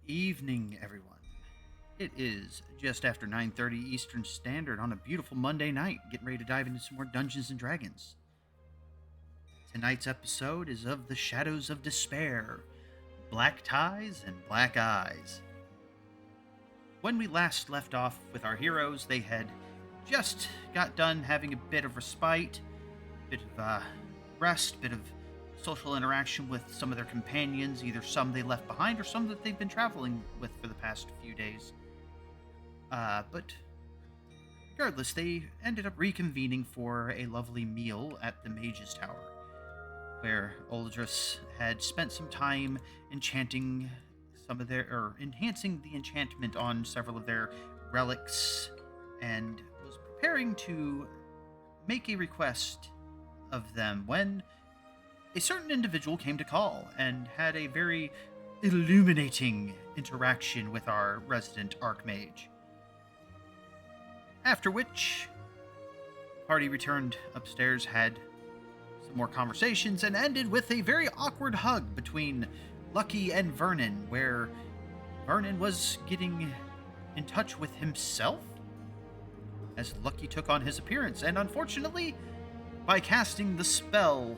evening, everyone. It is just after 9:30 Eastern Standard on a beautiful Monday night, getting ready to dive into some more Dungeons and Dragons. Tonight's episode is of the Shadows of Despair, Black Ties and Black Eyes. When we last left off with our heroes, they had just got done having a bit of respite, bit of rest, bit of social interaction with some of their companions, either some they left behind or some that they've been traveling with for the past few days. But regardless, they ended up reconvening for a lovely meal at the Mage's Tower, where Uldris had spent some time enhancing the enchantment on several of their relics, and was preparing to make a request of them when a certain individual came to call and had a very illuminating interaction with our resident Archmage. After which, the party returned upstairs, had some more conversations, and ended with a very awkward hug between Lucky and Vernon, where Vernon was getting in touch with himself as Lucky took on his appearance, and unfortunately, by casting the spell,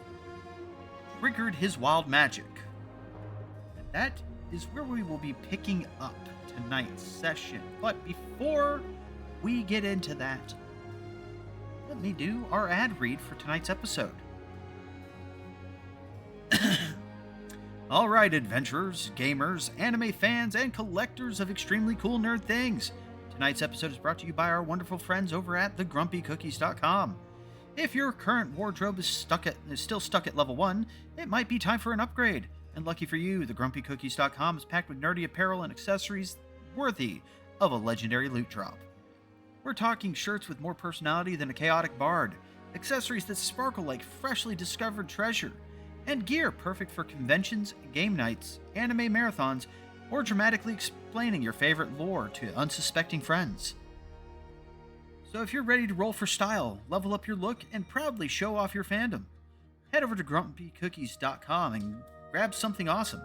triggered his wild magic. And that is where we will be picking up tonight's session. But before we get into that, let me do our ad read for tonight's episode. All right, adventurers, gamers, anime fans, and collectors of extremely cool nerd things. Tonight's episode is brought to you by our wonderful friends over at thegrumpycookies.com. If your current wardrobe is still stuck at level 1, it might be time for an upgrade. And lucky for you, thegrumpycookies.com is packed with nerdy apparel and accessories worthy of a legendary loot drop. We're talking shirts with more personality than a chaotic bard, accessories that sparkle like freshly discovered treasure, and gear perfect for conventions, game nights, anime marathons, or dramatically explaining your favorite lore to unsuspecting friends. So if you're ready to roll for style, level up your look, and proudly show off your fandom, head over to grumpycookies.com and grab something awesome,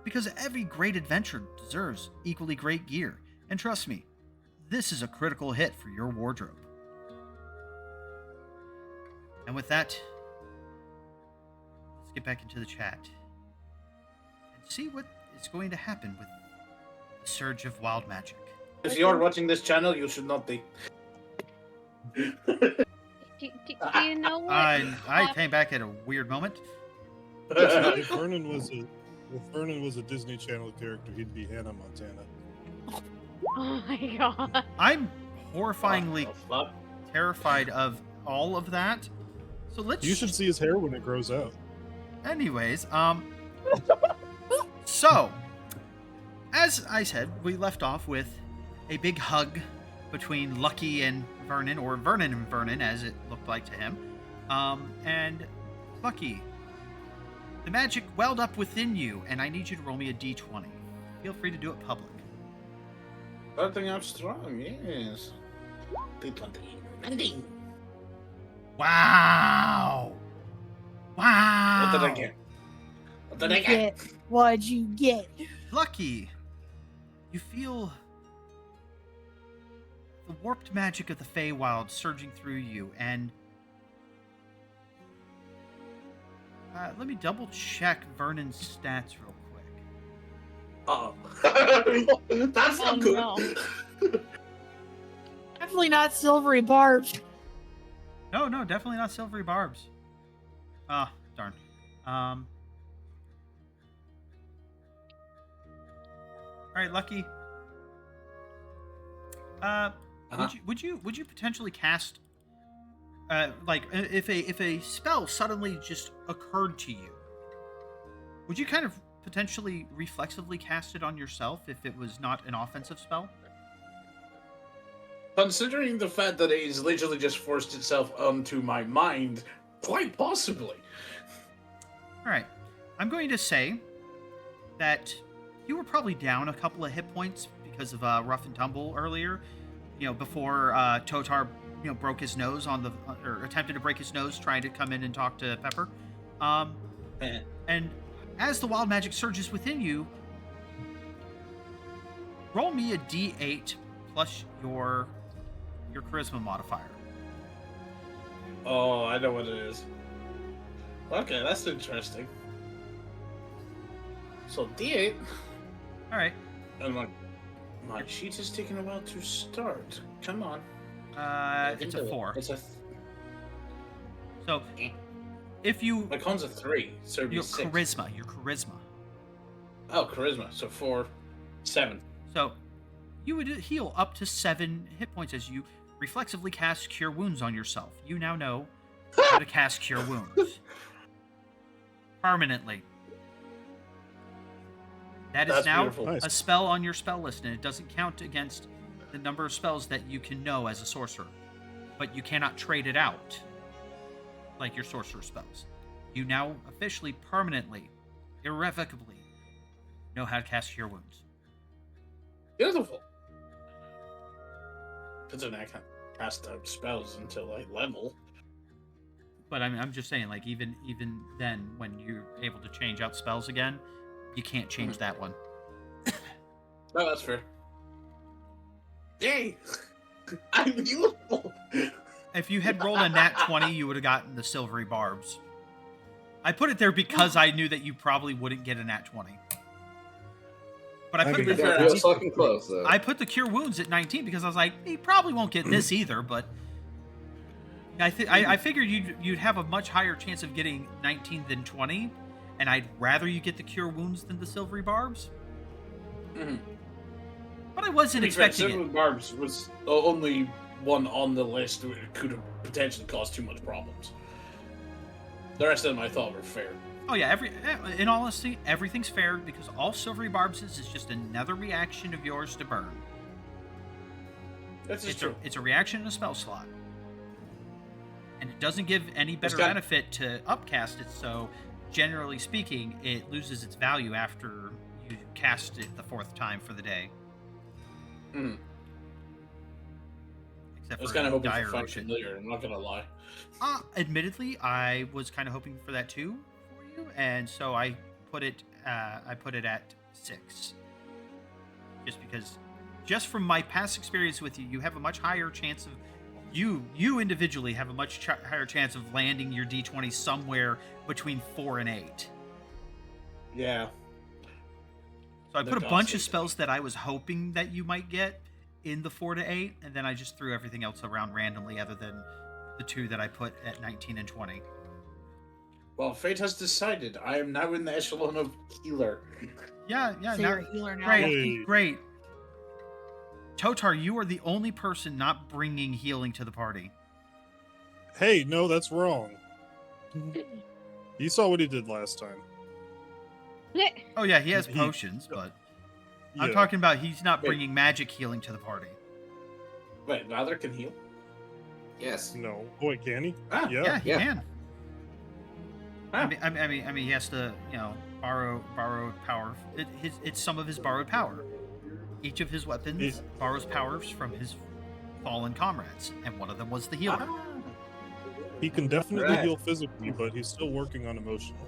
because every great adventure deserves equally great gear, and trust me, this is a critical hit for your wardrobe. And with that, let's get back into the chat and see what is going to happen with the surge of wild magic. If you're watching this channel, you should not be. Do you know what? I came back at a weird moment. If Vernon was a Disney Channel character, he'd be Hannah Montana. Oh my god. I'm horrifyingly terrified of all of that. So let's. You should see his hair when it grows out. Anyways, so as I said, we left off with a big hug between Lucky and Vernon, or Vernon and Vernon, as it looked like to him. And Lucky, the magic welled up within you, and I need you to roll me a d20. Feel free to do it public. Starting out strong, yes. D20. Wow! Wow! What did I get? What did I get? What'd you get? Lucky, you feel the warped magic of the Feywild surging through you, and let me double check Vernon's stats real quick. Oh. That's not good. No. Definitely not silvery barbs. No, definitely not silvery barbs. Ah, darn. All right, Lucky. Would you potentially cast, if a spell suddenly just occurred to you, would you kind of potentially reflexively cast it on yourself if it was not an offensive spell? Considering the fact that it is literally just forced itself onto my mind, quite possibly. All right, I'm going to say that you were probably down a couple of hit points because of rough and tumble earlier. Before Totar, broke his nose or attempted to break his nose trying to come in and talk to Pepper. And as the wild magic surges within you, roll me a D8 plus your charisma modifier. Oh, I know what it is. Okay, that's interesting. So D8, All right. and my sheet is taking a while to start. Come on. It's a 4. It's a. So if you My con's a 3, so it'd be your 6. charisma. Oh, charisma. So 4, 7. So you would heal up to 7 hit points as you reflexively cast Cure Wounds on yourself. You now know how to cast Cure Wounds permanently. That is That's now beautiful. Nice. a spell on your spell list, and it doesn't count against the number of spells that you can know as a sorcerer. But you cannot trade it out like your sorcerer spells. You now officially, permanently, irrevocably know how to cast Cure Wounds. Beautiful. Considering I can't cast spells until I level. But I'm just saying, like, even then, when you're able to change out spells again, you can't change that one. No, that's fair. Yay! I'm beautiful! If you had rolled a nat 20, you would have gotten the silvery barbs. I put it there because I knew that you probably wouldn't get a nat 20. But I mean, fair, Real fucking close, though. I put the Cure Wounds at 19 because I was like, he probably won't get this either, but I figured you'd have a much higher chance of getting 19 than 20, and I'd rather you get the Cure Wounds than the silvery barbs. Mm-hmm. But I wasn't expecting Silver it. Barbs was the only one on the list that could have potentially caused too much problems. The rest of them I thought were fair. Oh yeah, in all honesty, everything's fair because all silvery barbs is just another reaction of yours to burn. That's just true. It's a reaction in a spell slot. And it doesn't give any better got- benefit to upcast it, so generally speaking, it loses its value after you cast it the 4th time for the day. Mhm. Except I was for kind of hoping dire for Fight ocean. Familiar, I'm not gonna lie. Admittedly, I was kind of hoping for that too for you, and so I put it at 6. Just from my past experience with you, you have a much higher chance of you individually have a much higher chance of landing your D20 somewhere between 4 and 8. Yeah. So I The put a bunch of cost spells that I was hoping that you might get in the 4 to 8, and then I just threw everything else around randomly other than the 2 that I put at 19 and 20. Well, fate has decided. I am now in the echelon of healer. Yeah, So now, you're a healer now. great, Hey. great. Totar, you are the only person not bringing healing to the party. Hey, no, that's wrong. You saw what he did last time. Oh yeah, he has He- potions, but I'm Yeah. talking about he's not Wait. bringing magic healing to the party. Wait, Valor can heal? Yes. No. Oh, wait, can he? Ah, Yeah, he Yeah. can. Ah. I mean, he has to, borrow power. It's some of his borrowed power. Each of his weapons He's- borrows powers from his fallen comrades, and one of them was the healer. Ah. He can definitely Right. heal physically, but he's still working on emotionally.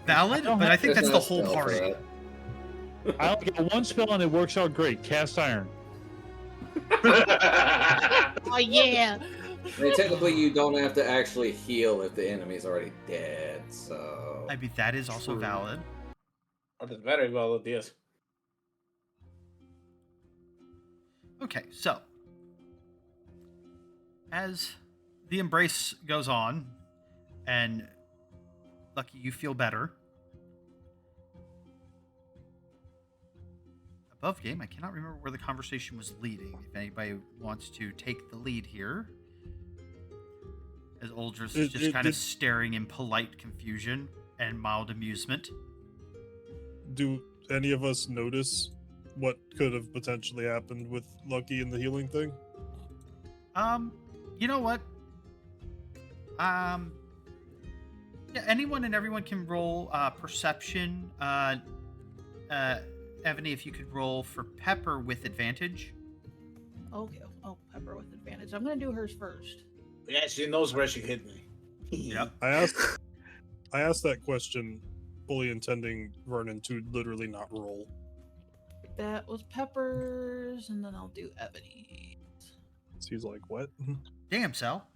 Valid, but I think There's that's the no whole spell for party. that. I only got one spell and it works out great. Cast iron. Oh yeah. I mean, technically, you don't have to actually heal if the enemy's already dead, so... I mean, that is also True. valid. That is very well, yes. Okay, so as the embrace goes on, and Lucky, you feel better. Above game, I cannot remember where the conversation was leading. If anybody wants to take the lead here, as Uldris is just kind of staring in polite confusion and mild amusement. Do any of us notice what could have potentially happened with Lucky and the healing thing? You know what? Yeah, anyone and everyone can roll perception. Ebony, if you could roll for Pepper with advantage. Okay. Oh, Pepper with advantage. I'm gonna do hers first. Yeah, she knows where she hit me. Yep. I asked that question fully intending Vernon to literally not roll. That was Pepper's, and then I'll do Ebony. So he's like, what? Damn, Sal.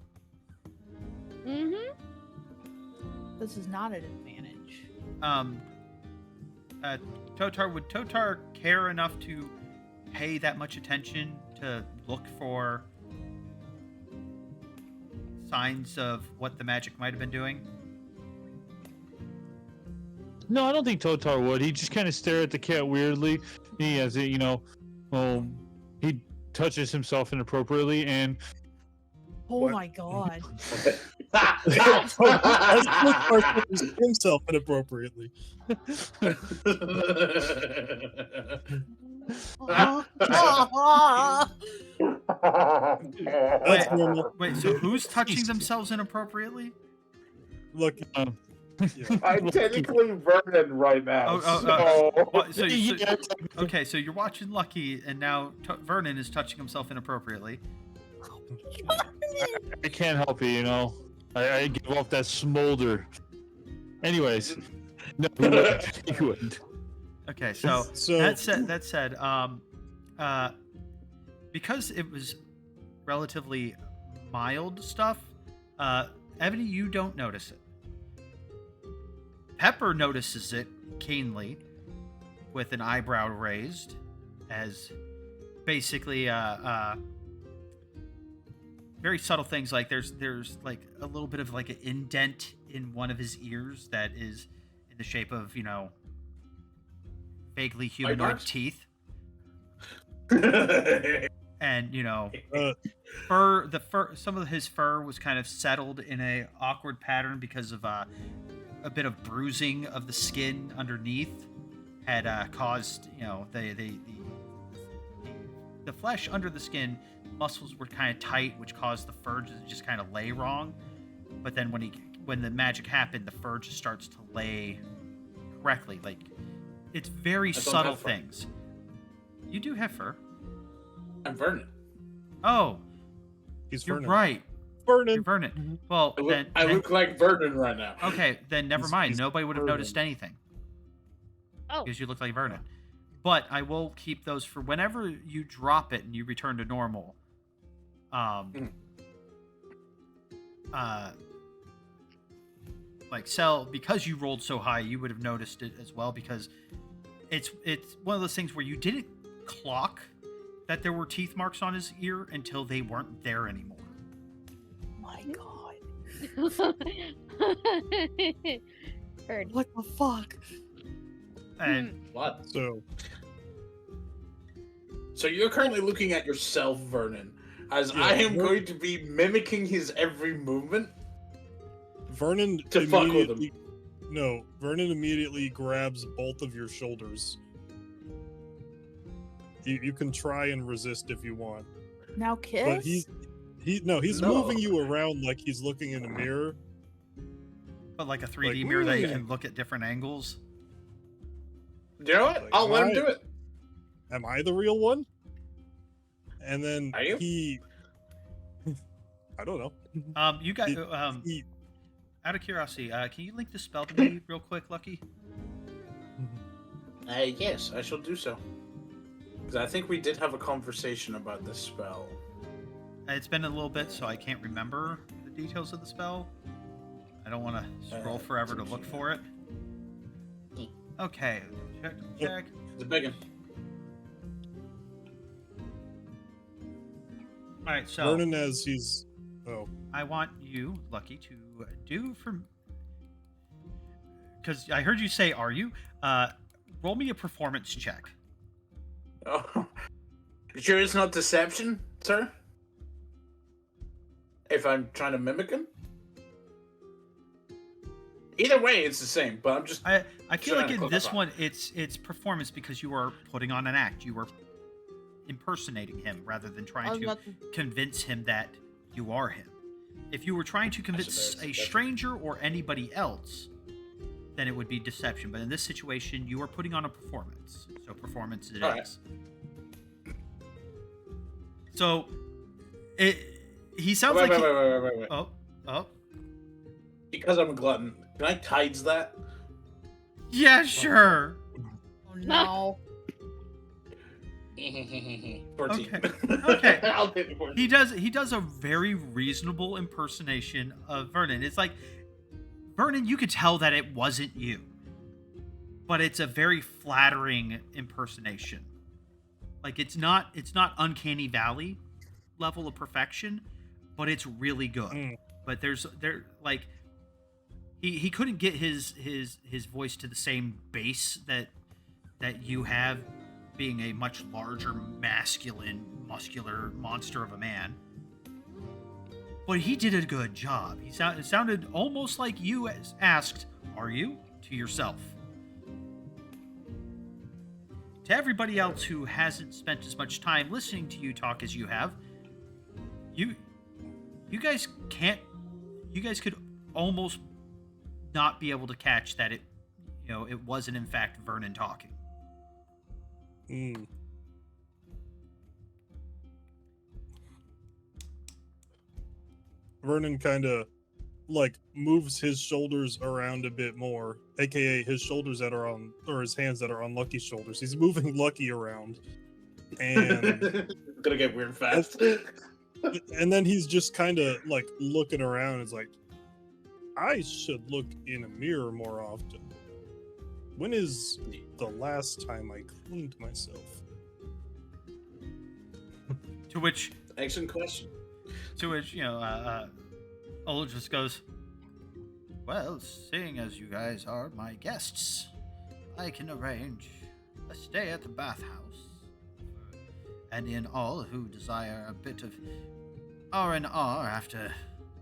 Mm-hmm. This is not an advantage. Totar, would Totar care enough to pay that much attention to look for signs of what the magic might have been doing? No, I don't think Totar would. He just kind of stare at the cat weirdly. He has it, he touches himself inappropriately, and Oh What? my god. Himself inappropriately. That's normal. Wait, so who's touching themselves inappropriately? Look, yeah. I'm technically Vernon right now. Okay, so you're watching Lucky, and now Vernon is touching himself inappropriately. I can't help it, I give off that smolder. Anyways, no, he wouldn't. Okay, so So that said, because it was relatively mild stuff, Ebony, you don't notice it. Pepper notices it keenly, with an eyebrow raised, as basically very subtle things, like there's like a little bit of like an indent in one of his ears that is in the shape of vaguely humanoid marks? teeth, and uh, some of his fur was kind of settled in a awkward pattern because of a bit of bruising of the skin underneath had caused the flesh under the skin muscles were kind of tight, which caused the fur to just kind of lay wrong. But then when the magic happened, the fur just starts to lay correctly. Like, it's very I don't subtle have fur. things. You do have fur. I'm Vernon. Oh, he's you're Vernon. right. You're Vernon. Vernon. Well, I look like Vernon right now. okay, then never He's- mind. he's Nobody would have Vernon. noticed anything Oh, because you look like Vernon. But I will keep those for whenever you drop it and you return to normal. Like Cell, because you rolled so high, you would have noticed it as well, because it's one of those things where you didn't clock that there were teeth marks on his ear until they weren't there anymore. My god. Bird. What the fuck? And What? So, So you're currently looking at yourself, Vernon, as Yeah, I am we're- going to be mimicking his every movement. Vernon To fuck with immediately. No, Vernon immediately grabs both of your shoulders. You can try and resist if you want, Now kiss? but he's No. moving you around like he's looking in a mirror. but like a 3D Like, mirror that you "Ooh." can look at different angles. You know what? Like, I'll let him right. do it. Am I the real one? And then Are you? he. I don't know. You got He- he- out of curiosity, can you link the spell to me real quick, Lucky? Yes, I shall do so. Because I think we did have a conversation about this spell. It's been a little bit, so I can't remember the details of the spell. I don't want to scroll forever to look for it. Okay, check. It's a big one. All right, so Vernon, as he's. Oh, I want you, Lucky, to do for, because I heard you say, "Are you?" Roll me a performance check. Oh. You sure it's not deception, sir? If I'm trying to mimic him? Either way, it's the same, but I'm just... I feel Trying like to in this clarify. one, it's performance because you are putting on an act. You are impersonating him rather than I trying was to about to... convince him that you are him. If you were trying to convince there's a deception. stranger or anybody else, then it would be deception. But in this situation, you are putting on a performance. So performance it is. Alright. So he sounds wait, like wait. oh Because I'm a glutton, can I tides that? yeah, sure. Oh no. 14. Okay. I'll take the 14. He does a very reasonable impersonation of Vernon. It's like, Vernon, you could tell that it wasn't you, but it's a very flattering impersonation. Like it's not Uncanny Valley level of perfection, but it's really good. But like he couldn't get his voice to the same bass that you have, being a much larger, masculine, muscular monster of a man. But he did a good job. It sounded almost like you asked, "Are you?" to yourself. To everybody else who hasn't spent as much time listening to you talk as you have, you guys could almost not be able to catch that it wasn't in fact Vernon talking. Vernon kind of like moves his shoulders around a bit more, aka his shoulders that are on, or his hands that are on Lucky's shoulders. He's moving Lucky around, and Gonna get weird fast. and then he's just kind of like looking around. It's like, I should look in a mirror more often. When is the last time I cleaned myself? To which, Excellent question. Old just goes, "Well, seeing as you guys are my guests, I can arrange a stay at the bathhouse. And in all who desire a bit of R&R after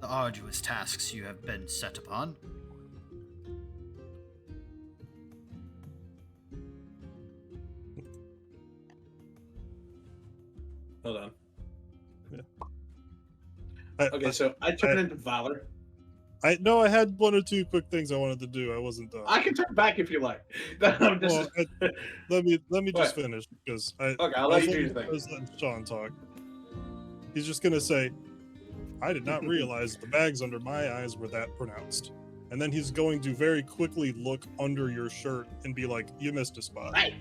the arduous tasks you have been set upon." Hold on. Yeah. Okay, so I turn into Valor. I had one or two quick things I wanted to do. I wasn't done. I can turn back if you like. I'm just... Well, let me just What? finish, because I'll let you do your thing. I was letting Sean talk. He's just gonna say, "I did not realize the bags under my eyes were that pronounced," and then he's going to very quickly look under your shirt and be like, "You missed a spot." Hey.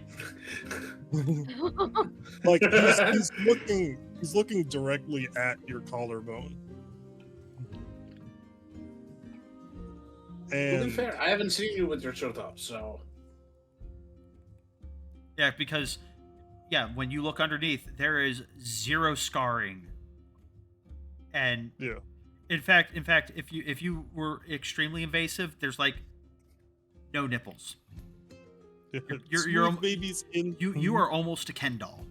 Like he's looking directly at your collarbone. To be And fair, I haven't seen you with your shirt off, so... Yeah, because when you look underneath, there is zero scarring. And yeah, in fact, if you were extremely invasive, there's like no nipples. You're Smooth baby skin. You are almost a Ken doll.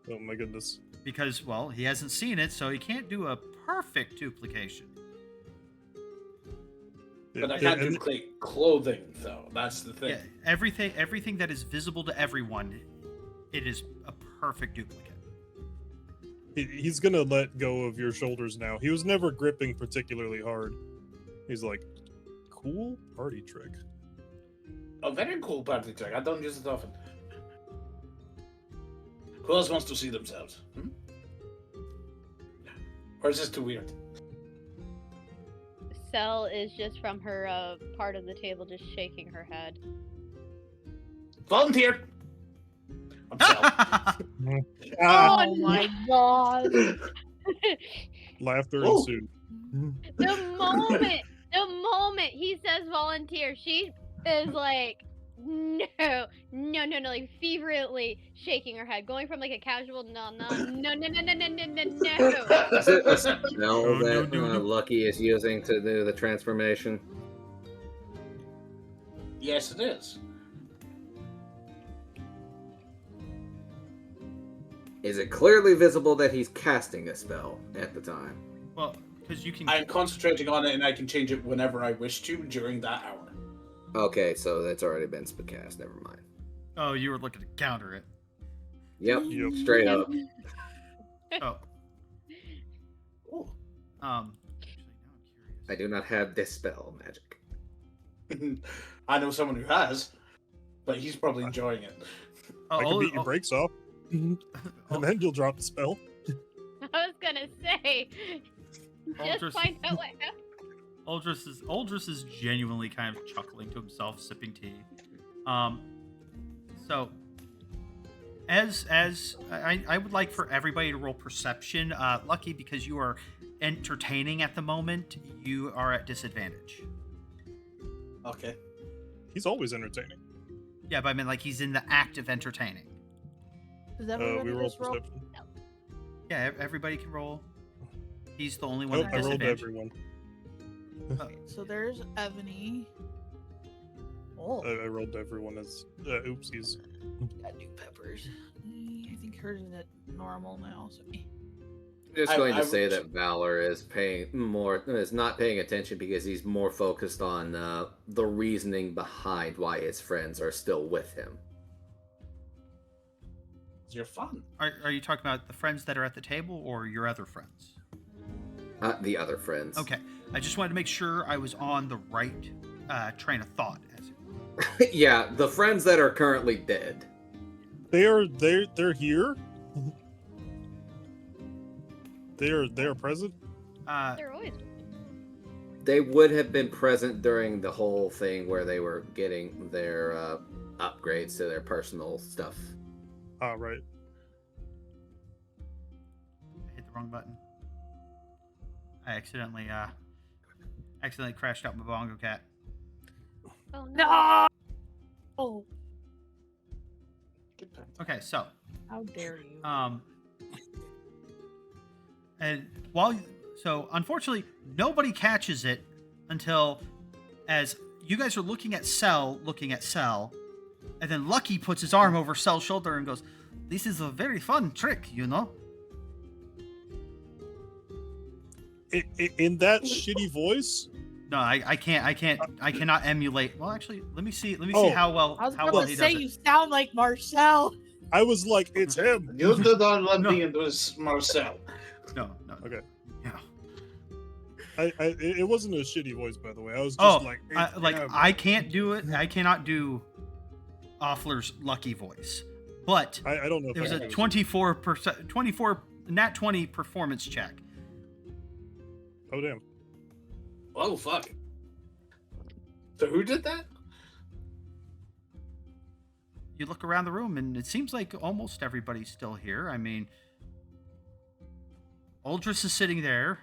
Oh my goodness. Because, well, he hasn't seen it, so he can't do a perfect duplication. But I can't duplicate clothing, though. That's the thing. Yeah, everything that is visible to everyone, it is a perfect duplicate. He's gonna let go of your shoulders now. He was never gripping particularly hard. He's like, "Cool party trick." A very cool party trick. I don't use it often. Who else wants to see themselves? Or is this too weird? Cell is just from her part of the table, just shaking her head. Volunteer! I'm sorry. Oh my god! Laughter Ooh. ensued. The moment he says volunteer, she is like, no, like feverishly shaking her head, going from like a casual no. Is it a spell No, that no. Lucky is using to do the transformation? Yes, it is. Is it clearly visible that he's casting a spell at the time? Well, because you can. I'm concentrating on it, and I can change it whenever I wish to during that hour. Okay, so that's already been cast. Never mind. Oh, you were looking to counter it. Yep, Yep. straight up. Oh. Ooh. Actually, now I'm I do not have dispel magic. I know someone who has, but he's probably enjoying it. curious. I can beat your brakes off, and then you'll drop the spell. I was gonna say, Aldris- just find out what happened. Aldris is genuinely kind of chuckling to himself, sipping tea. So I would like for everybody to roll perception. Lucky, because you are entertaining at the moment, you are at disadvantage. Okay. He's always entertaining. Yeah, but I mean, like, he's in the act of entertaining. Does everybody We roll just roll? perception. Yeah, everybody can roll. He's the only one Nope, at I rolled disadvantage. everyone. Okay, so there's Ebony. Oh, I rolled everyone as oopsies. got new peppers. I think hers is at normal now. So Just going to I say would- that Valor is not paying attention because he's more focused on the reasoning behind why his friends are still with him. You're fun. Are you talking about the friends that are at the table or your other friends? The other friends. Okay, I just wanted to make sure I was on the right train of thought. Yeah, the friends that are currently dead. They're here. They're present. They're always. They would have been present during the whole thing where they were getting their upgrades to their personal stuff. Ah, right. I hit the wrong button. I accidentally crashed out my bongo cat. Oh no! no. Oh, Okay, so how dare you? and so unfortunately nobody catches it until as you guys are looking at Cell, and then Lucky puts his arm over Cell's shoulder and goes, "This is a very fun trick, you know." In that shitty voice. No, I cannot emulate. Well, actually, let me see Oh. how well I was how about well to he say does you it. sound like Marcel. I was like, it's him. You don't let No. me into this, Marcel. No. Okay. Yeah. It wasn't a shitty voice, by the way. I was just Oh, like, I can't do it. I cannot do Offler's Lucky voice, but I don't know. If it was I a can do it. 24 nat 20 performance check. Oh damn. Oh, fuck. So who did that? You look around the room, and it seems like almost everybody's still here. I mean, Uldris is sitting there.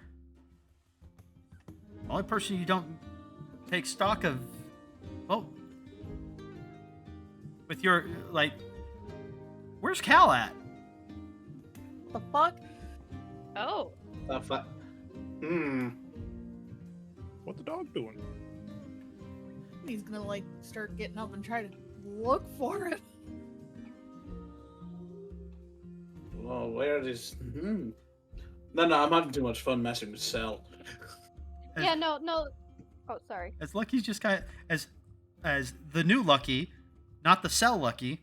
The only person you don't take stock of, well, with your, like, where's Cal at? The fuck? Oh. Fuck. What the dog doing? He's gonna like start getting up and try to look for him. Well, where is? No, I'm having too much fun messing with Cell. Yeah. No. Oh, sorry. As Lucky's just kind of, as the new Lucky, not the Cell Lucky.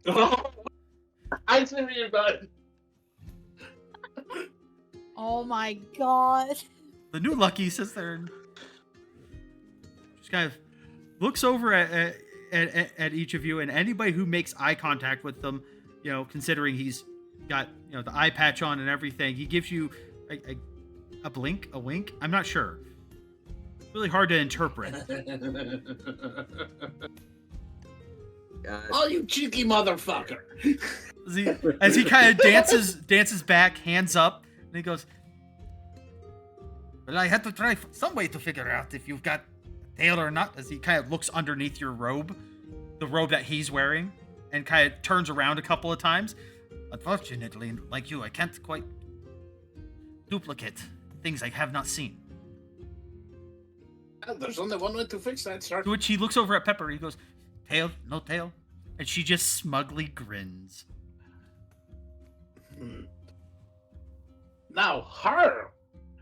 I see what you're done. Oh my god. The new Lucky sits there and just kind of looks over at each of you, and anybody who makes eye contact with them, you know, considering he's got, you know, the eye patch on and everything, he gives you a blink, a wink. I'm not sure. It's really hard to interpret. Oh, you cheeky motherfucker! As he kind of dances back, hands up, and he goes, "Well, I had to try some way to figure out if you've got a tail or not." As he kind of looks underneath your robe, the robe that he's wearing, and kind of turns around a couple of times. Unfortunately, like you, I can't quite duplicate things I have not seen. Well, there's only one way to fix that, sir. To which he looks over at Pepper. He goes, "Tail, no tail," and she just smugly grins. Now, her,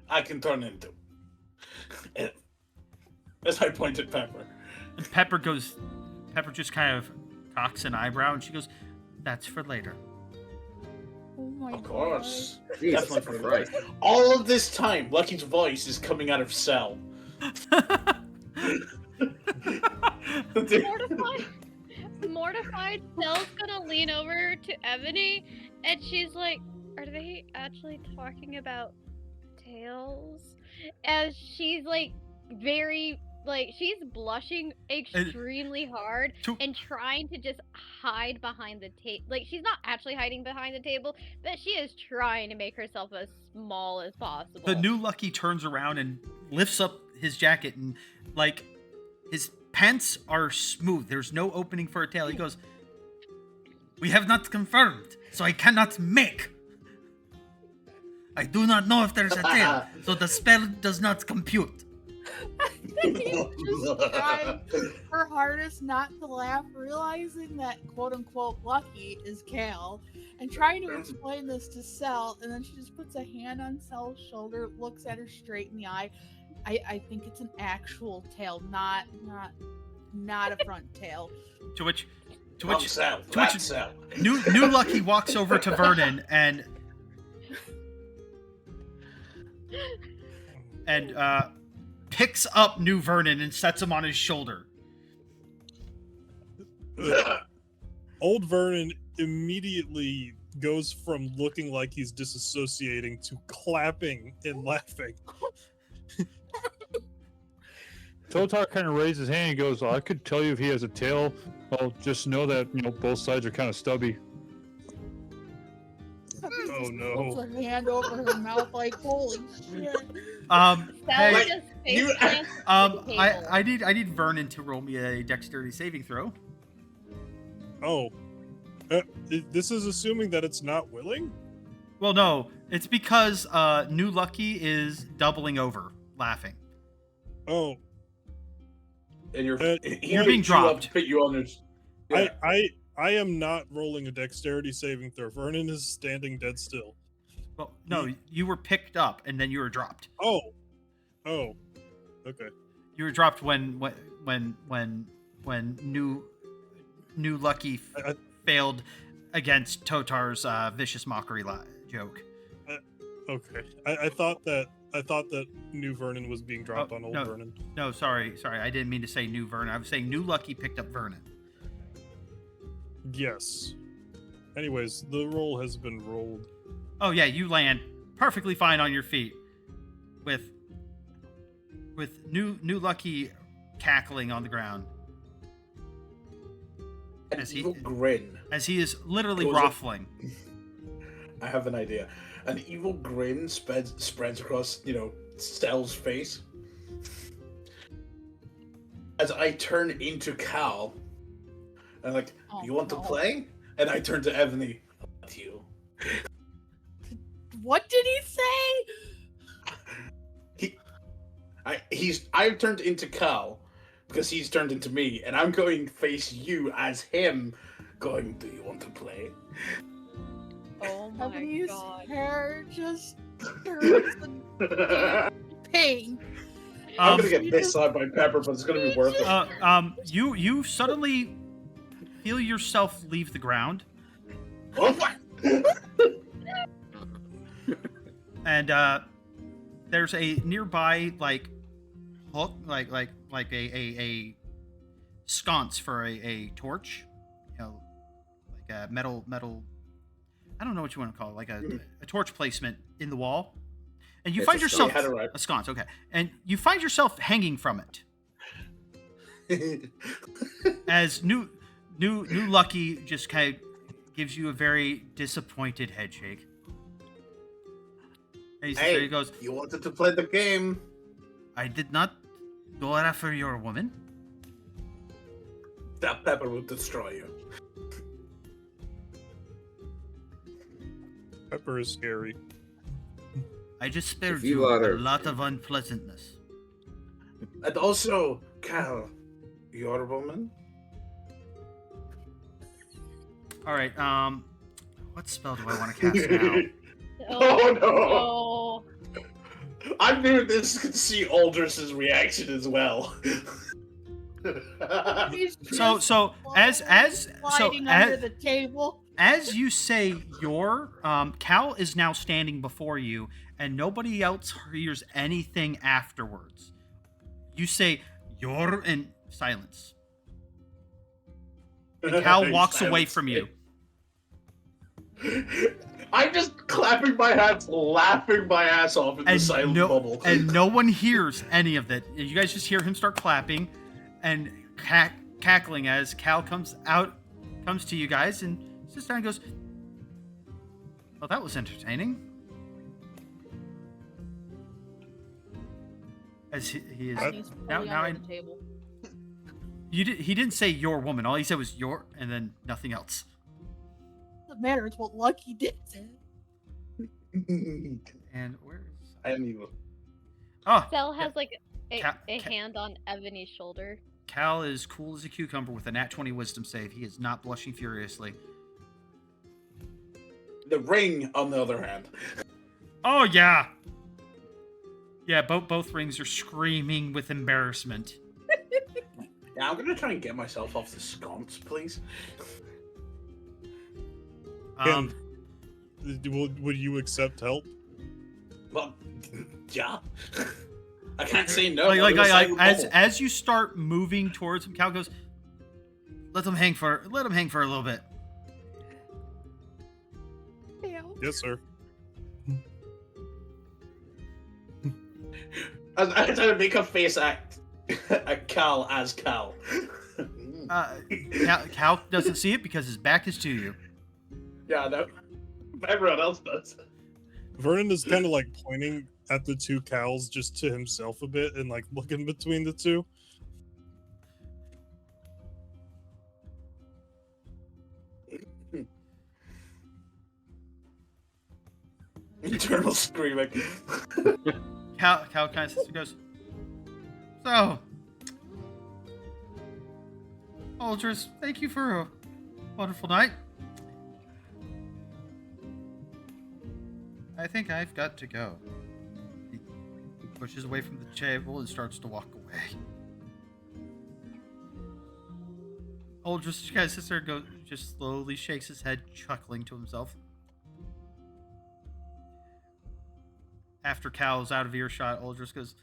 I can turn into. As I point at Pepper. And Pepper just kind of cocks an eyebrow, and she goes, "That's for later." Oh my Of course. Jesus Definitely for Christ. later. All of this time, Lucky's voice is coming out of Cell. Mortified, Cell's gonna lean over to Ebony, and she's like, "Are they actually talking about tails?" As she's like very like she's blushing extremely hard and trying to just hide behind the table. Like she's not actually hiding behind the table, but she is trying to make herself as small as possible. The new Lucky turns around and lifts up his jacket, and like his pants are smooth. There's no opening for a tail. He goes, "We have not confirmed, so I cannot make. I do not know if there's a tail, so the spell does not compute." Just trying her hardest not to laugh, realizing that quote unquote Lucky is Cal, and trying to explain this to Cell, and then she just puts a hand on Cell's shoulder, looks at her straight in the eye. I think it's an actual tail, not a front tail. To which Sal. New Lucky walks over to Vernon and picks up New Vernon and sets him on his shoulder. Old Vernon immediately goes from looking like he's disassociating to clapping and laughing. Totar kind of raised his hand and goes, "I could tell you if he has a tail. Well, just know that, both sides are kind of stubby." Oh no. Puts her hand over her mouth like, holy shit. Hey, just I need Vernon to roll me a dexterity saving throw. Oh. This is assuming that it's not willing? Well, no, it's because New Lucky is doubling over, laughing. Oh. And you're being dropped. Put you on his, yeah. I am not rolling a dexterity saving throw. Vernon is standing dead still. Well, no, you were picked up and then you were dropped. Oh. Okay. You were dropped when New Lucky failed against Totar's vicious mockery joke. Okay. I thought that New Vernon was being dropped on Old Vernon. No, sorry. I didn't mean to say New Vernon. I was saying New Lucky picked up Vernon. Yes. Anyways, the roll has been rolled. Oh yeah, you land perfectly fine on your feet, with New Lucky cackling on the ground. An evil grin. As he is literally Goes ruffling. I have an idea. An evil grin spreads across, Stell's face. As I turn into Cal, and I'm like, you want to play? And I turn to Ebony. What you? What did he say? I've turned into Cal because he's turned into me, and I'm going to face you as him. Going, do you want to play? Oh my Ebony's god. hair just turns in pain. I'm gonna get pissed off by Pepper, but it's gonna be worth it. You suddenly feel yourself leave the ground. Oh my! And there's a nearby hook, like a sconce for a torch, like a metal. I don't know what you want to call it, like a torch placement in the wall, and you find yourself a sconce. Okay, and you find yourself hanging from it. As New Lucky just kind of gives you a very disappointed head shake. And he goes, you wanted to play the game. I did not go after your woman. That Pepper will destroy you. Pepper is scary. I just spared you a lot of unpleasantness. And also, Cal, your woman? Alright, what spell do I want to cast now? Oh no! I knew this could see Aldris's reaction as well. So as under the table. As you say your, Cal is now standing before you, and nobody else hears anything afterwards. You say your in silence. And Cal walks away from you. I'm just clapping my hands, laughing my ass off in the silent bubble. And no one hears any of that. You guys just hear him start clapping and cackling as Cal comes to you guys and sits down and goes, well, that was entertaining. As he is now I, the table. he didn't say your woman. All he said was your, and then nothing else. Doesn't matter. It's what Lucky did. And where is? I didn't even. Oh, Cell has like a Ca- hand on Ebony's shoulder. Cal is cool as a cucumber with a nat 20 wisdom save. He is not blushing furiously. The ring, on the other hand. Oh yeah. Yeah, both rings are screaming with embarrassment. Yeah, I'm gonna try and get myself off the sconce, please. Would you accept help? Well, yeah. I can't say no. As you start moving towards him, Cal goes, let him hang for a little bit. Yes, sir. I'm trying to make a face act at Cal as Cal. Cal doesn't see it because his back is to you. Yeah, no. Everyone else does. Vernon is kind of like pointing at the two cows just to himself a bit and like looking between the two. Eternal screaming. Cal kind of sits and goes, so, Aldris, thank you for a wonderful night. I think I've got to go. He pushes away from the table and starts to walk away. Aldris kind of sits there and just slowly shakes his head, chuckling to himself. After Cal's out of earshot, Aldris goes,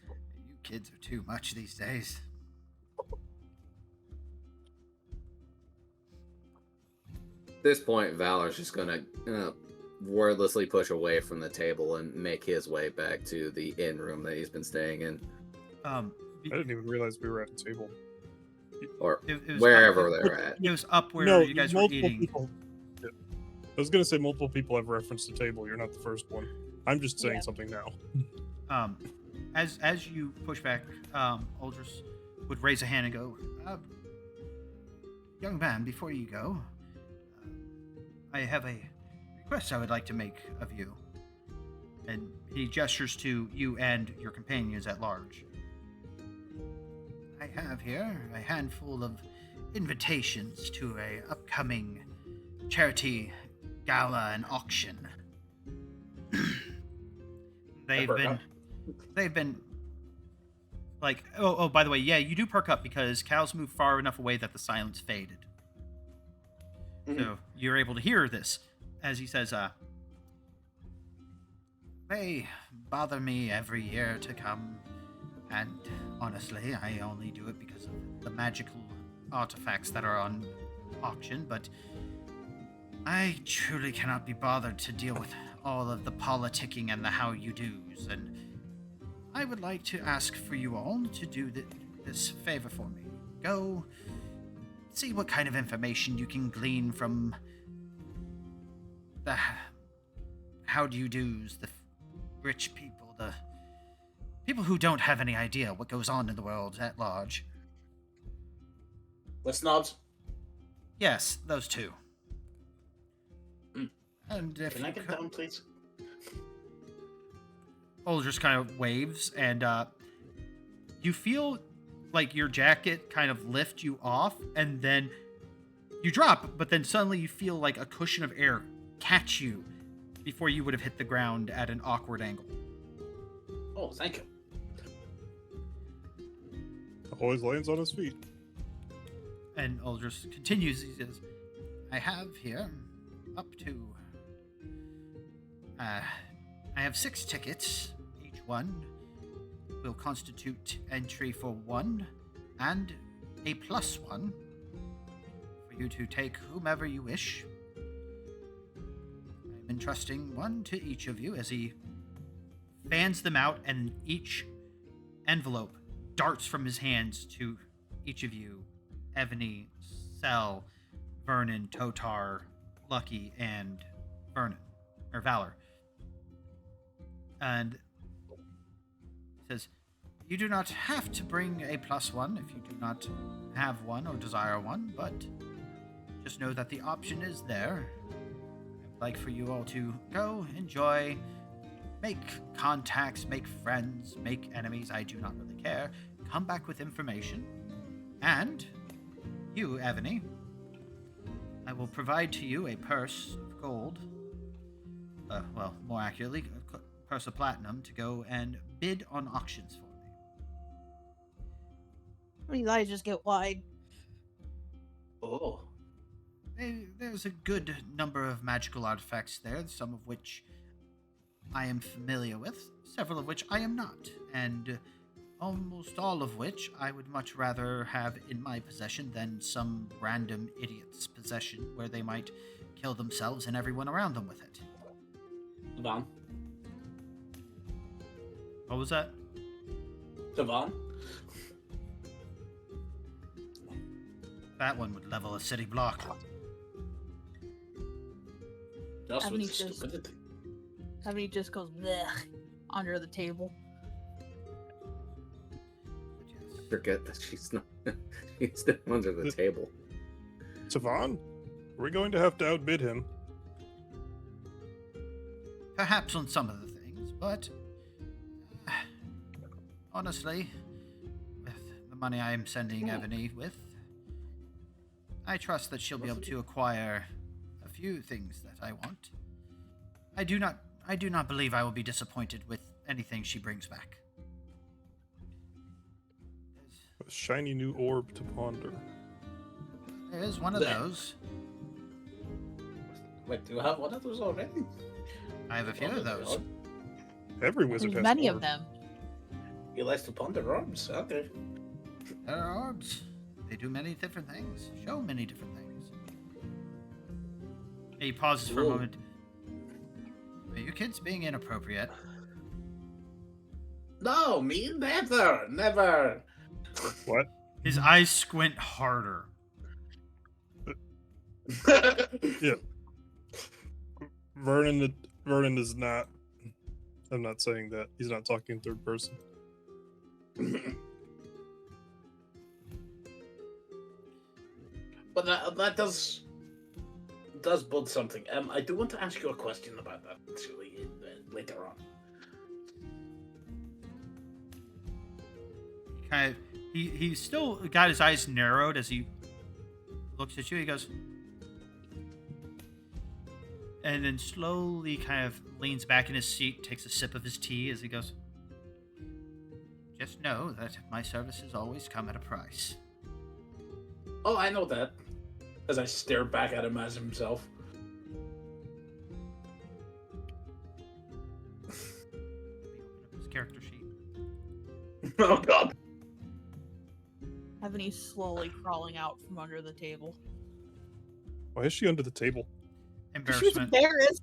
you kids are too much these days. At this point, Valor's just gonna wordlessly push away from the table and make his way back to the inn room that he's been staying in. I didn't even realize we were at a table. Or it was wherever they're at. It was up where you guys were eating. People, yeah. I was gonna say multiple people have referenced the table. You're not the first one. I'm just saying something now. As you push back, Aldris would raise a hand and go, young man, before you go, I have a request I would like to make of you. And he gestures to you and your companions at large. I have here a handful of invitations to a upcoming charity gala and auction. They've been like, oh, by the way, yeah, you do perk up because cows move far enough away that the silence faded. Mm-hmm. So you're able to hear this as he says, they bother me every year to come, and honestly, I only do it because of the magical artifacts that are on auction, but I truly cannot be bothered to deal with all of the politicking and the how-you-dos, and I would like to ask for you all to do this favor for me. Go see what kind of information you can glean from the how-do-you-dos, the rich people, the people who don't have any idea what goes on in the world at large. The snobs? Yes, those two. And if Can I get down, please? Aldris kind of waves, and you feel like your jacket kind of lift you off, and then you drop, but then suddenly you feel like a cushion of air catch you before you would have hit the ground at an awkward angle. Oh, thank you. Always lands on his feet. And Aldris continues, he says, I have here up to... I have 6 tickets. Each one will constitute entry for 1 and a +1 for you to take whomever you wish. I'm entrusting one to each of you as he fans them out, and each envelope darts from his hands to each of you: Ebony, Sel, Vernon, Totar, Lucky, and Valor. And says, you do not have to bring a +1 if you do not have one or desire one, but just know that the option is there. I'd like for you all to go, enjoy, make contacts, make friends, make enemies. I do not really care. Come back with information. And you, Ebony, I will provide to you a purse of gold. Well, more accurately, a purse of platinum to go and bid on auctions for me. These eyes just get wide. Oh. There's a good number of magical artifacts there, some of which I am familiar with, several of which I am not, and almost all of which I would much rather have in my possession than some random idiot's possession where they might kill themselves and everyone around them with it. Devon. What was that? Devon. That one would level a city block. Just Ebony with just- stupidity. Ebony just goes bleh under the table. Forget that she's not. He's still under the table. Tavon, are we going to have to outbid him? Perhaps on some of the things, but honestly, with the money I am sending Ebony with, I trust that she'll be able to acquire a few things that I want. I do not believe I will be disappointed with anything she brings back. A shiny new orb to ponder. There is one of those. Wait, do you have one of those already? I have a few of those. Every wizard There's has many an of orb. them. He likes to ponder arms. Okay. There are orbs. They do many different things. Show many different things. He pauses for a Whoa. moment. Are you kids being inappropriate? No, me never, never. What? His eyes squint harder. Yeah. Vernon is not. I'm not saying that. He's not talking in third person. But that does build something. I do want to ask you a question about that actually later on. He still got his eyes narrowed as he looks at you. He goes, and then slowly kind of leans back in his seat, takes a sip of his tea as he goes, just know that my services always come at a price. Oh, I know that. As I stare back at him as himself. His character sheet. Oh God. Ebony's slowly crawling out from under the table. Why is she under the table? She's Embarrassment. embarrassed.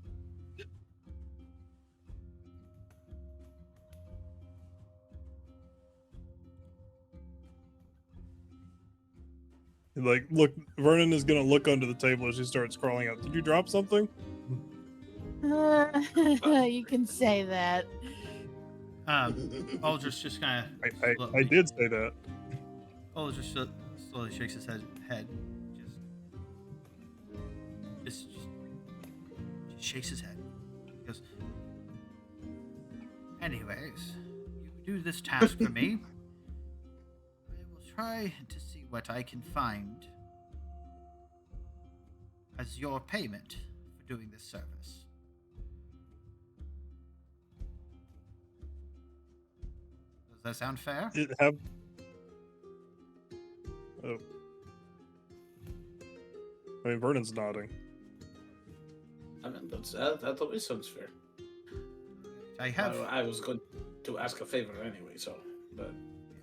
Like, look, Vernon is gonna look under the table as she starts crawling out. Did you drop something? You can say that. Aldrich just kind of. I did say that. Aldrich slowly shakes his head. Just shakes his head. He goes, anyways, you do this task for me. I will try to see what I can find as your payment for doing this service. Does that sound fair? It have. Oh. I mean, Vernon's nodding. I mean, that always sounds fair. I was going to ask a favor anyway, so, but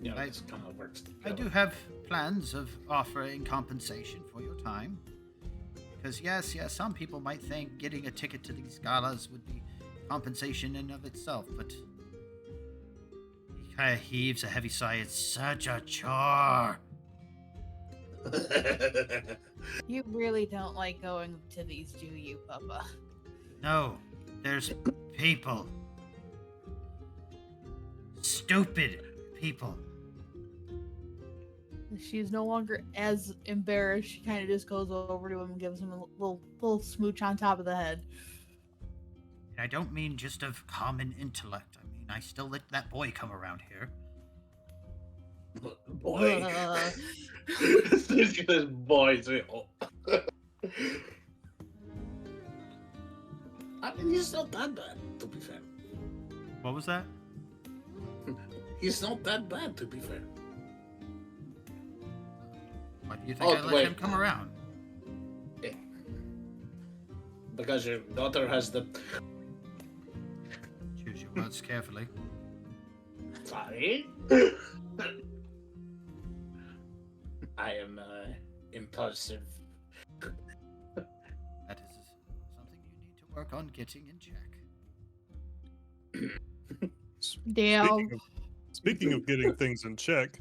you know, it kind of works. I do have plans of offering compensation for your time. Because yes, some people might think getting a ticket to these galas would be compensation in of itself, but he kind of heaves a heavy sigh. It's such a chore. You really don't like going to these, do you, Papa? No, there's people. Stupid people. She's no longer as embarrassed. She kind of just goes over to him and gives him a little smooch on top of the head. And I don't mean just of common intellect. I mean, I still let that boy come around here. Boy. This boy. I mean, he's not that bad, to be fair. What was that? He's not that bad, to be fair. Why do you think I let him come around? Yeah. Because your daughter has the... Choose your words carefully. Sorry? I am impulsive. That is something you need to work on getting in check. Damn. Speaking of getting things in check,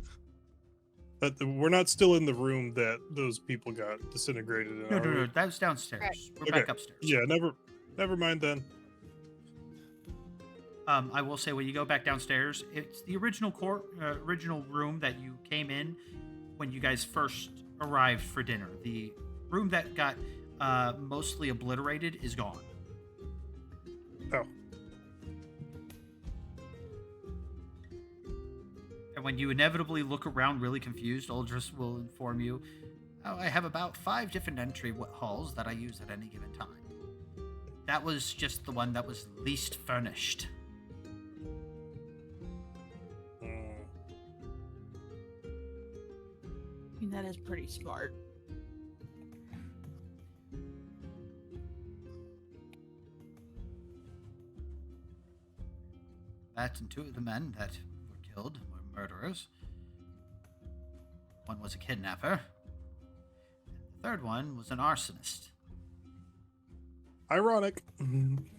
we're not still in the room that those people got disintegrated in. No, that's downstairs. Right. We're back upstairs. Yeah, never mind then. I will say when you go back downstairs, it's the original original room that you came in when you guys first arrived for dinner. The room that got mostly obliterated is gone. Oh. And when you inevitably look around really confused, Aldris will inform you, I have about 5 different entry halls that I use at any given time. That was just the one that was least furnished. I mean, that is pretty smart. That and 2 of the men that were killed were murderers. One was a kidnapper. And the 3rd one was an arsonist. Ironic.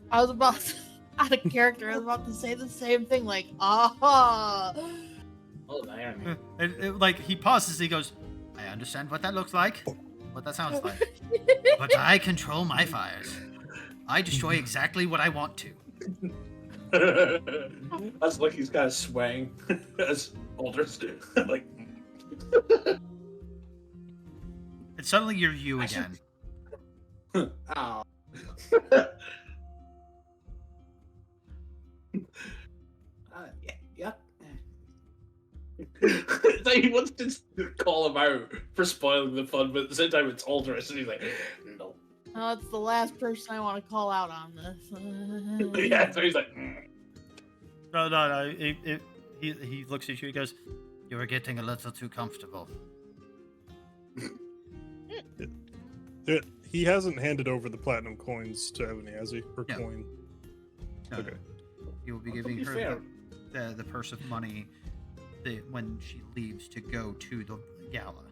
I was about to, out of character, I was about to say the same thing, like, aha! Oh, the irony. Like, he pauses, he goes, I understand what that looks like, what that sounds like. But I control my fires. I destroy exactly what I want to. That's like he's kind of swaying as Aldris. Like, And suddenly you're you again. oh. Yeah. It's like he wants to call him out for spoiling the fun, but at the same time it's Aldris, and he's like, no. Oh, it's the last person I want to call out on this. Yeah, so he's like, No. He looks at you, he goes, you are getting a little too comfortable. He hasn't handed over the platinum coins to Ebony, has he? Or No. coin? No, Okay. He will be Well, to giving be her fair- the purse of money when she leaves to go to the gala.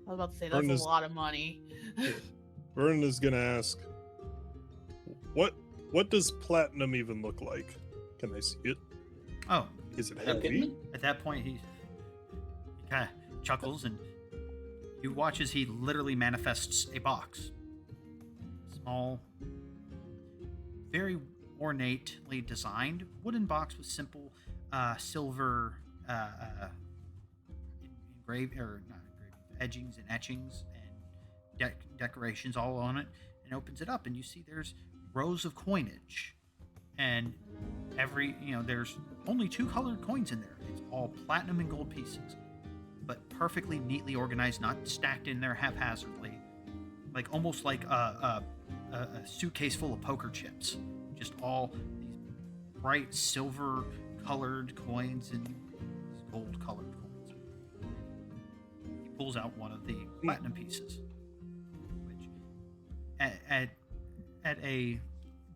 I was about to say, that's Ernest- a lot of money. Vernon is gonna ask, what does platinum even look like? Can I see it? Oh, Is it "Are you kidding heavy? me?" at that point he kind of chuckles and you watch as he literally manifests a box. Small, very ornately designed wooden box with simple silver edgings and etchings and decorations all on it, and opens it up and you see there's rows of coinage, and there's only 2 colored coins in there. It's all platinum and gold pieces, but perfectly neatly organized, not stacked in there haphazardly, like almost like a suitcase full of poker chips. Just all these bright silver colored coins and these gold colored coins. He pulls out one of the platinum pieces, which at a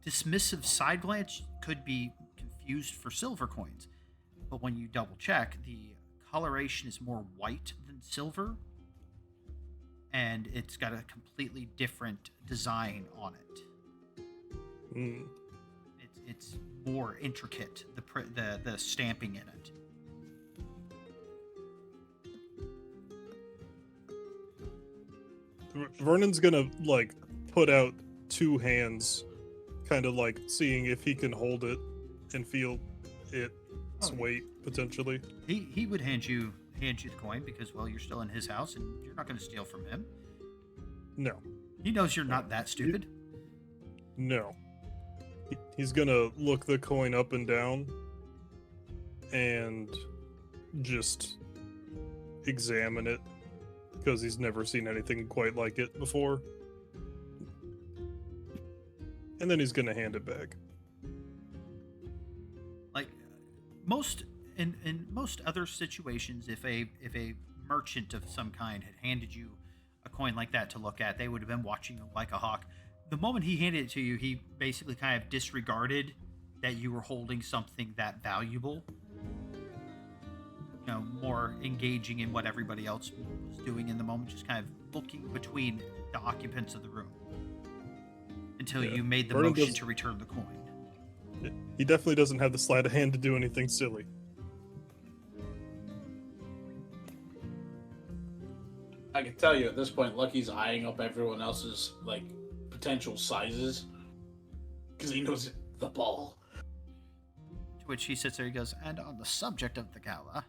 dismissive side glance could be confused for silver coins, but when you double check, the coloration is more white than silver, and it's got a completely different design on it. Mm. It's more intricate, the stamping in it. Vernon's gonna like put out two hands, kind of like seeing if he can hold it and feel its weight potentially. He would hand you the coin because, well, you're still in his house and you're not going to steal from him. No. He knows you're not that stupid. No. He's gonna look the coin up and down and just examine it because he's never seen anything quite like it before. And then he's gonna hand it back. Like in most other situations, if a merchant of some kind had handed you a coin like that to look at, they would have been watching you like a hawk. The moment he handed it to you, he basically kind of disregarded that you were holding something that valuable. You know, more engaging in what everybody else was doing in the moment, just kind of looking between the occupants of the room until you made the motion to return the coin. He definitely doesn't have the sleight of hand to do anything silly. I can tell you at this point, Lucky's eyeing up everyone else's like potential sizes because he knows the ball. To which he sits there, he goes, and on the subject of the gala,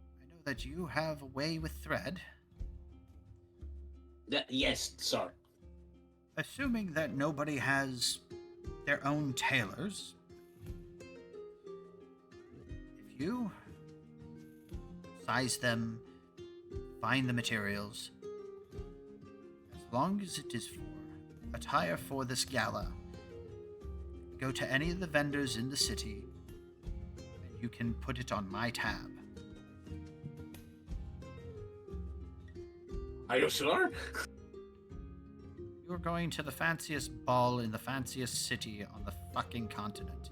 I know that you have a way with thread. Yes, sir. Assuming that nobody has their own tailors, if you size them, find the materials, as long as it is for attire for this gala, go to any of the vendors in the city, and you can put it on my tab. Are you sure? You're going to the fanciest ball in the fanciest city on the fucking continent.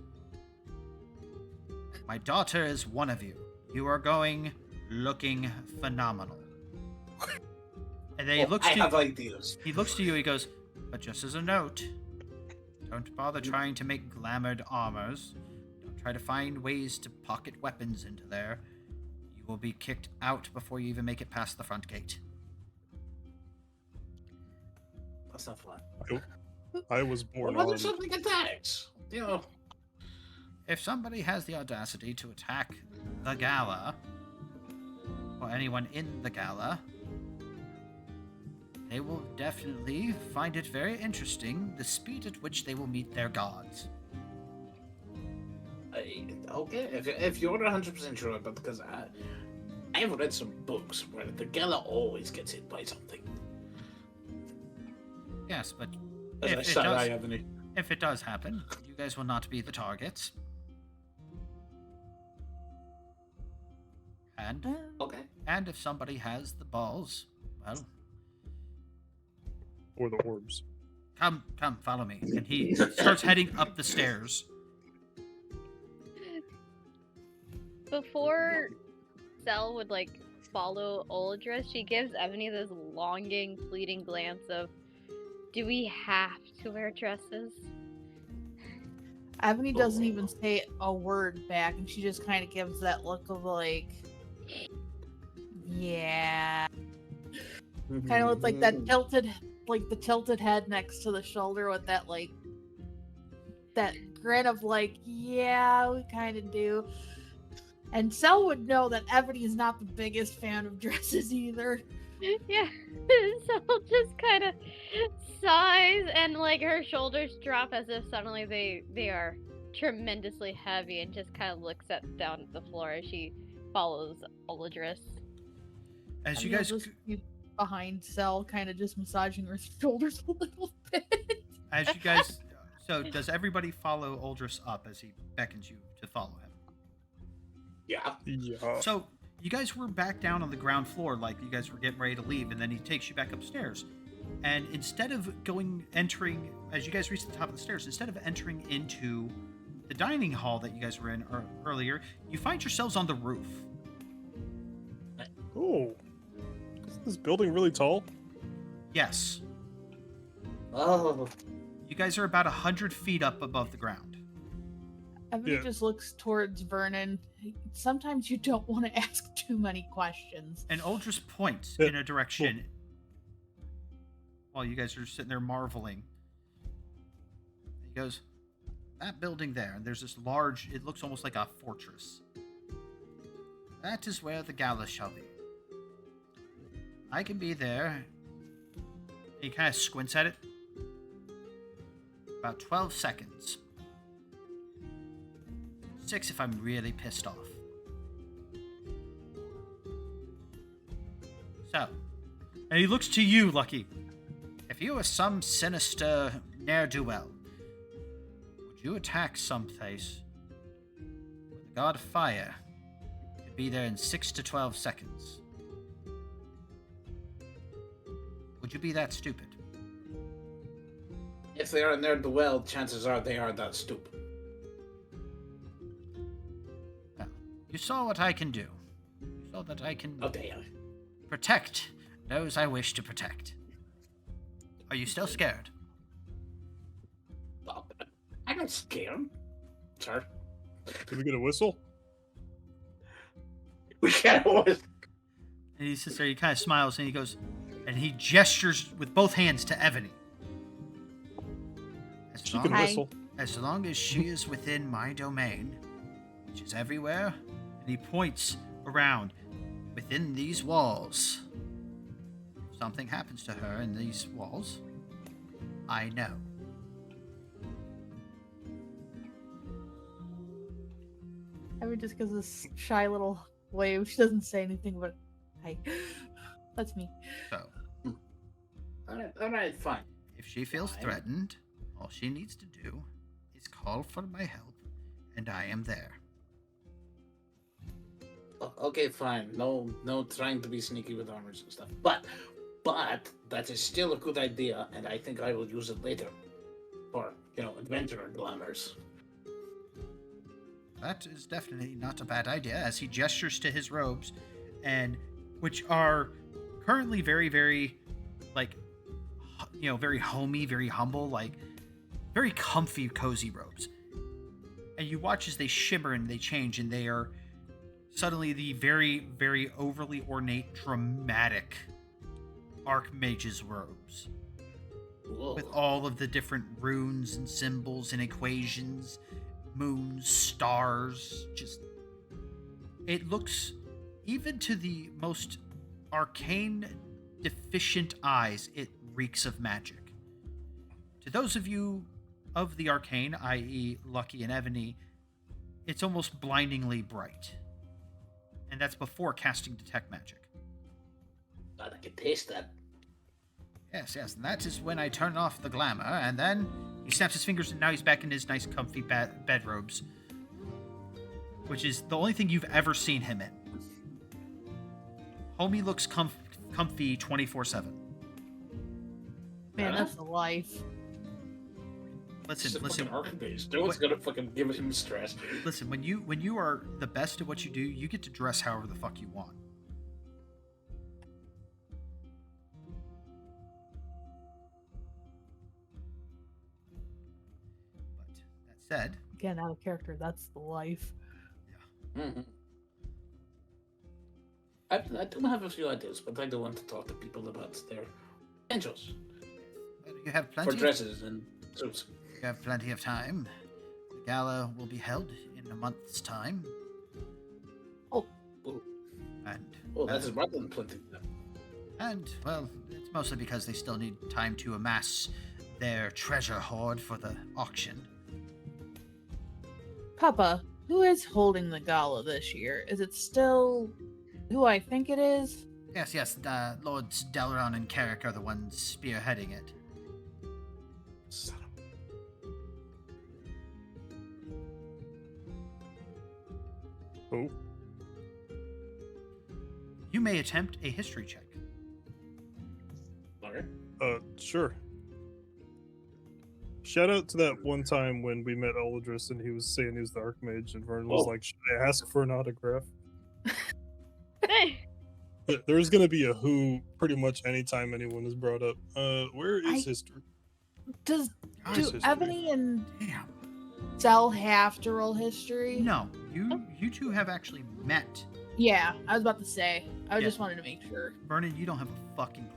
My daughter is one of you. You are going looking phenomenal. And then he looks to have ideas. He looks to you, he goes, but just as a note, don't bother trying to make glamored armors. Don't try to find ways to pocket weapons into there. You will be kicked out before you even make it past the front gate. That's not fun. I was born What armed. if something attacks? You know. If somebody has the audacity to attack the gala, or anyone in the gala, they will definitely find it very interesting the speed at which they will meet their gods. Okay, if you're 100% sure about, because I've read some books where the gala always gets hit by something. Yes, but if it does happen, you guys will not be the targets. And okay. And if somebody has the balls, well, Or the orbs. come, follow me. And he starts heading up the stairs. Before Cell would like follow Uldris, she gives Ebony this longing, fleeting glance of, do we have to wear dresses? Ebony doesn't even say a word back, and she just kind of gives that look of like, yeah. Kind of with like that tilted, like the tilted head next to the shoulder with that like, that grin of like, yeah, we kind of do. And Cell would know that Ebony is not the biggest fan of dresses either. Yeah, Cell just kind of sighs and like her shoulders drop as if suddenly they are tremendously heavy and just kind of looks down at the floor as she follows Uldris. As you guys behind Cell, kind of just massaging her shoulders a little bit. As you guys, so does everybody follow Uldris up as he beckons you to follow him? Yeah. So you guys were back down on the ground floor, like you guys were getting ready to leave, and then he takes you back upstairs. And instead of entering, as you guys reach the top of the stairs, instead of entering into the dining hall that you guys were in earlier, you find yourselves on the roof. Oh. this building really tall? Yes. Oh, You guys are about 100 feet up above the ground. Ebony Yeah. just looks towards Vernon. Sometimes you don't want to ask too many questions. And Uldris points Yeah, in a direction while you guys are sitting there marveling. He goes, that building there, and there's this large, it looks almost like a fortress. That is where the gala shall be. I can be there. He kind of squints at it. About 12 seconds. 6 if I'm really pissed off. So, and he looks to you, Lucky. If you were some sinister ne'er-do-well, would you attack someplace where the god of fire could be there in 6 to 12 seconds? Would you be that stupid? if they are near the well, chances are they are that stupid. Well, you saw what I can do. You saw that I can Oh, damn. protect those I wish to protect. Are you still scared? Well, I'm not scared, sir. Can we get a whistle? We can't always. And he sits there, he kind of smiles, and he goes, and he gestures with both hands to Ebony. She can Hi. whistle. As long as she is within my domain, which is everywhere, and he points around within these walls. If something happens to her in these walls, I know. Ebony just gives this shy little wave. She doesn't say anything, but hi. That's me. So, All right, fine. if she feels Fine. threatened, all she needs to do is call for my help, and I am there. Okay, fine. No, trying to be sneaky with armors and stuff. But that is still a good idea, and I think I will use it later for adventurer glamours. That is definitely not a bad idea, as he gestures to his robes, and which are currently very, very, very homey, very humble, very comfy, cozy robes. And you watch as they shimmer and they change, and they are suddenly the very, very overly ornate, dramatic Archmage's robes. Whoa. With all of the different runes and symbols and equations, moons, stars, it looks, even to the most arcane, deficient eyes, it reeks of magic. To those of you of the arcane, i.e. Lucky and Ebony, it's almost blindingly bright. And that's before casting Detect Magic. God, I can taste that. Yes, and that is when I turn off the glamour, and then he snaps his fingers, and now he's back in his nice, comfy bedrobes, which is the only thing you've ever seen him in. Homie looks comfy 24/7. Man, Huh? that's the life. It's a Listen, fucking archmage. No one's gonna fucking give him stress. listen. When you are the best at what you do, you get to dress however the fuck you want. But that said, Again, out of character, that's the life. Mm-hmm. I do have a few ideas, but I do want to talk to people about their angels you have for plenty. Of, dresses and suits. you have plenty of time. The gala will be held in a month's time. Oh. And Oh, that is more than plenty. well, it's mostly because they still need time to amass their treasure hoard for the auction. Papa, who is holding the gala this year? Is it still who I think it is? Yes, Lords Delaron and Carrick are the ones spearheading it. Son of Oh, You may attempt a history check. a- Okay. sure. Shout out to that one time when we met Uldris and he was saying he was the Archmage, and Vern was Oh. like, "Should I ask for an autograph?" There's gonna be a who pretty much anytime anyone is brought up. Where is history? Do history. Ebony and Damn. Cell have to roll history? No, you two have actually met. Yeah, I was about to say. I Yeah. just wanted to make sure. Vernon, you don't have a fucking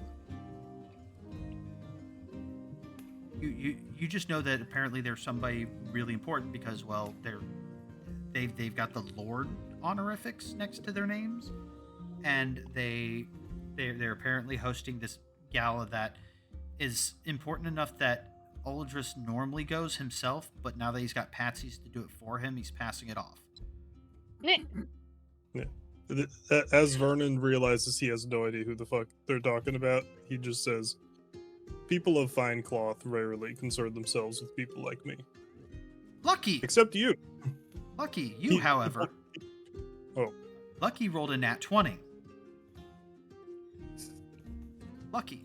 clue. You just know that apparently there's somebody really important because, well, they've got the Lord honorifics next to their names, and they're apparently hosting this gala that is important enough that Aldris normally goes himself, but now that he's got patsies to do it for him, he's passing it off. As Vernon realizes he has no idea who the fuck they're talking about, he just says, "People of fine cloth rarely concern themselves with people like me. Lucky, Except you." Lucky, you, however. Oh. Lucky rolled a nat 20. Lucky.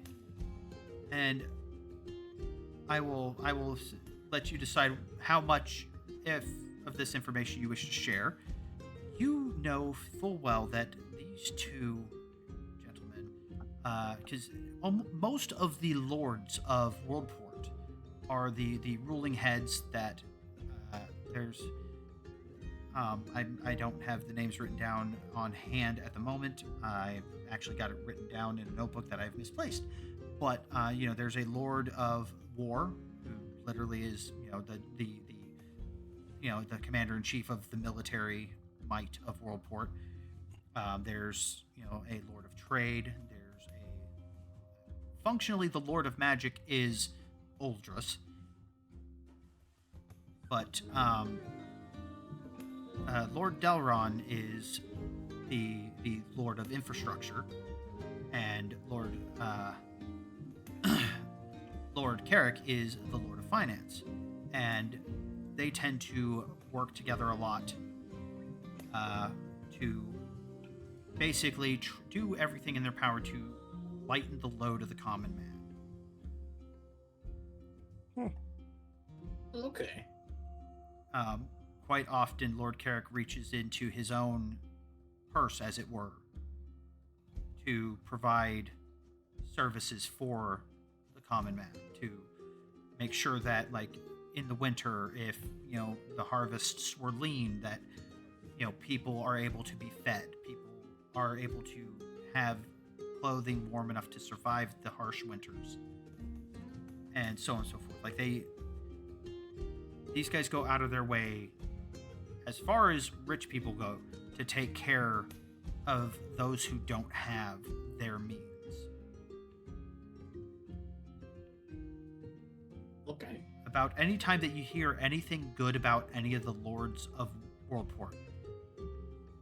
And I will let you decide how much of this information you wish to share. You know full well that these two gentlemen, because most of the lords of Worldport are the ruling heads that there's. I don't have the names written down on hand at the moment. I've actually got it written down in a notebook that I've misplaced. But there's a Lord of War who literally is the commander in chief of the military might of Worldport. There's a Lord of Trade. There's functionally the Lord of Magic is Aldris, but Lord Delron is the Lord of Infrastructure, and Lord Carrick is the Lord of Finance, and they tend to work together a lot to basically do everything in their power to lighten the load of the common man. Okay. Quite often, Lord Carrick reaches into his own purse, as it were, to provide services for the common man, to make sure that, like, in the winter, if, the harvests were lean, that, people are able to be fed, people are able to have clothing warm enough to survive the harsh winters, and so on and so forth. Like, these guys go out of their way, as far as rich people go, to take care of those who don't have their means. Okay. About any time that you hear anything good about any of the lords of Worldport,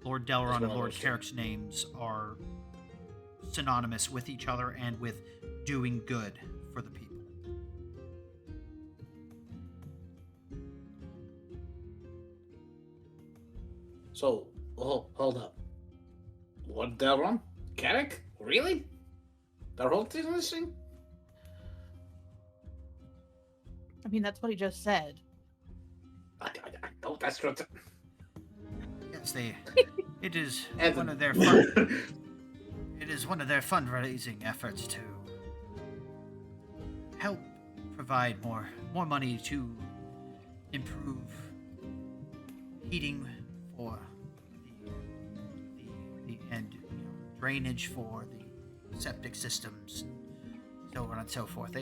Lord Delron and Lord Carrick's names are synonymous with each other and with doing good for the people. So, hold up. Lord Delron? Carrick? Really? They're holding this thing? I mean, that's what he just said. I know that's true. Yes, it is Evan. one of their it is one of their fundraising efforts to help provide more money to improve heating for the and drainage for the septic systems, so on and so forth.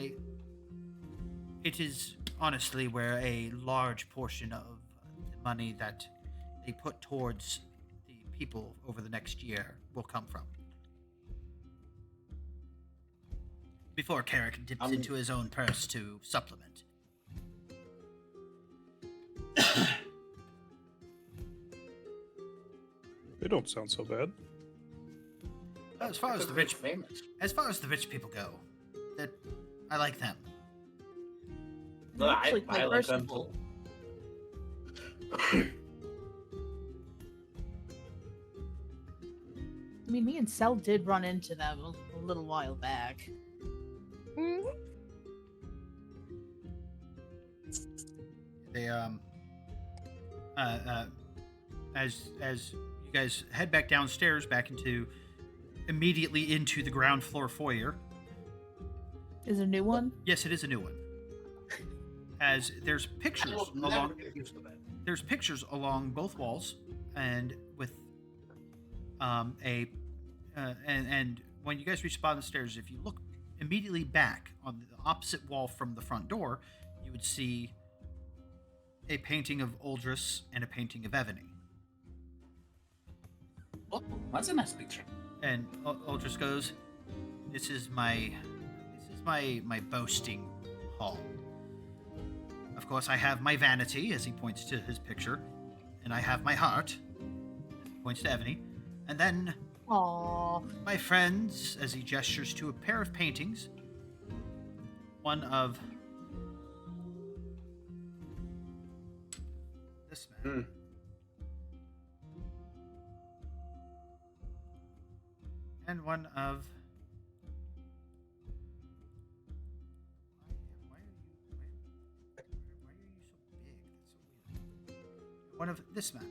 It is honestly where a large portion of the money that they put towards the people over the next year will come from. Before Carrick dips into his own purse to supplement. They don't sound so bad. As far as the rich people go, that I like them. No, I Actually, quite like them personable. too. I mean, me and Cell did run into them a little while back. They as you guys head back downstairs back into immediately into the ground floor foyer. Is it a new one? Yes, it is a new one. As there's pictures along both walls, and with and when you guys reach the bottom of the stairs, if you look immediately back on the opposite wall from the front door, you would see a painting of Uldris and a painting of Evany. Oh, that's a nice picture. And Uldris goes, "This is my boasting hall. Of course, I have my vanity," as he points to his picture, "and I have my heart," as he points to Evany, and then Aww. my friends, as he gestures to a pair of paintings, one of this man. And one of... Why are you so big? That's so weird. One of this man.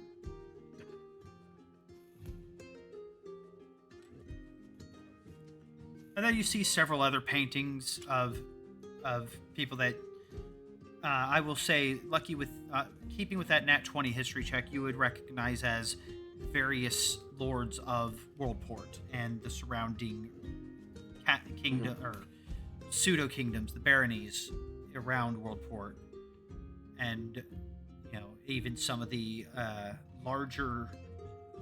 And then you see several other paintings of people that I will say, lucky with keeping with that Nat 20 history check, you would recognize as various lords of Worldport and the surrounding kingdom or pseudo kingdoms, the baronies around Worldport, and even some of the larger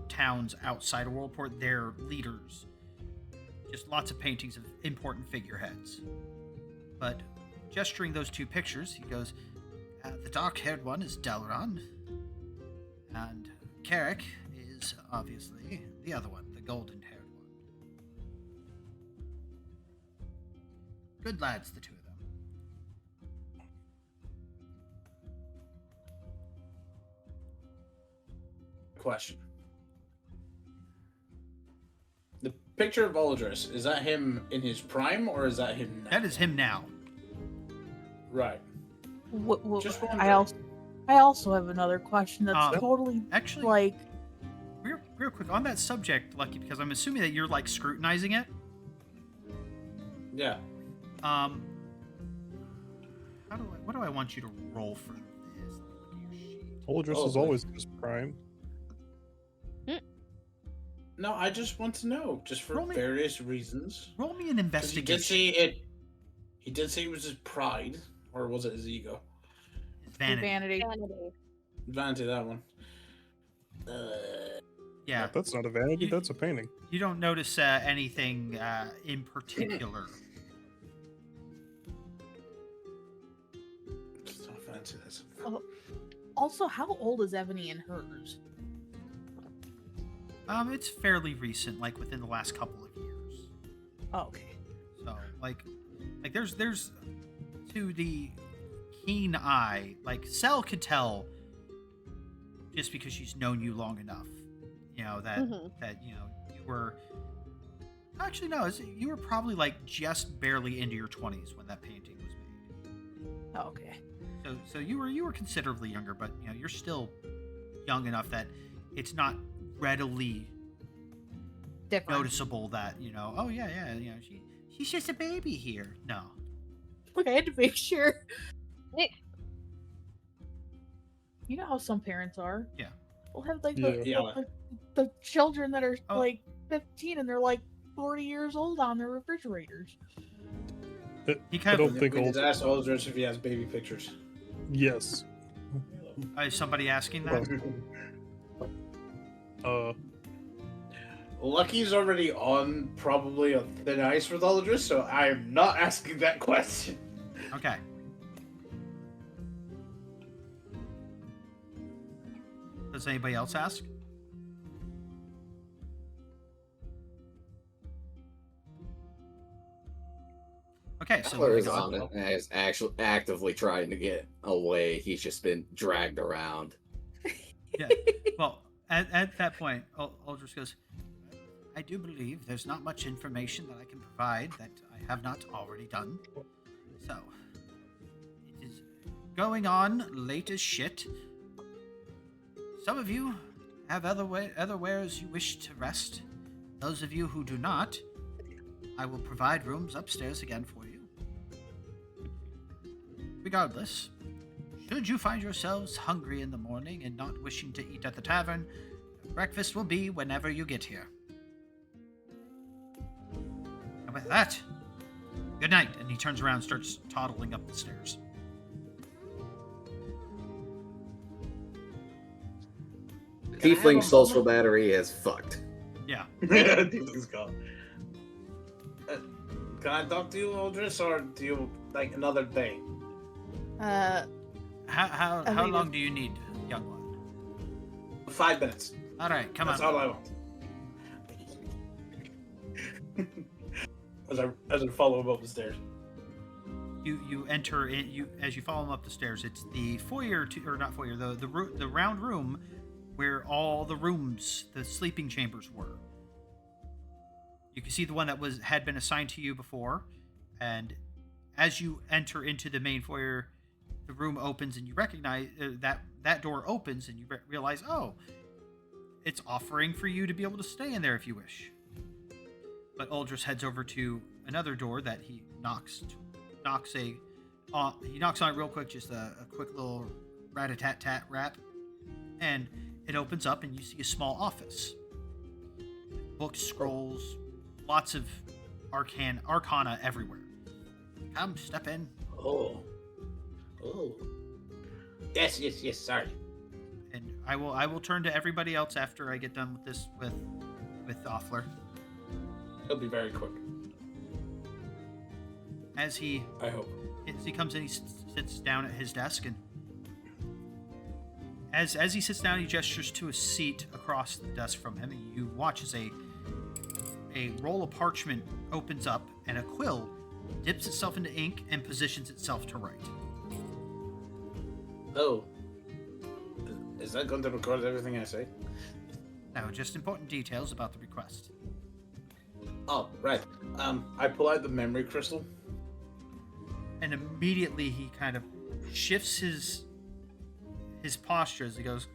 towns outside of Worldport, their leaders. Just lots of paintings of important figureheads. But gesturing those two pictures, he goes, "The dark-haired one is Delron, and Carrick is obviously the other one, the golden-haired one. Good lads, the two of them." Question. The picture of Uldris, is that him in his prime, or is that him now? That is him now. Right. Just I also have another question that's totally actually like real quick on that subject, Lucky, because I'm assuming that you're like scrutinizing it. Yeah. What do I want you to roll for this? Look at your sheet. Uldris is always in his prime. No, I just want to know, just for various reasons. Roll me an investigation. He did say it was his pride, or was it his ego? Vanity. Vanity, that one. Yeah. That's not a vanity, that's a painting. You don't notice anything in particular. It's not fancy, that's Also, how old is Evany and hers? It's fairly recent, like within the last couple of years. Oh, okay. So, like there's to the keen eye, like Sel could tell just because she's known you long enough, that you were actually no, you were probably like just barely into your 20s when that painting was made. Oh, okay. So you were considerably younger, but you're still young enough that it's not readily noticeable that oh yeah she's just a baby here. No. Look, I had to make sure. You know how some parents are. Yeah. We'll have like the children that are like 15 and they're like 40 years old on their refrigerators. I don't think ask Uldris if he has baby pictures. Yes. Is somebody asking that? Lucky's already on probably a thin ice with Uldris, so I am not asking that question. Okay. Does anybody else ask? Okay, so is actually actively trying to get away. He's just been dragged around. Yeah. Well, at that point, Uldris goes, "I do believe there's not much information that I can provide that I have not already done. So, it is going on late as shit. Some of you have otherwheres you wish to rest. Those of you who do not, I will provide rooms upstairs again for you. Regardless, should you find yourselves hungry in the morning and not wishing to eat at the tavern, breakfast will be whenever you get here. And with that, good night. And he turns around and starts toddling up the stairs. Tiefling social battery is fucked. Yeah. Tiefling's gone. Can I talk to you, Aldris, or do you like another day? How mean, long do you need, young one? 5 minutes. All right, come That's on. all I want. as I follow him up the stairs. You enter in. As you follow him up the stairs. It's the foyer, or not foyer, the round room where all the rooms, the sleeping chambers were. You can see the one that had been assigned to you before, and as you enter into the main foyer, the room opens, and you recognize that door opens, and you realize, oh, it's offering for you to be able to stay in there if you wish. But Aldris heads over to another door that he knocks on it real quick, just a quick little rat-a-tat-tat rap, and it opens up, and you see a small office. Books, scrolls, lots of arcana everywhere. Come, step in. Oh. Yes, sorry. And I will turn to everybody else after I get done with this with Offler. It'll be very quick. I hope. As he comes in, he sits down at his desk, and as he sits down, he gestures to a seat across the desk from him, and you watch as a roll of parchment opens up, and a quill dips itself into ink and positions itself to write. Oh. Is that going to record everything I say? No, just important details about the request. Oh, right. I pull out the memory crystal. And immediately he kind of shifts his posture as he goes,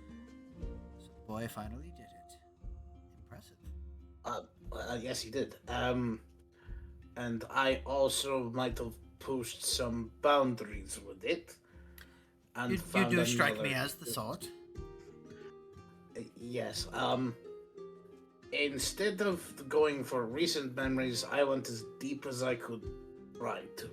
so the boy finally did it. Impressive. Yes, he did. And I also might have pushed some boundaries with it. And You do strike me as the sort. Yes. Instead of going for recent memories, I went as deep as I could try to.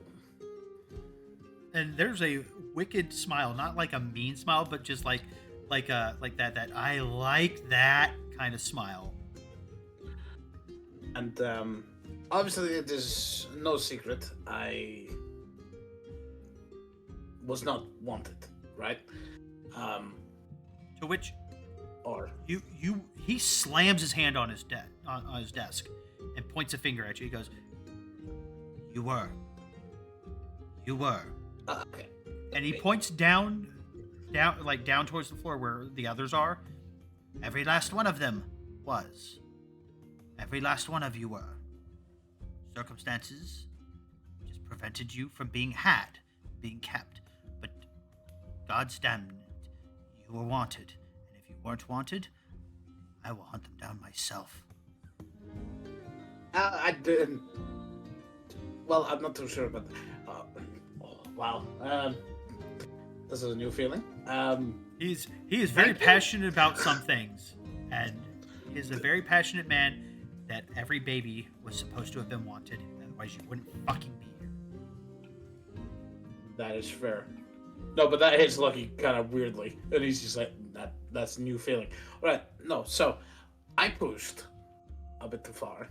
And there's a wicked smile, not like a mean smile, but just like that I like that kind of smile. And obviously it is no secret I was not wanted, right? To which or he slams his hand on his desk and points a finger at you. He goes, You were. okay. And he points down towards the floor where the others are. Every last one of them was. Every last one of you were. Circumstances just prevented you from being kept. But God's damned, you were wanted. And if you weren't wanted, I will hunt them down myself. I didn't. Well, I'm not too sure, but wow. This is a new feeling. He is very passionate about some things, and he is a very passionate man. That every baby was supposed to have been wanted, otherwise you wouldn't fucking be here. That is fair. No, but that hits Lucky kind of weirdly, and he's just like, that's a new feeling. All right, no, so I pushed a bit too far.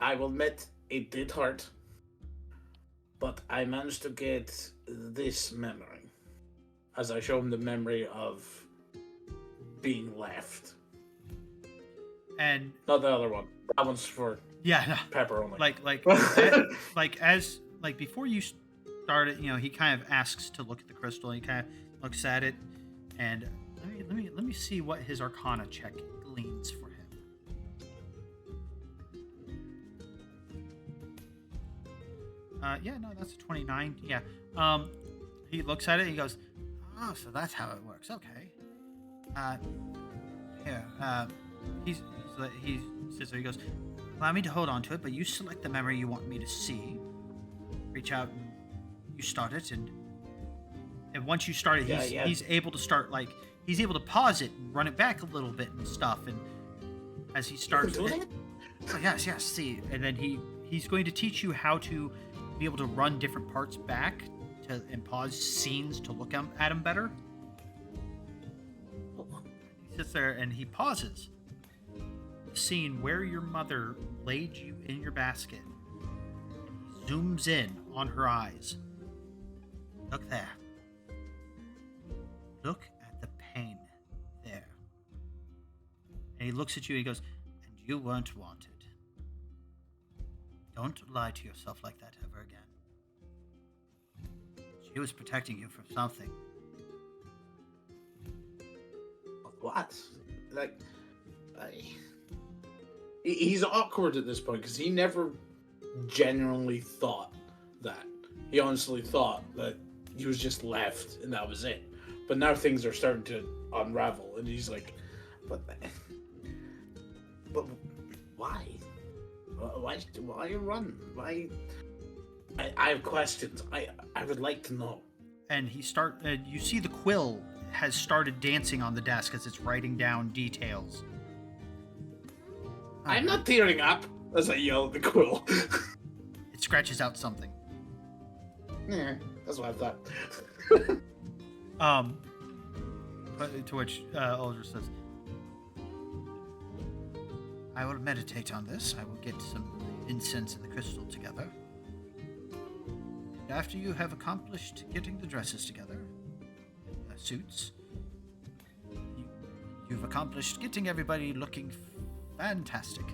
I will admit it did hurt, but I managed to get this memory, as I show him the memory of being left. And not the other one. That one's for Pepper only. Before you start it, he kind of asks to look at the crystal. He kind of looks at it, and let me see what his Arcana check gleans for him. That's a 29. Yeah. He looks at it. He goes, "Oh, so that's how it works. Okay. Here. he sits there. He goes, "Allow me to hold on to it, but you select the memory you want me to see. Reach out and you start it, and once you start it, he's able to start he's able to pause it and run it back a little bit and stuff. And as he starts, oh yes, see, and then he's going to teach you how to be able to run different parts back and pause scenes to look at them better. He sits there and he pauses the scene where your mother laid you in your basket. He zooms in on her eyes. Look there. Look at the pain there. And he looks at you and he goes, "And you weren't wanted. Don't lie to yourself like that ever again. She was protecting you from something." What? He's awkward at this point because he never genuinely thought that. He honestly thought that he was just left and that was it. But now things are starting to unravel, and he's like, but why? Why run? Why? I have questions. I would like to know. And you see the quill has started dancing on the desk as it's writing down details. I'm not tearing up as I yell at the quill. It scratches out something. Yeah, that's what I thought. To which Aldrich says, "I will meditate on this. I will get some incense and the crystal together. And after you have accomplished getting the dresses together, suits, you've accomplished getting everybody looking fantastic."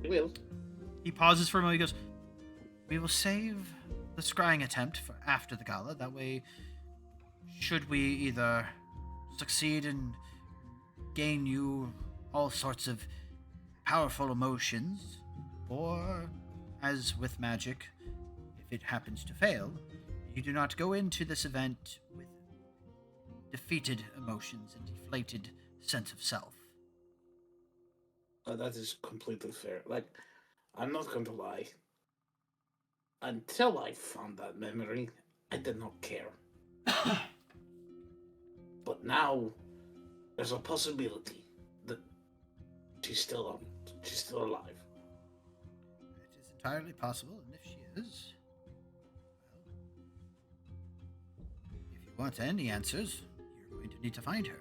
Will. He pauses for a moment. He goes, "We will save the scrying attempt for after the gala. That way, should we either succeed and gain you all sorts of powerful emotions, or, as with magic, if it happens to fail, you do not go into this event with defeated emotions and deflated sense of self." That is completely fair. I'm not going to lie. Until I found that memory, I did not care. But now, there's a possibility that she's still alive. It is entirely possible, and if she is, well, if you want any answers, you're going to need to find her.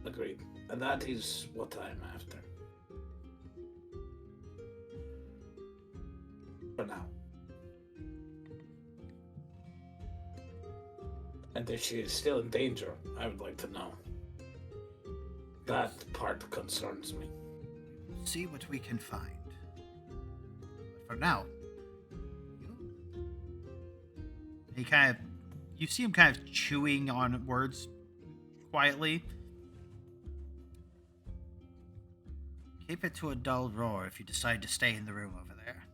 Agreed. And that is what I'm after. For now. And if she is still in danger, I would like to know. That part concerns me. We'll see what we can find. But for now, you see him kind of chewing on words quietly. Keep it to a dull roar if you decide to stay in the room over there.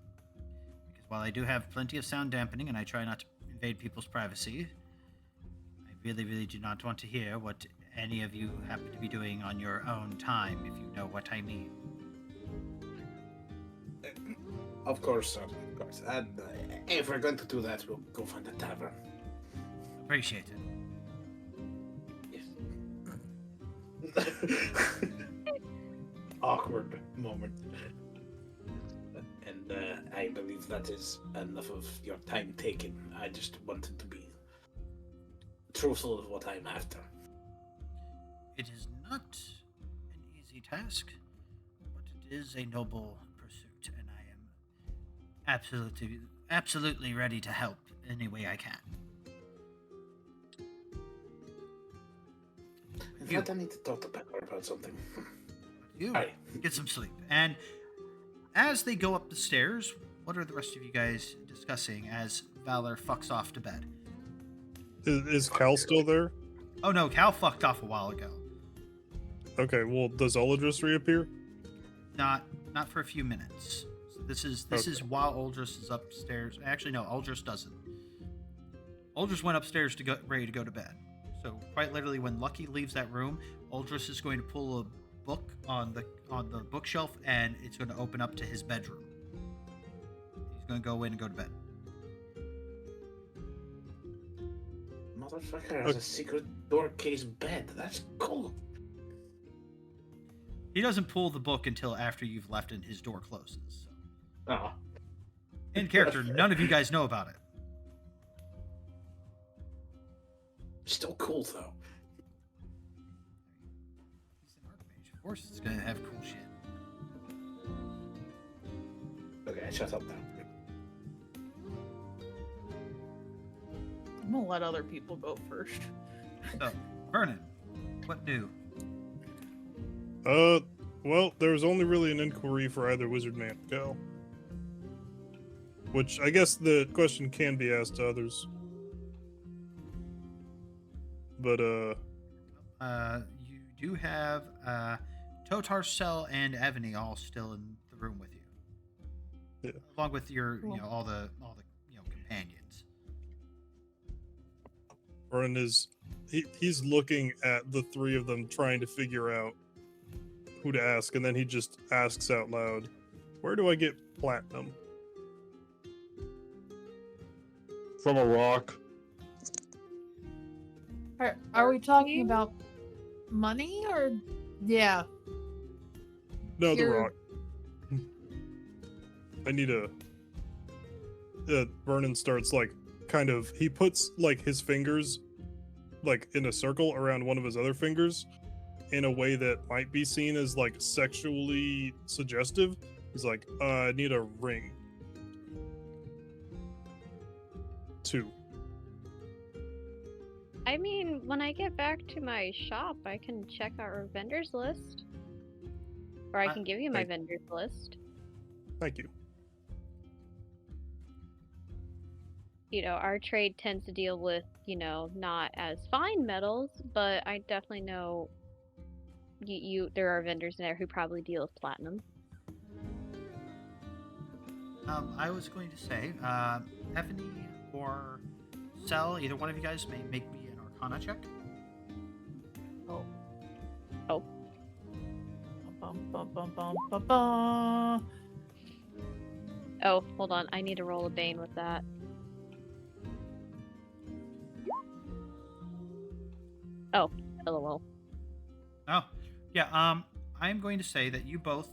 Because while I do have plenty of sound dampening and I try not to invade people's privacy, I really, really do not want to hear what any of you happen to be doing on your own time, if you know what I mean. Of course, sir. Of course. And if we're going to do that, we'll go find a tavern. Appreciate it. Yes. Awkward moment. And I believe that is enough of your time taken. I just wanted to be truthful of what I'm after. It is not an easy task, but it is a noble pursuit, and I am absolutely ready to help any way I can. In fact, I need to talk to Pepper about something. You Right. get some sleep. And as they go up the stairs, what are the rest of you guys discussing as Valor fucks off to bed? Is Cal still there? Oh no, Cal fucked off a while ago. Okay, well, does Oladris reappear? Not for a few minutes. So this is while Aldris is upstairs. Actually, no, Aldris doesn't. Aldris went upstairs ready to go to bed. So quite literally, when Lucky leaves that room, Uldris is going to pull a book on the bookshelf, and it's going to open up to his bedroom. He's going to go in and go to bed. Motherfucker has a secret door case bed. That's cool. He doesn't pull the book until after you've left and his door closes. So. Oh. In character, none of you guys know about it. Still cool though. He's an archmage. Of course, it's gonna have cool shit. Okay, shut up now. I'm gonna let other people go first. So, Vernon, what new? Well, there was only really an inquiry for either Wizard Man or Cal. Which I guess the question can be asked to others. But, You do have, Totar, Cell, and Evany all still in the room with you. Yeah. Along with your, Cool. all the, companions. Vernon he's looking at the three of them trying to figure out who to ask, and then he just asks out loud, "Where do I get platinum?" From a rock. Are we talking about money or yeah? No, the You're- rock. I need a. Vernon starts he puts his fingers in a circle around one of his other fingers in a way that might be seen as sexually suggestive. He's like, I need a ring. 2. I mean, when I get back to my shop, I can check our vendors list. Or I can give you my vendors list. Thank you. Our trade tends to deal with, not as fine metals, but I definitely know there are vendors there who probably deal with platinum. I was going to say, Evany or Cell, either one of you guys may make me an Arcana check. Oh. Oh. Bum, bum, bum, bum, bum, bum. Oh, hold on. I need to roll a Bane with that. Oh, LOL. Oh, yeah. I'm going to say that you both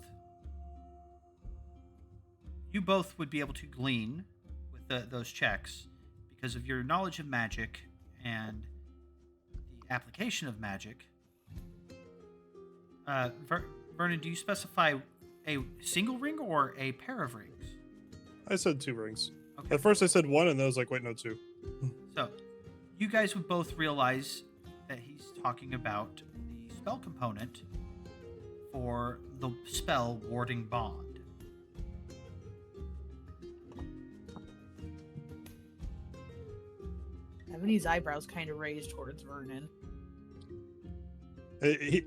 would be able to glean with those checks because of your knowledge of magic and the application of magic. Vernon, do you specify a single ring or a pair of rings? I said 2 rings. Okay. At first I said 1, and then I was like, wait, no, 2. So, you guys would both realize that he's talking about the spell component for the spell Warding Bond. Ebony's eyebrows kind of raised towards Vernon.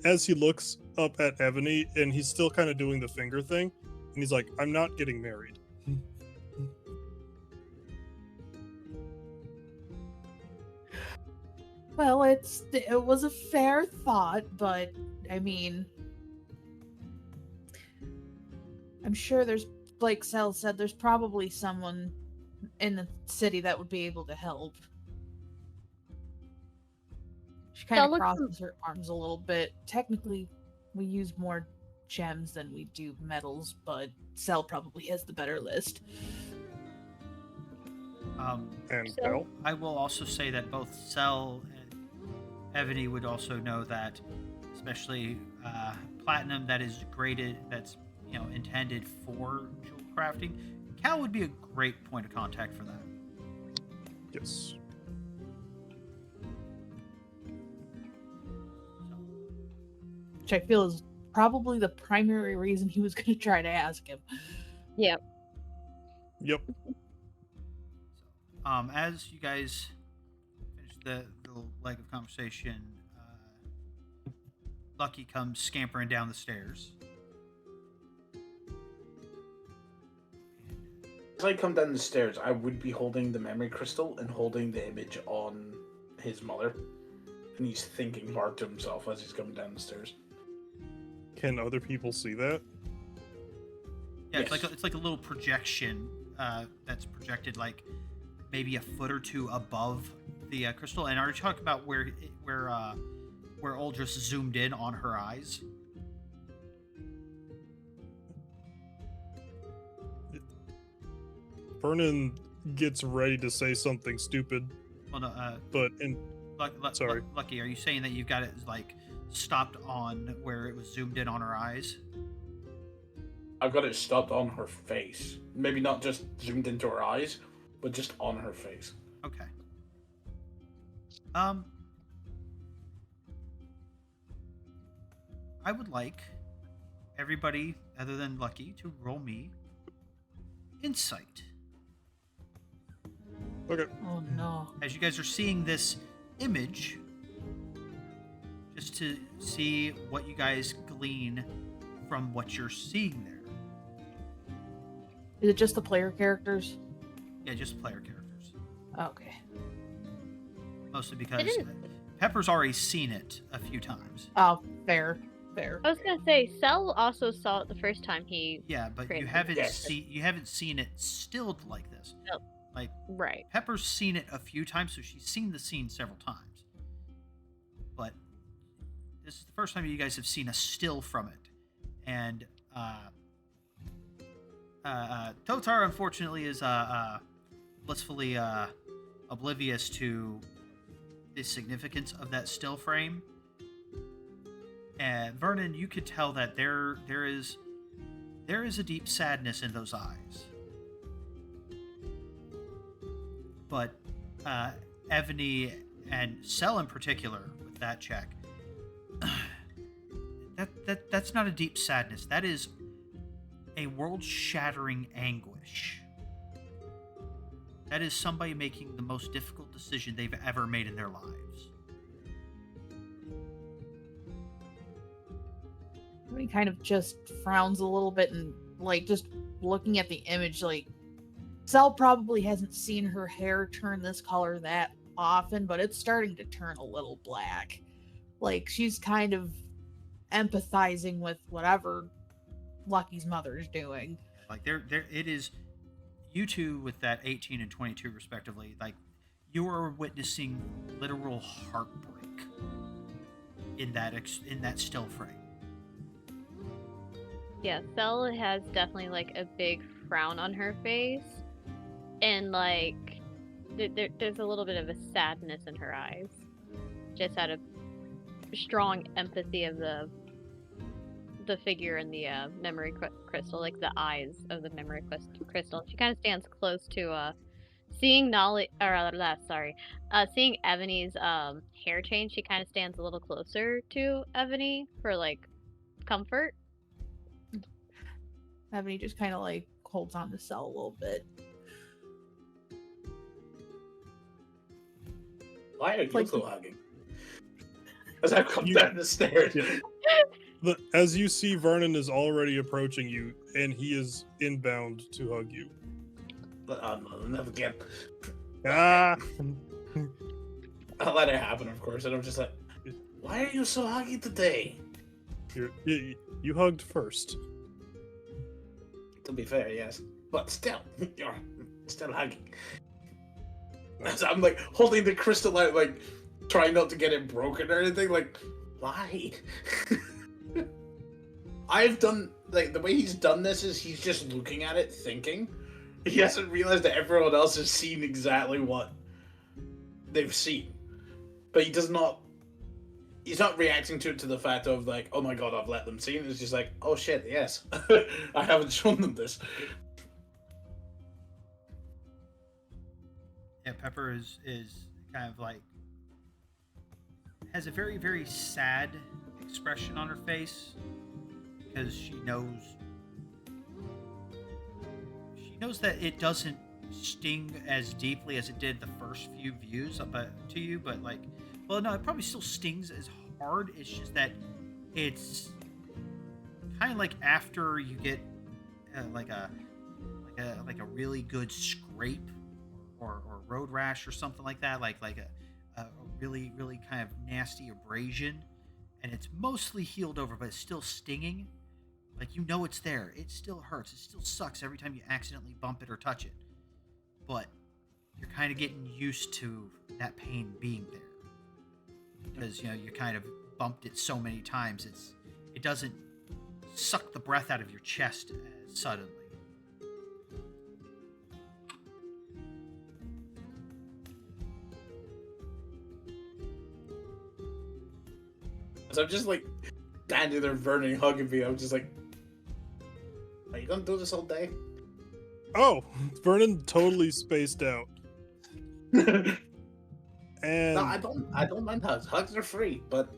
As he looks up at Ebony, and he's still kind of doing the finger thing, and he's like, I'm not getting married. Well, it was a fair thought, but I mean, I'm sure like Cell said, there's probably someone in the city that would be able to help. She kind of crosses her arms a little bit. Technically, we use more gems than we do metals, but Cell probably has the better list. And So- Cal? I will also say that both Cell and Evany would also know that, especially platinum that is graded, that's intended for jewel crafting. Cal would be a great point of contact for that. Yes. Which I feel is probably the primary reason he was going to try to ask him. Yep. As you guys finish the leg of conversation, Lucky comes scampering down the stairs. As I come down the stairs, I would be holding the memory crystal and holding the image on his mother. and he's thinking hard to himself as he's coming down the stairs. Can other people see that? Yeah, Yes. it's like a little projection that's projected like maybe a foot or two above the crystal. And are you talking about where Aldris zoomed in on her eyes? Vernon gets ready to say something stupid, Well, no, but in sorry. Lucky, are you saying that you've got it like stopped on where it was zoomed in on her eyes? I've got it stopped on her face. Maybe not just zoomed into her eyes, but just on her face. Okay. I would like everybody other than Lucky to roll me insight. Okay. Oh no. As you guys are seeing this image, just to see what you guys glean from what you're seeing there. Is it just the player characters? Yeah, just player characters. Okay. Mostly because Didn't- Pepper's already seen it a few times. Oh, fair. Fair. I was gonna say, Cell also saw it the first time he. Yeah, but you Crazy. haven't Yes. you haven't seen it stilled like this. Nope. Like Right. Pepper's seen it a few times, so she's seen the scene several times. But this is the first time you guys have seen a still from it. And Totar, unfortunately, is blissfully oblivious to the significance of that still frame. And Vernon, you could tell that there is a deep sadness in those eyes. But Evany and Cell in particular, with that check, that's not a deep sadness. That is a world-shattering anguish. That is somebody making the most difficult decision they've ever made in their lives. He kind of just frowns a little bit and, like, just looking at the image, like, Cell probably hasn't seen her hair turn this color that often, but it's starting to turn a little black. Like, she's kind of empathizing with whatever Lucky's mother's doing. Like there it is. You two with that 18 and 22 respectively, like you are witnessing literal heartbreak in that still frame. Yeah, Cell has definitely like a big frown on her face, and like there's a little bit of a sadness in her eyes, just out of strong empathy of the figure in the memory crystal, like the eyes of the memory crystal. She kind of stands close to seeing seeing Evany's hair change. She kind of stands a little closer to Evany for like comfort. Evany just kind of like holds on to Cell a little bit. Why are you Like- so hugging? As I come down the stairs. Yeah. As you see, Vernon is already approaching you, and he is inbound to hug you. But I'll never get. Ah! I'll let it happen, of course. And I'm just like, why are you so huggy today? You hugged first. To be fair, yes. But still, you're still hugging. So I'm like holding the crystal out, like trying not to get it broken or anything. Like, why? I've done, like, the way he's done this is he's just looking at it, thinking. He hasn't realized that everyone else has seen exactly what they've seen. But he does not, he's not reacting to it to the fact of, like, oh my god, I've let them see it. It's just like, oh shit, yes. I haven't shown them this. Yeah, Pepper is kind of like has a very, very sad expression on her face because she knows that it doesn't sting as deeply as it did the first few views to you, but like, well, no, it probably still stings as hard. It's just that it's kind of like after you get like a really good scrape or road rash or something like that, like a really, really kind of nasty abrasion, and it's mostly healed over, but it's still stinging. Like, you know it's there. It still hurts. It still sucks every time you accidentally bump it or touch it. But you're kind of getting used to that pain being there. Because, you kind of bumped it so many times, it doesn't suck the breath out of your chest as suddenly. So I'm just like standing there, Vernon hugging me. I'm just like, are you gonna do this all day? Oh, Vernon totally spaced out. And No, I don't mind hugs. Hugs are free, but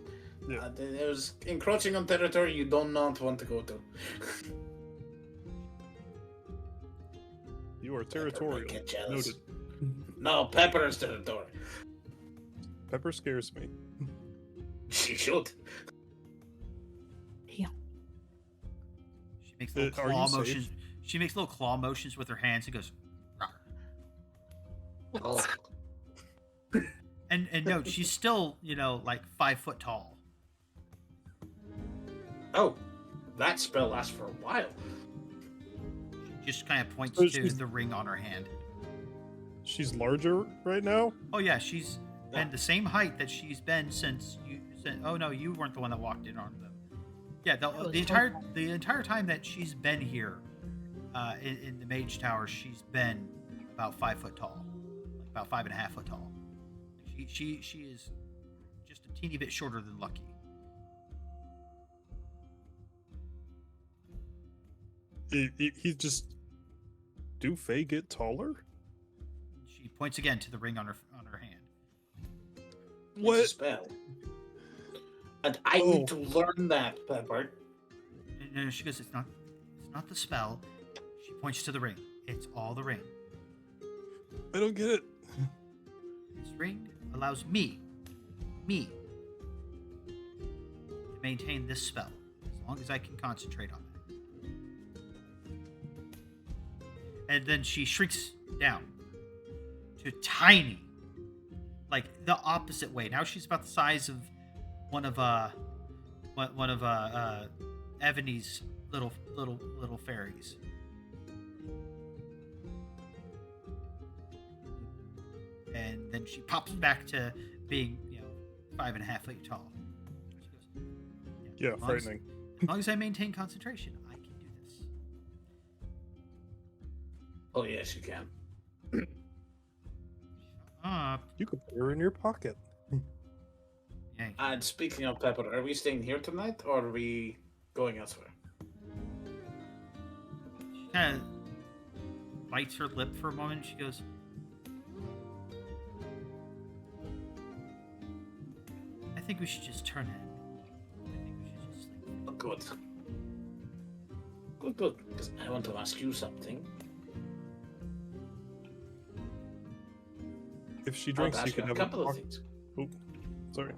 there's encroaching on territory you do not want to go to. You are territorial. Get jealous. Noted. No, Pepper is territorial. Pepper scares me. She should. Yeah. She makes little Are claw you safe? motions. She makes little claw motions with her hands and goes, "Rawr." Oh, And no, she's still, like 5 foot tall. Oh, that spell lasts for a while. She just kind of points So to she's- the ring on her hand. She's larger right now. Oh yeah, she's been the same height that she's been since you. Oh no, you weren't the one that walked in on them. Yeah, was the entire time that she's been here, in the Mage Tower, she's been about 5 foot tall, like about 5.5 foot tall. She is just a teeny bit shorter than Lucky. He just. Do Faye get taller? She points again to the ring on her hand. What? It's a spell. And I need to learn that, Pepper. No, she goes, it's not the spell. She points to the ring. It's all the ring. I don't get it. This ring allows me to maintain this spell as long as I can concentrate on it. And then she shrinks down to tiny, like the opposite way. Now she's about the size of one of Ebony's little fairies. And then she pops back to being, 5.5 feet tall. She goes, Yeah, as long as- frightening. As long as I maintain concentration, I can do this. Oh, yes, you can. Shut up. You could put her in your pocket. Yank. And speaking of Pepper, are we staying here tonight or are we going elsewhere? She kind of bites her lip for a moment. She goes, I think we should just turn in. I think we should just sleep. Oh, good. Good. Because I want to ask you something. If she I want drinks, to you ask you could a have couple of pocket. things. Oh, sorry.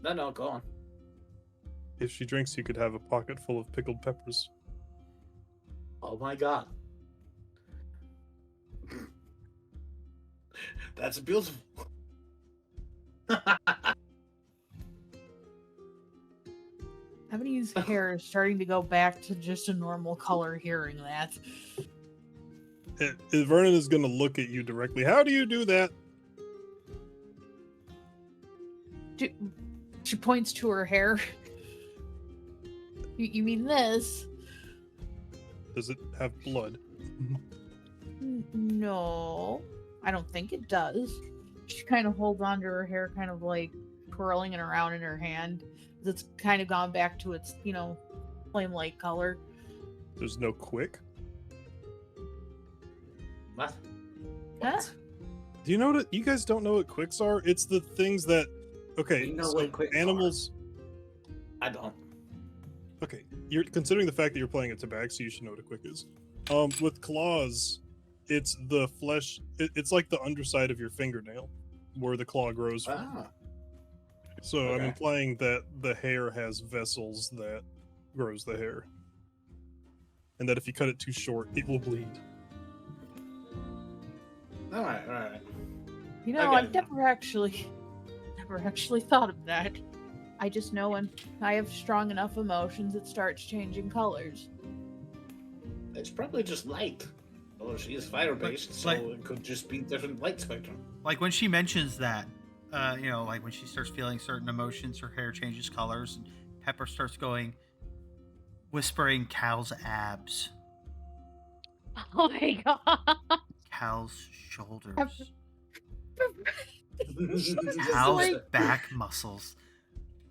No, go on. If she drinks, you could have a pocket full of pickled peppers. Oh my god. That's beautiful. Ebony's hair is starting to go back to just a normal color hearing that. Vernon is going to look at you directly. How do you do that? She points to her hair. You mean this? Does it have blood? No, I don't think it does. She kind of holds onto her hair, kind of like twirling it around in her hand. It's kind of gone back to its, flame light color. There's no quick? What? Huh? Do you know what? You guys don't know what quicks are? It's the things that. Okay, We know so what quicks animals. I don't. Okay, you're considering the fact that you're playing a tabaxi, you should know what a quick is. With claws, it's the flesh. It's like the underside of your fingernail, where the claw grows from. Ah. So I'm Okay. implying that the hair has vessels that grows the hair, and that if you cut it too short, it will bleed. Alright. You know, Okay. I've never actually never actually thought of that. I just know when I have strong enough emotions, it starts changing colors. It's probably just light. Well, she is fire-based, so it could just be different light spectrum. Like when she mentions that, like when she starts feeling certain emotions, her hair changes colors, and Pepper starts whispering Cal's abs, Oh my god. Cal's shoulders, Just Cal's like- back muscles.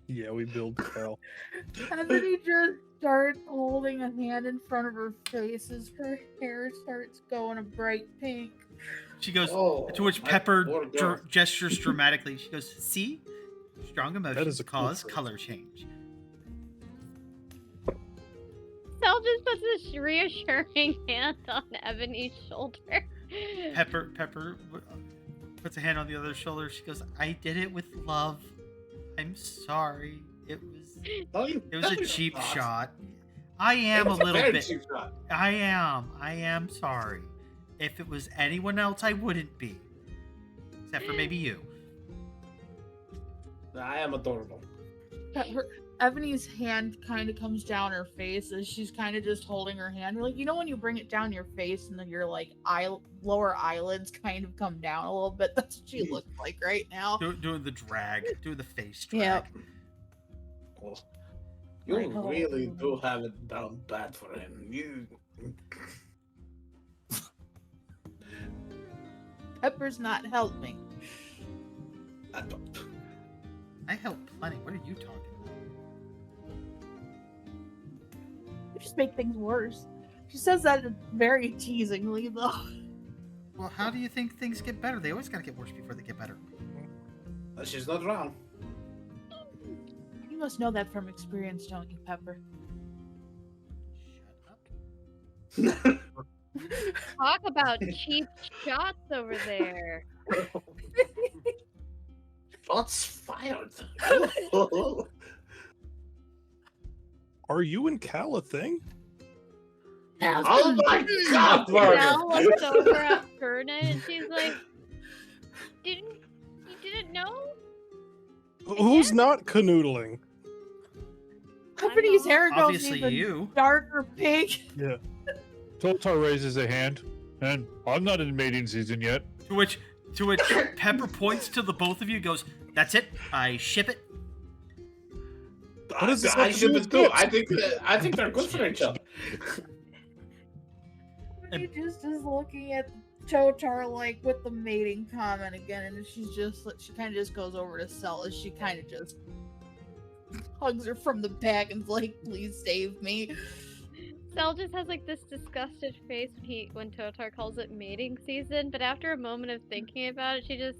Yeah, we build Cal. And then he just starts holding a hand in front of her face as her hair starts going a bright pink. She goes, Oh, to which my Pepper poor girl. gestures dramatically. She goes, see? Strong emotions is a cool cause phrase. color change. Sel just puts this reassuring hand on Ebony's shoulder. Pepper puts a hand on the other shoulder. She goes, I did it with love. I'm sorry. It was a cheap shot. I am a little very bit. cheap shot. I am sorry. If it was anyone else, I wouldn't be. Except for maybe you. I am adorable. Ebony's hand kind of comes down her face as she's kind of just holding her hand. Like, you know when you bring it down your face and then your like lower eyelids kind of come down a little bit? That's what she looks like right now. Doing the drag. Doing the face drag. Yep. Well, you really do have it down bad for him. Pepper's not helping. I don't. I help plenty. What are you talking about? You just make things worse. She says that very teasingly, though. Well, how do you think things get better? They always gotta get worse before they get better. She's not wrong. You must know that from experience, don't you, Pepper? Shut up. Talk about cheap shots over there. Shots fired. Are you and Cal a thing? Oh my god, Sel Vernon! looks over at Verna and she's like, you didn't know? Who's not canoodling? Ebony's hair goes Obviously even you. darker pink. Yeah. Totar raises a hand, and I'm not in mating season yet. To which Pepper points to the both of you and goes, that's it. I ship it. What does this I have to do should with do. kids? I think they're good for each other. She just is looking at Totar like with the mating comment again, and she kind of just goes over to Sel as she kind of just hugs her from the back and's like, "Please save me." Sel just has like this disgusted face when Totar calls it mating season, but after a moment of thinking about it, she just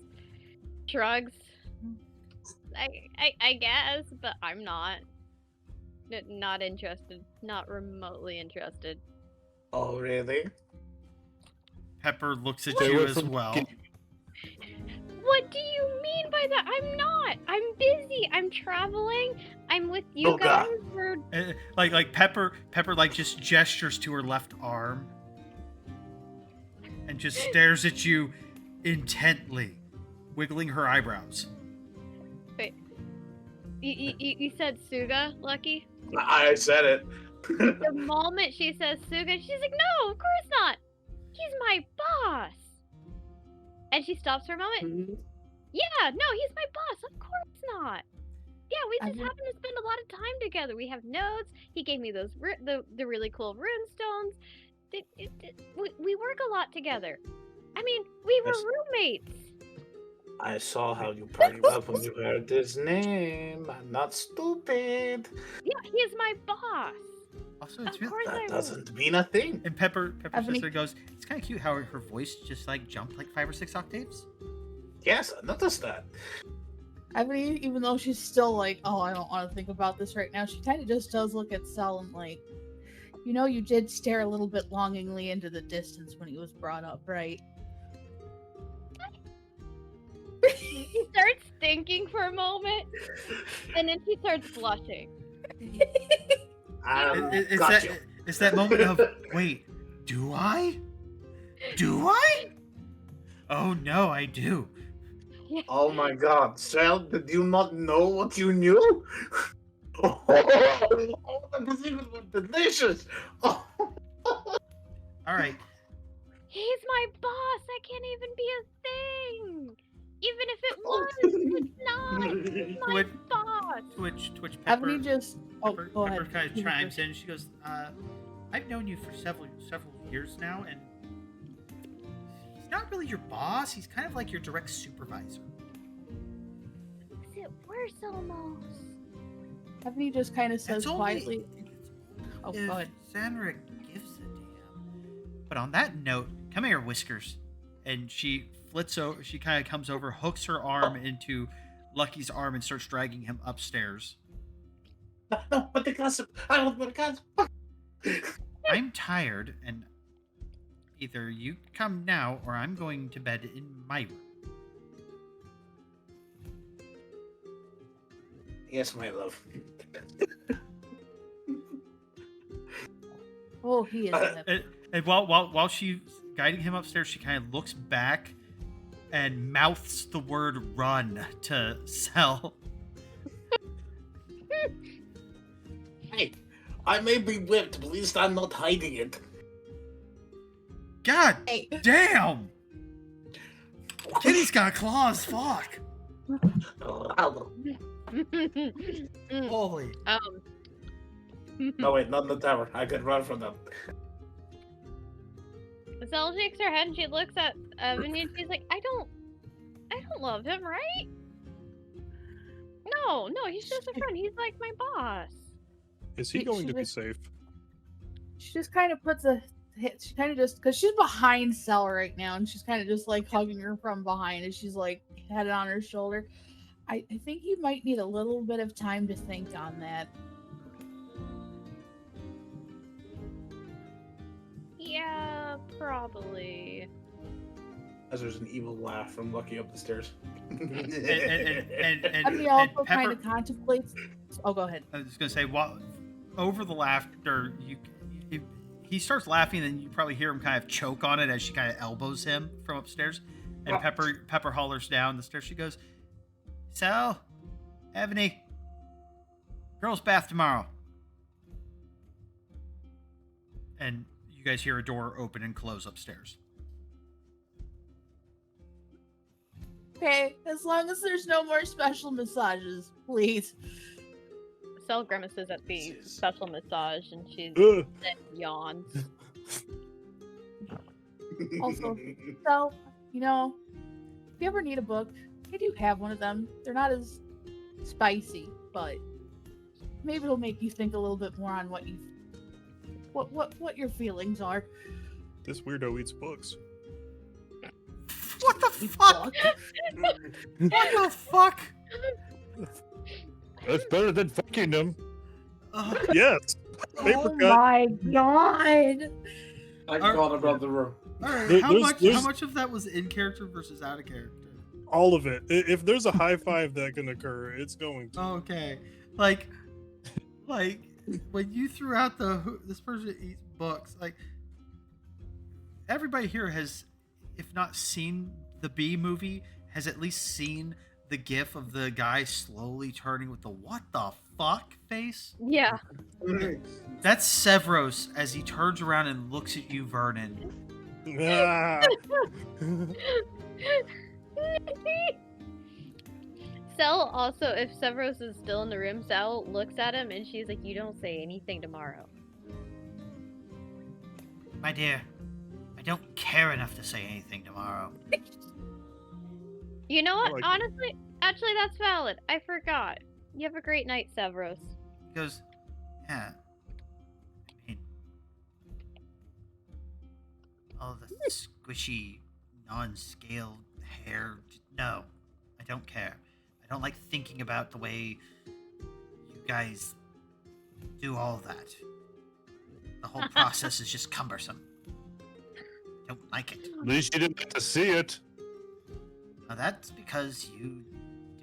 shrugs. I guess, but I'm not interested. Not remotely interested. Oh, really? Pepper looks at Stay you away as from well. What do you mean by that? I'm not. I'm busy. I'm traveling. I'm with you Oh, God. guys for Like Pepper like just gestures to her left arm and just stares at you intently, wiggling her eyebrows. Wait. You said Suga, Lucky? I said it. The moment she says Suga, she's like, no, of course not. He's my boss. And she stops for a moment. Yeah, no, he's my boss. Of course not. Yeah, we just happen to spend a lot of time together. We have notes. He gave me those the really cool rune stones. We work a lot together. I mean, we were roommates. I saw how you perked up when you heard his name. I'm not stupid. Yeah, he is my boss. Also, it's Of really, course I That will. doesn't mean a thing. and Pepper's Ebony- sister goes, it's kind of cute how her voice just like jumped like 5 or 6 octaves. Yes, I noticed that. Ebony, even though she's still like, "Oh, I don't want to think about this right now," she kind of just does look at Sel and like, "You know, you did stare a little bit longingly into the distance when he was brought up, right?" She starts thinking for a moment, and then she starts blushing. It's that moment of, wait, do I? Do I? Oh no, I do. Oh my god, Sal, did you not know what you knew? Oh, the decisions were delicious! Oh. All right. He's my boss. That can't even be a thing. Even if it was, it's not. He's my boss. Twitch Haven't Pepper. you just? Oh, Pepper, go Pepper ahead. kind of You go chimes first. in. She goes, I've known you for several years now, and he's not really your boss. He's kind of like your direct supervisor. Makes it worse almost. Haven't you just kind of says It's only quietly? Oh, if go ahead. Sandra gives a damn. But on that note, come here, Whiskers. And she flits over. She kind of comes over, hooks her arm into Lucky's arm, and starts dragging him upstairs. No, but the gossip. I want the gossip. I'm tired, and either you come now, or I'm going to bed in my room. Yes, my love. Oh, he is. And while she's guiding him upstairs, she kind of looks back and mouths the word "run" to Sel. Hey, I may be whipped, but at least I'm not hiding it. God Hey. damn! Kitty's got claws. Fuck. Holy. No, wait, not in the tower. I could run from them. Zell shakes her head and she looks at Evan and she's like, I don't love him, right? No, he's just a friend. He's like my boss. Is he She- going she to be just- safe? She just kind of puts a hit. She kind of just because she's behind Sel right now, and she's kind of just like hugging her from behind, and she's like head on her shoulder. I think you might need a little bit of time to think on that. Yeah, probably. As there's an evil laugh from Lucky up the stairs. And he and also kind Pepper. of contemplates. Oh, go ahead. I was just gonna say, over the laughter, he starts laughing, and you probably hear him kind of choke on it as she kind of elbows him from upstairs. And Oh. Pepper hollers down the stairs. She goes, "Sal, Ebony, girls' bath tomorrow." And you guys hear a door open and close upstairs. Okay, as long as there's no more special massages, please. Cell grimaces at the Jesus. special massage and she Ugh. then yawns. Also, So, you know, if you ever need a book, I do have one of them. They're not as spicy, but maybe it'll make you think a little bit more on what your feelings are. This weirdo eats books. What the fuck? What the fuck? That's better than fucking them. Yes. Paper Oh cut. my god! I've Are- gone about the room. All right, There- how there's- much of that was in character versus out of character? All of it. If there's a high five that can occur, it's going to. Okay, like when you threw out this person eats books, like everybody here has, if not seen the B movie, has at least seen the gif of the guy slowly turning with the "what the fuck" face. Yeah. That's Sevros as he turns around and looks at you, Vernon. Ah. Cell also, if Severus is still in the room, Cell looks at him and she's like, you don't say anything tomorrow. My dear, I don't care enough to say anything tomorrow. You know what? Like- Honestly, actually, that's valid. I forgot. You have a great night, Severus. He goes, yeah. I mean, all the squishy, non-scaled hair. No, I don't care. I don't like thinking about the way you guys do all that. The whole process is just cumbersome. Don't like it. At least you didn't get to see it. Now that's because you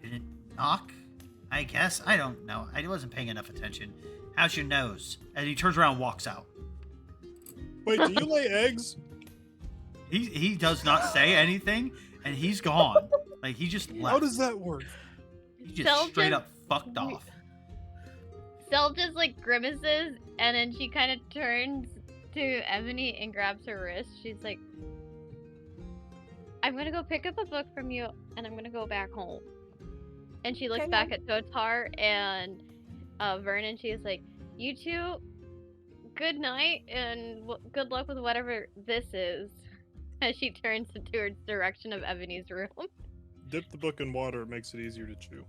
didn't knock, I guess. I don't know. I wasn't paying enough attention. How's your nose? And he turns around and walks out. Wait, do you lay eggs? He does not say anything, and he's gone. Like, he just left. How does that work? He just Sel straight just- up fucked off. Sel just like grimaces, and then she kind of turns to Ebony and grabs her wrist. She's like, I'm gonna go pick up a book from you, and I'm gonna go back home. And she looks Okay. back at Totar and Vernon. She is like, you two, good night, and good luck with whatever this is. As she turns towards the direction of Ebony's room. Dip the book in water, it makes it easier to chew.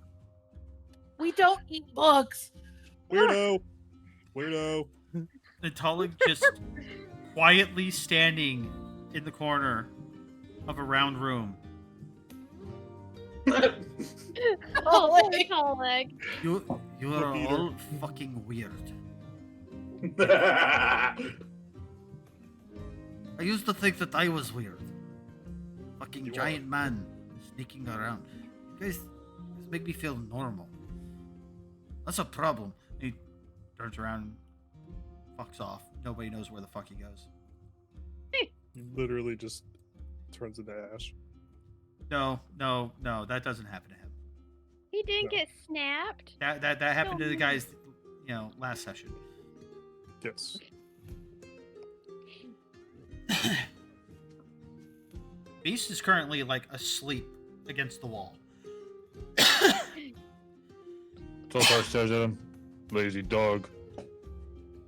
We don't eat books. Weirdo! Weirdo. Natalia just quietly standing in the corner of a round room. Oh, tall leg. You are Peter. all fucking weird. I used to think that I was weird. Fucking You giant man sneaking around. You guys make me feel normal. That's a problem. He turns around, fucks off. Nobody knows where the fuck he goes. Literally just turns into ash. No, that doesn't happen to him. He didn't No. get snapped. That happened to the No. guys, last session. Yes. Beast is currently like asleep against the wall. Totar stares at him. Lazy dog.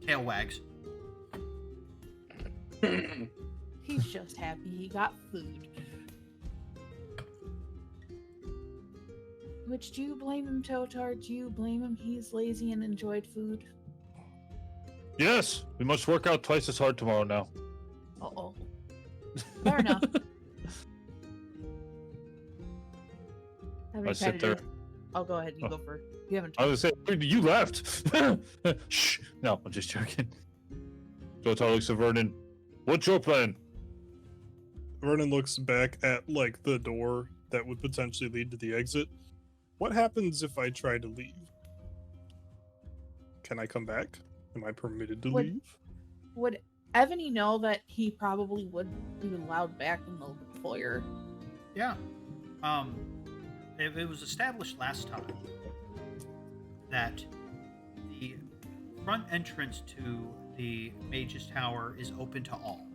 Tail wags. He's just happy he got food. Which, do you blame him, Totar? Do you blame him he's lazy and enjoyed food? Yes, we must work out twice as hard tomorrow now. Uh-oh. Fair enough. How many I sit there. packages? I'll go ahead. You Oh. go first. You haven't. I was gonna say, you left. Shh. No, I'm just joking. Totar looks at Vernon. What's your plan? Vernon looks back at, like, the door that would potentially lead to the exit. What happens if I try to leave? Can I come back? Am I permitted to Would- leave? Would Evany know that he probably would be allowed back in the foyer? Yeah. It was established last time that the front entrance to the Mage's Tower is open to all,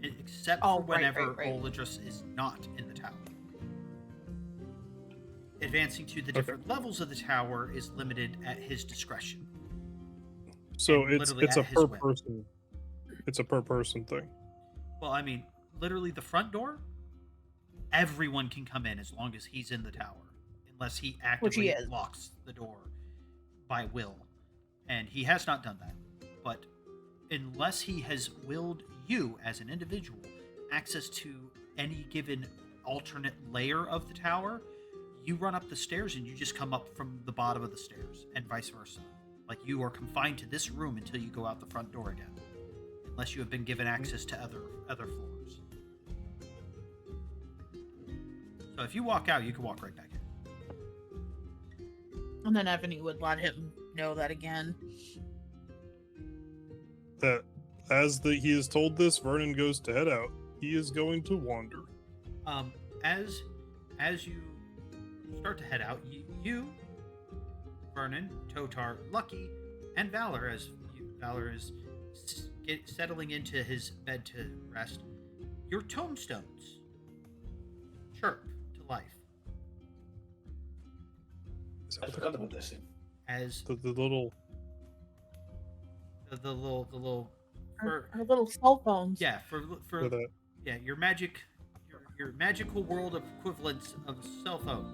except Oh, for right, whenever right. Oladris is not in the tower. Advancing to the different levels of the tower is limited at his discretion. So And it's literally a at his per whim. person. It's a per person thing. Well, I mean, literally the front door, everyone can come in as long as he's in the tower, unless he Which he actively is. locks the door by will. And he has not done that. But unless he has willed you as an individual access to any given alternate layer of the tower, you run up the stairs and you just come up from the bottom of the stairs, and vice versa. Like, you are confined to this room until you go out the front door again, unless you have been given access to other floors. So if you walk out, you can walk right back in. And then Evany would let him know that again. That as he is told this, Vernon goes to head out. He is going to wander. As you start to head out, you Vernon, Totar, Lucky, and Valor, Valor is settling into his bed to rest, your tombstones chirp to life I forgot about this thing. as The little the little Our little cell phones. yeah for that. yeah your magical world equivalent of a cell phone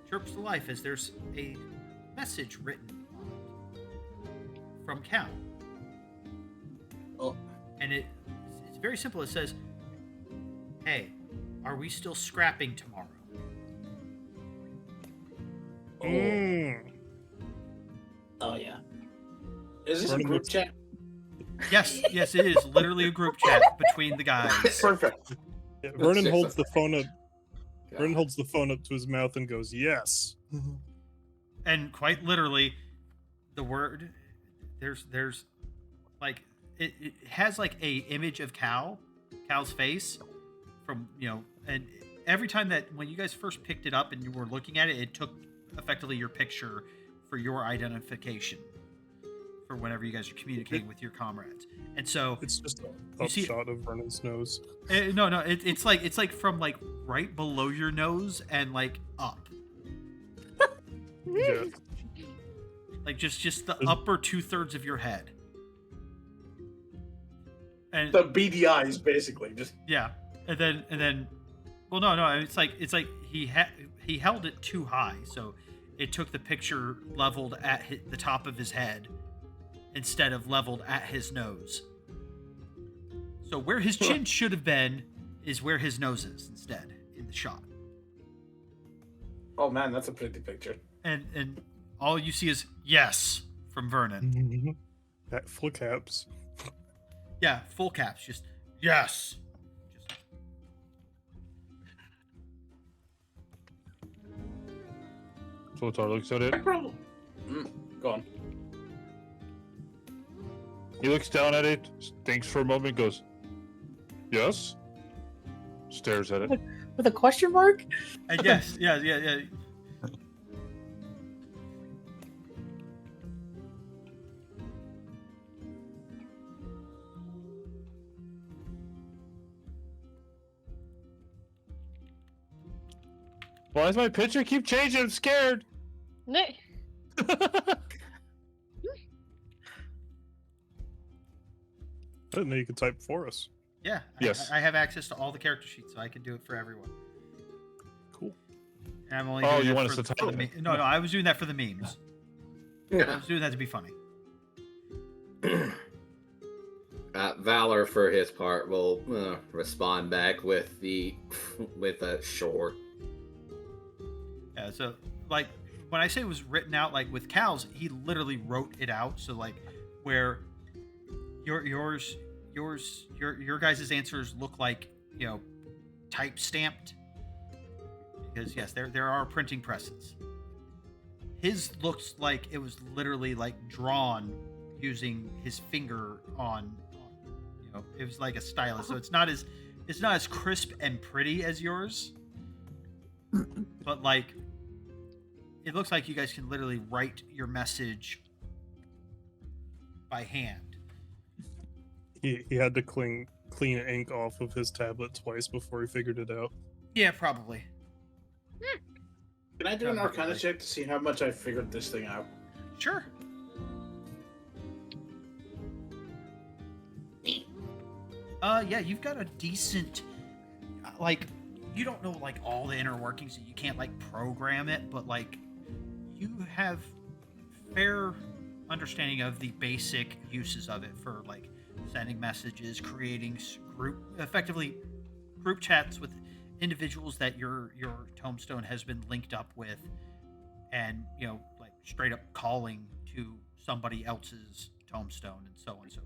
chirps to life as there's a message written on it from Cal. Oh. And it's very simple. It says, "Hey, are we still scrapping tomorrow?" Mm. Oh yeah. Is this a Vernon group looks- chat? Yes, it is literally a group chat between the guys. Perfect. Yeah, Vernon just holds a the phone up. God. Vernon holds the phone up to his mouth and goes, "Yes." And quite literally, the word there's like it has like a image of Cal's face from and every time that when you guys first picked it up and you were looking at it, it took effectively your picture for your identification for whenever you guys are communicating with your comrades. And so It's just a You see- upshot of Vernon's nose. no, it's like from like right below your nose and like up, Yeah. like just the upper 2/3 of your head. And The beady eyes, basically. Just yeah, and then, well, no, it's like he held it too high, so it took the picture leveled at the top of his head instead of leveled at his nose. So where his chin should have been is where his nose is instead in the shot. oh man, that's a pretty picture. And all you see is yes from Vernon. That full caps. Yeah, full caps, just yes. Just, Totar looks at it. Problem. Go on. He looks down at it, thinks for a moment, goes, yes? Stares at it. With a question mark? and yes, yeah. Why does my picture keep changing? I'm scared. No. I didn't know you could type for us. Yeah. Yes. I have access to all the character sheets, so I can do it for everyone. Cool. And I'm only Oh, doing you that want for, us to for type the it? No, I was doing that for the memes. I Yeah. was doing that to be funny. Valor, for his part, will respond back with a sure. Yeah, so like when I say it was written out, like with Cal's, he literally wrote it out. So like where your guys' answers look like, you know, type stamped. Because yes, there are printing presses. His looks like it was literally like drawn using his finger on, you know, it was like a stylus. So it's not as crisp and pretty as yours. But like it looks like you guys can literally write your message by hand. He had to clean ink off of his tablet twice before he figured it out. Yeah, probably. Can I do an Arcana check to see how much I figured this thing out? Sure. Yeah, you've got a decent, like, you don't know like all the inner workings, so you can't like program it, but like, you have fair understanding of the basic uses of it for like sending messages, creating effectively group chats with individuals that your tombstone has been linked up with, and you know, like straight up calling to somebody else's tombstone and so on and so forth.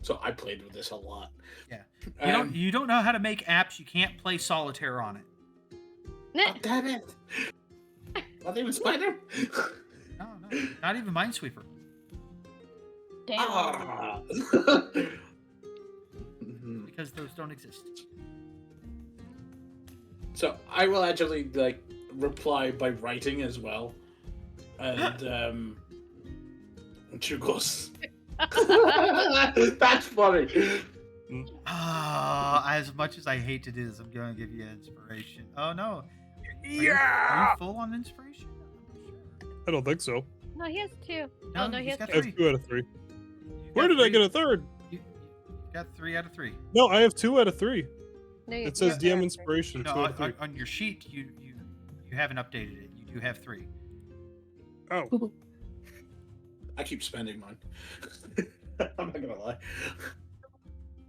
So I played with this a lot. Yeah. You don't know how to make apps, you can't play solitaire on it. Oh, damn it! Not even Spider? No, not even Minesweeper. Damn. Ah. Because those don't exist. So I will actually like reply by writing as well, and she goes, "That's funny." As much as I hate to do this, I'm going to give you inspiration. Oh no. Are you full on inspiration? I'm not sure. I don't think so. No, he has two. No, Oh, no, he he's has got I have 3. 2 out of 3. You've Where got did I 3. get a third? You got 3 out of 3. No, I have 2 out of 3. No, It says yeah. DM inspiration. No, 2 out of 3. on your sheet, you haven't updated it. You do have 3. Oh, I keep spending mine. I'm not gonna lie.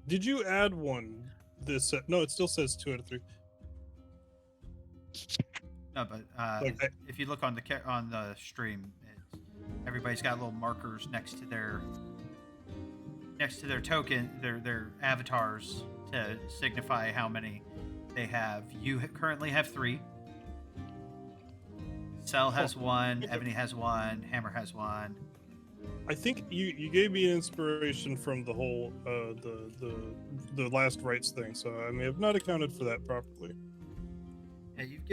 did you add one? This no, it still says 2 out of 3. No, but Like, if you look on the stream, everybody's got little markers next to their token, their avatars to signify how many they have. You currently have 3. Cell has 1, Ebony has 1, Hammer has 1. I think you gave me inspiration from the whole the last rites thing, so I may have not accounted for that properly. Yeah, you've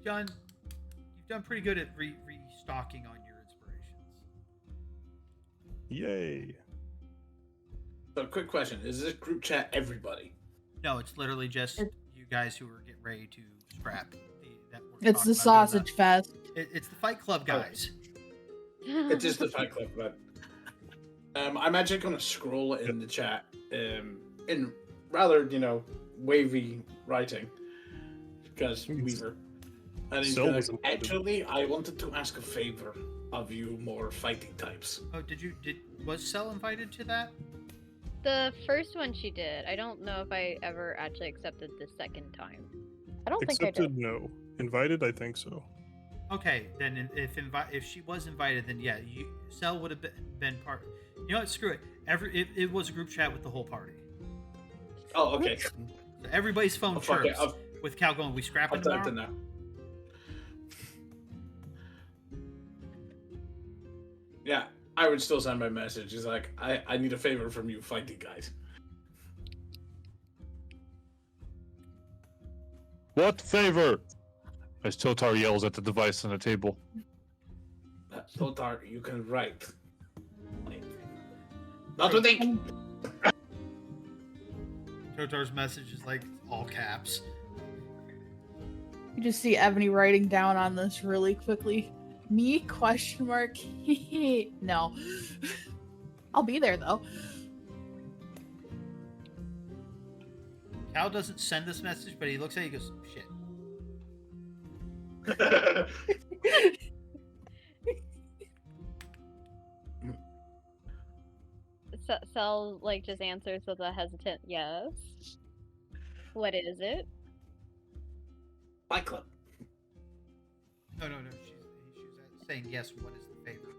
done pretty good at restocking on your inspirations. Yay! So, quick question: is this group chat everybody? No, it's literally just you guys who are getting ready to scrap. It's the sausage fest. It's the Fight Club guys. It's just the Fight Club, but I'm actually going to scroll in the chat in rather, wavy writing because Weaver. And he's going to actually, I wanted to ask a favor of you more fighting types. Oh, was Cell invited to that? The first one she did. I don't know if I ever actually accepted the second time. I don't think I did. Accepted, no. Invited, I think so. Okay, then if she was invited, then yeah, Cell would have been part. You know what? Screw it. It was a group chat with the whole party. Oh, okay. So everybody's phone chirps with Cal going, "We scrapping tomorrow?" Now. Yeah, I would still send my message. He's like, I need a favor from you fighting guys. What favor? As Totar yells at the device on the table. Totar, you can write. Not to think. Totar's message is like all caps. You just see Ebony writing down on this really quickly. Me? ? No. I'll be there though. Cal doesn't send this message, but he looks at it and goes, "Shit." Cell just answers with a hesitant yes. What is it? Fight Club. No. She's saying yes. What is the favor?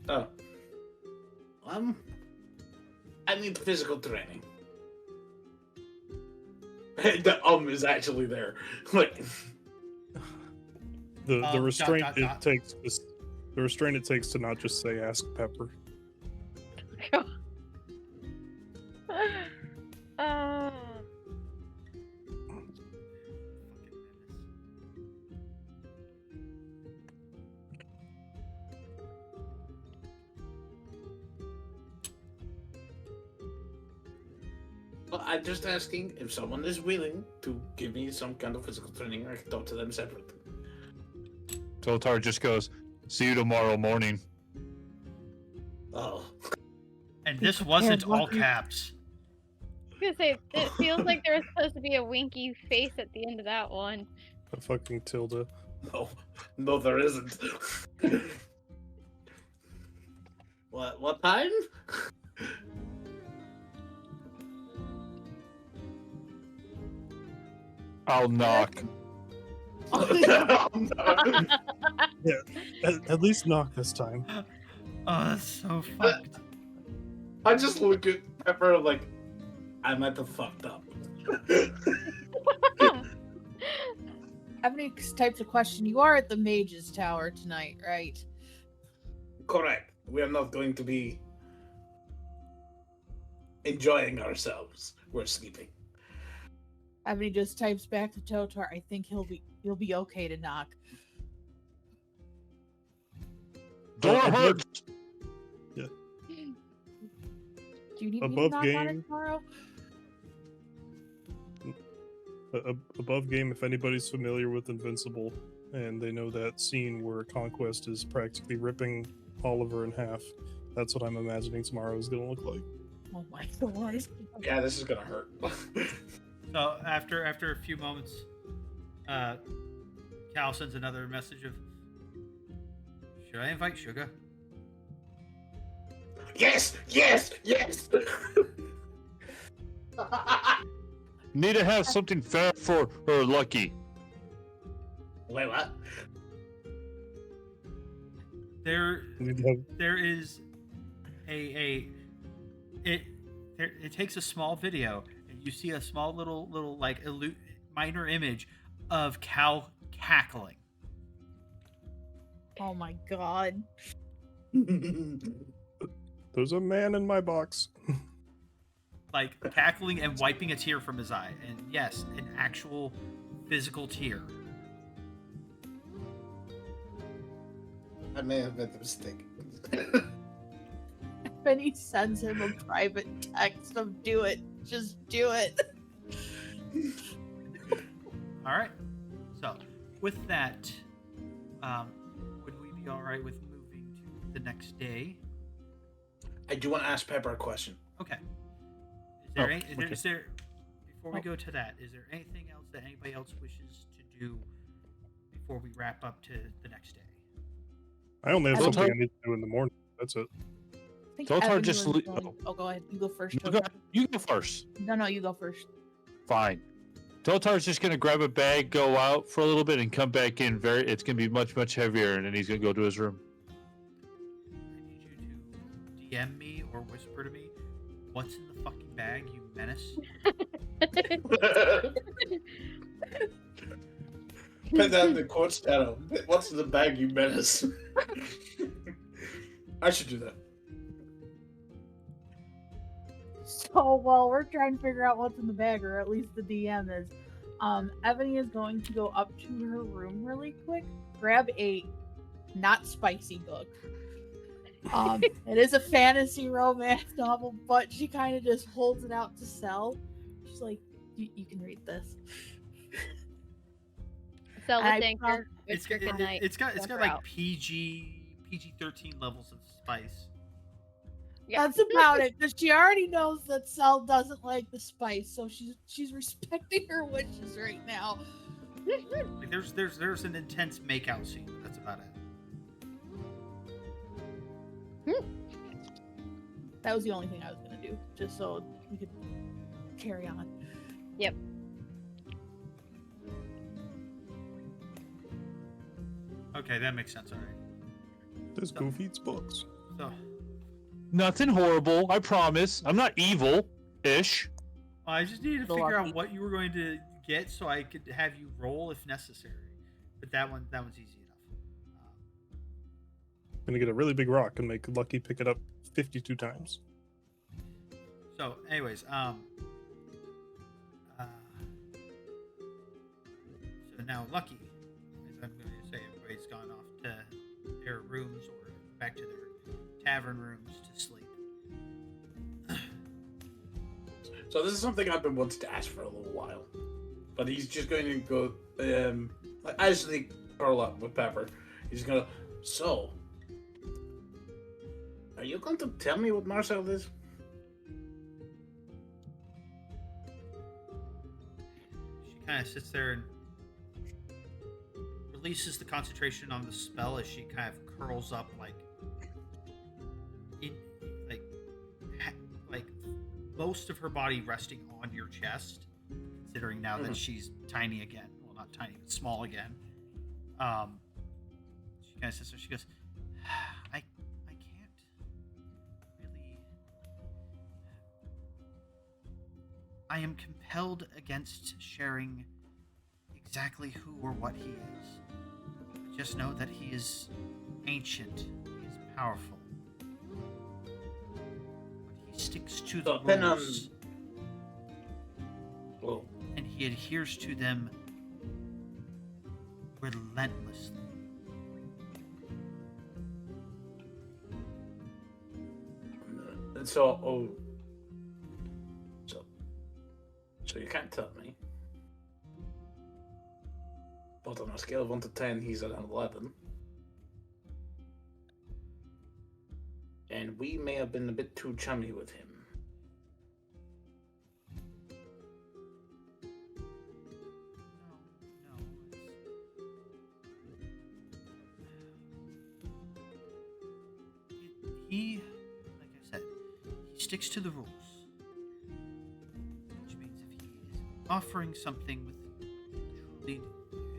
Oh. I need physical training. The is actually there. Like the restraint it takes. The restraint it takes to not just say "ask Pepper." Well, I'm just asking if someone is willing to give me some kind of physical training. I can talk to them separately. Totar just goes, "See you tomorrow morning." Oh. And this wasn't all caps. I was gonna say, it feels like there was supposed to be a winky face at the end of that one. A fucking tilde. No, there isn't. What time? I'll knock. Yeah, at least knock this time. Oh, that's so fucked. I just look at Pepper like, I might have fucked up. Ebony types a question. You are at the Mage's Tower tonight, right? Correct. We are not going to be enjoying ourselves. We're sleeping. Ebony just types back to Totar. I think he'll be okay to knock. Door hurts. Yeah. Do you need me to Above knock on it game. tomorrow? Above game, if anybody's familiar with Invincible and they know that scene where Conquest is practically ripping Oliver in half, that's what I'm imagining tomorrow is going to look like. Oh my god. Yeah, this is gonna hurt. So after a few moments, Cal sends another message of, "Should I invite Sugar?" Yes! Need to have something fair for her, Lucky. Wait, what? There is it takes a small video and you see a small little minor image of Cal cackling. Oh my god. There's a man in my box. Like cackling and wiping a tear from his eye. And yes, an actual physical tear. I may have made the mistake. And he sends him a private text of "Do it, just do it." All right. So, with that, would we be all right with moving to the next day? I do want to ask Pepper a question. Okay. Is there, okay. is there before we go to that, is there anything else that anybody else wishes to do before we wrap up to the next day? I only have Well, something I Tar- need to do in the morning. That's it. I think Totar Evan just was le- going- Oh, go ahead. You go first. You go, Totar. you go first. No, you go first. Fine. Totar's just gonna grab a bag, go out for a little bit, and come back in. It's gonna be much, much heavier, and then he's gonna go to his room. I need you to DM me or whisper to me, what's in the fucking bag, you menace? Put that in the quotes channel. What's in the bag, you menace? I should do that. So while we're trying to figure out what's in the bag, or at least the DM is, Ebony is going to go up to her room really quick, grab a not spicy book. It is a fantasy romance novel, but she kind of just holds it out to sell. She's like, you can read this. Sell I with anchor. It's got like PG-13 levels of spice. Yeah. That's about it, because she already knows that Cell doesn't like the spice, so she's respecting her wishes right now. Like there's an intense makeout scene. But that's about it. That was the only thing I was gonna do, just so we could carry on. Yep. Okay, that makes sense. All right. This Goofy eats books. So, Nothing horrible, I promise. I'm not evil-ish. I just needed to The figure lucky. out what you were going to get so I could have you roll if necessary. But that one's easy enough. Gonna get a really big rock and make Lucky pick it up 52 times. So, anyways, so now Lucky, as I'm going to say, everybody's gone off to their rooms or back to their tavern rooms to sleep. So this is something I've been wanting to ask for a little while, but he's just going to go. As they curl up with Pepper, he's gonna. So, are you going to tell me what Marcel is? She kind of sits there and releases the concentration on the spell as she kind of curls up like most of her body resting on your chest, considering now that she's tiny again. Well, not tiny, but small again. She kind of sits there. She goes, I can't really. I am compelled against sharing exactly who or what he is. Just know that he is ancient. He is powerful. He sticks to the rules, and he adheres to them relentlessly. And so you can't tell me. But on a scale of 1 to 10, he's at an 11. And we may have been a bit too chummy with him. He, like I said, he sticks to the rules. Which means if he is offering something with truly,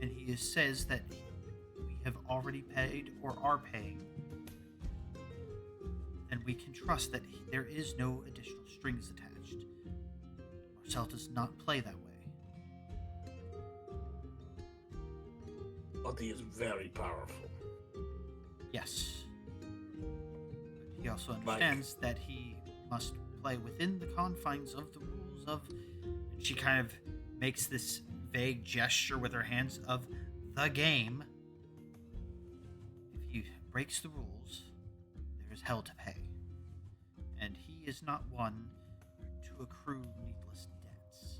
and he says that we have already paid or are paying, then we can trust that there is no additional strings attached. Marcel does not play that way. But he is very powerful. Yes. also understands that he must play within the confines of the rules of. She kind of makes this vague gesture with her hands of the game. If he breaks the rules, there is hell to pay. And he is not one to accrue needless debts.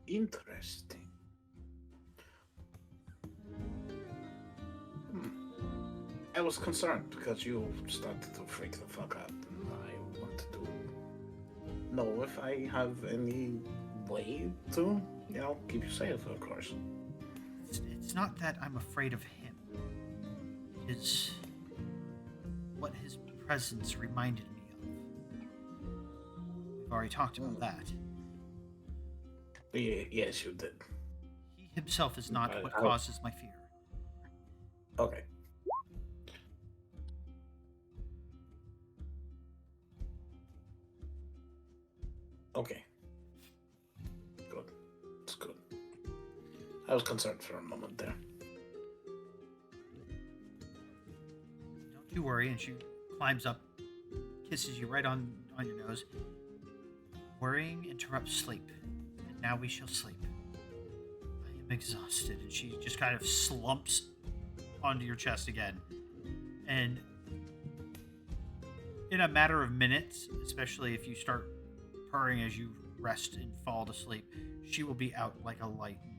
Interesting. I was concerned because you started to freak the fuck out. And I wanted to know if I have any way to, keep you safe, of course. It's not that I'm afraid of him. It's what his presence reminded me of. We've already talked about that. Yes, you did. He himself is not what causes my fear. Okay. Okay. Good. It's good. I was concerned for a moment there. Don't you worry. And she climbs up, kisses you right on your nose. Worrying interrupts sleep, and now we shall sleep. I am exhausted. And she just kind of slumps onto your chest again. And in a matter of minutes, especially if you start purring as you rest and fall to sleep, she will be out like a light in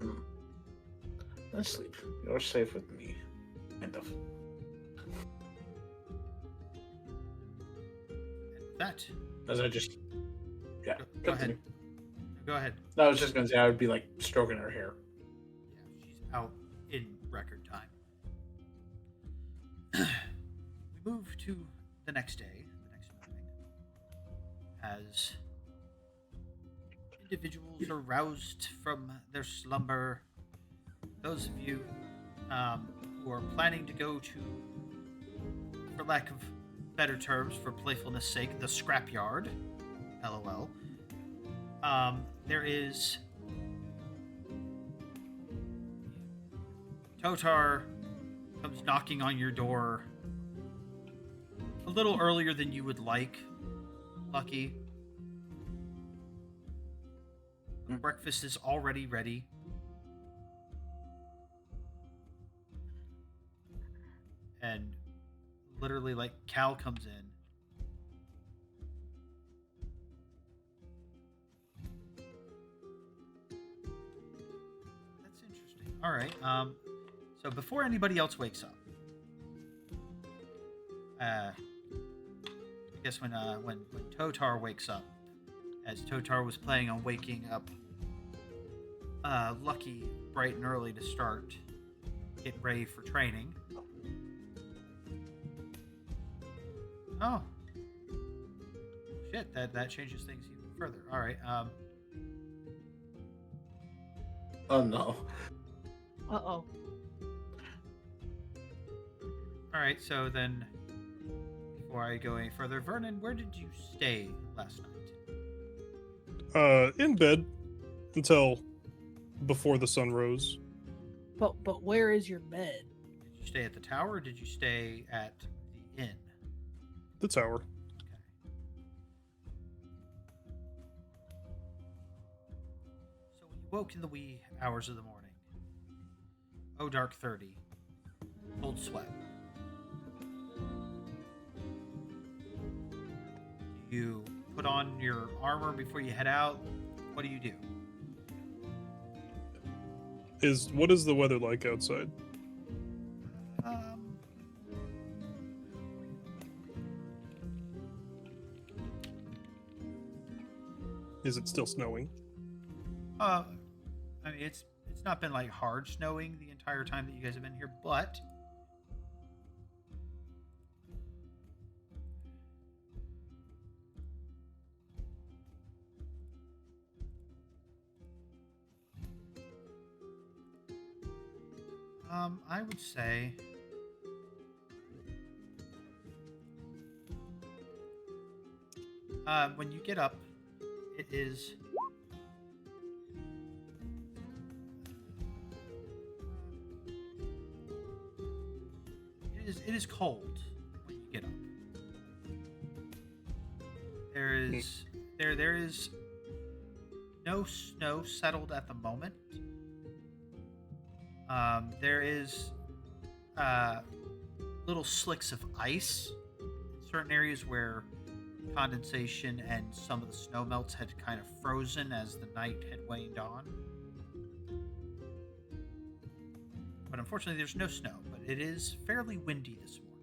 no time. Let's sleep. You're safe with me. Kind of. And with that, As I just... Yeah, go ahead. Go ahead. No, I was just going to say I would be like stroking her hair. Yeah, she's out in record time. We move to the next day, the next morning, as individuals are roused from their slumber. Those of you who are planning to go to, for lack of better terms, for playfulness' sake, the scrapyard, LOL. There is Totar comes knocking on your door a little earlier than you would like, Lucky. Breakfast is already ready. And literally, like, Cal comes in. That's interesting. All right. So before anybody else wakes up, I guess when Totar wakes up, as Totar was planning on waking up Lucky bright and early to start getting ready for training. Oh. Shit, that changes things even further. All right. Oh no. Uh-oh. All right, so then before I go any further, Vernon, where did you stay last night? In bed until before the sun rose. But where is your bed? Did you stay at the tower or did you stay at the inn? The tower. Okay. So when you woke in the wee hours of the morning, oh dark 30, cold sweat. Do you put on your armor before you head out? What do you do? What is the weather like outside? Is it still snowing? I mean, it's not been like hard snowing the entire time that you guys have been here, but I would say when you get up, it is is cold when you get up. There is no snow settled at the moment. There is little slicks of ice in certain areas where condensation and some of the snow melts had kind of frozen as the night had waned on. But unfortunately, there's no snow, but it is fairly windy this morning.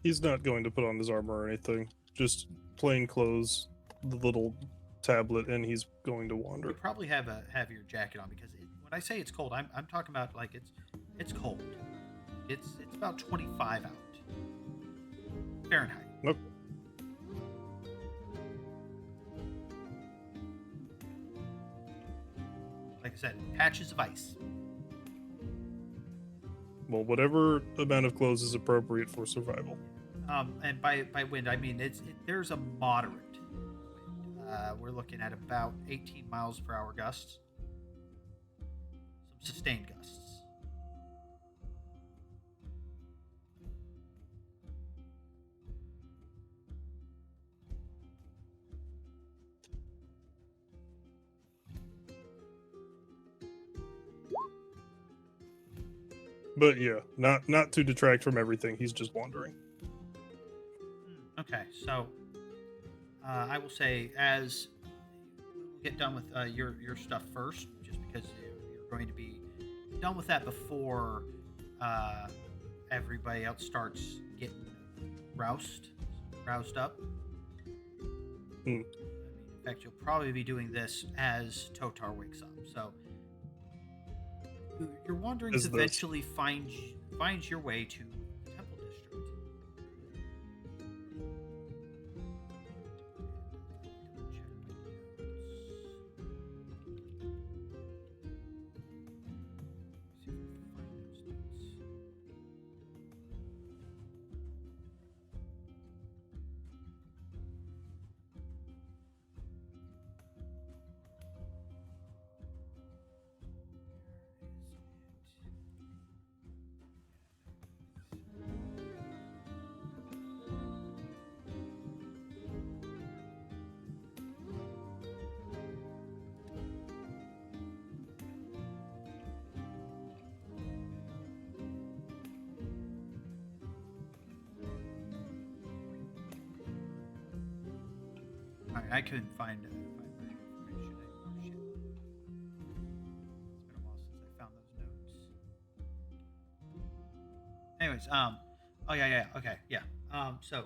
He's not going to put on his armor or anything. Just plain clothes, the little tablet, and he's going to wander. You probably have your jacket on because when I say it's cold, I'm talking about like it's cold. It's about 25 out Fahrenheit. Nope. Like I said, patches of ice. Well, whatever amount of clothes is appropriate for survival. And by wind, I mean there's a moderate wind. We're looking at about 18 miles per hour gusts. Some sustained gusts. But yeah, not to detract from everything. He's just wandering. Okay, so I will say as we'll get done with your stuff first, just because you're going to be done with that before everybody else starts getting roused up. I mean, in fact, you'll probably be doing this as Totar wakes up. So your wanderings eventually finds your way to the Temple District. I couldn't find my information anymore. Shit. It's been a while since I found those notes. Anyways, oh yeah, okay, yeah. So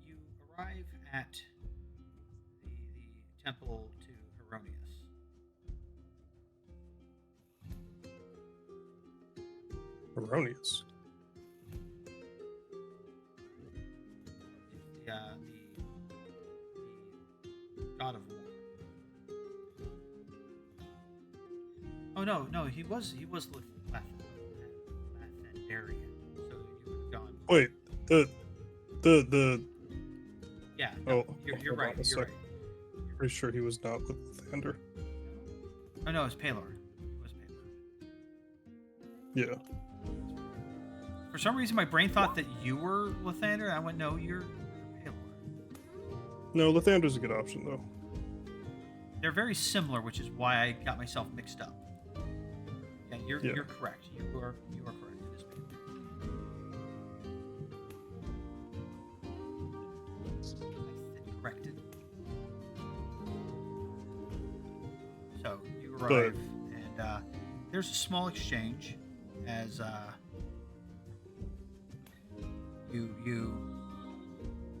you arrive at the temple to Heronius. Erroneous. The god of war. Oh no, he was Lathendarian. So you would have gone. Wait, the. Yeah. No, Oh, you're right. You're right. Pretty sure he was not with Lathander. Oh no, it was Palor. It was Palor. Yeah. For some reason, my brain thought that you were Lathander. I went, no, you're Palor. No, Lathander's a good option though. They're very similar, which is why I got myself mixed up. Yeah, you're correct. You are correct. It is Palor. I said corrected. So you arrive, and there's a small exchange as you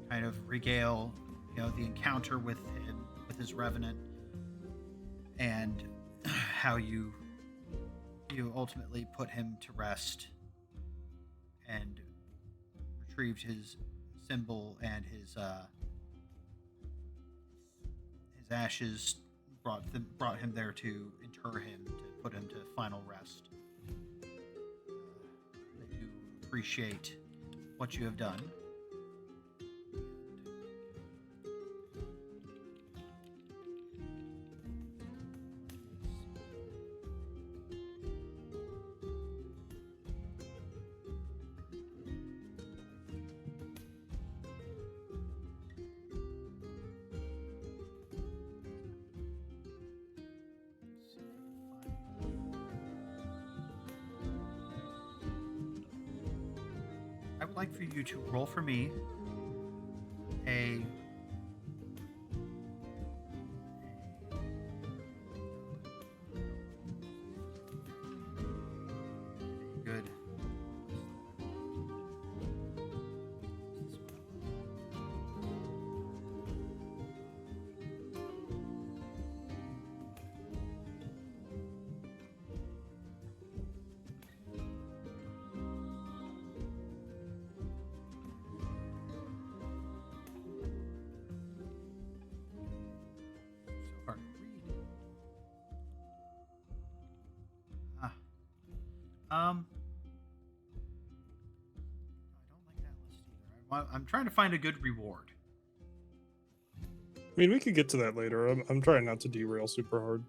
kind of regale, the encounter with him, with his revenant, and how you ultimately put him to rest and retrieved his symbol and his ashes, brought him there to inter him, to put him to final rest. I do appreciate what you have done. like for you to roll for me a good. So hard to read. I don't like that list either. I'm trying to find a good reward. I mean, we could get to that later. I'm trying not to derail super hard.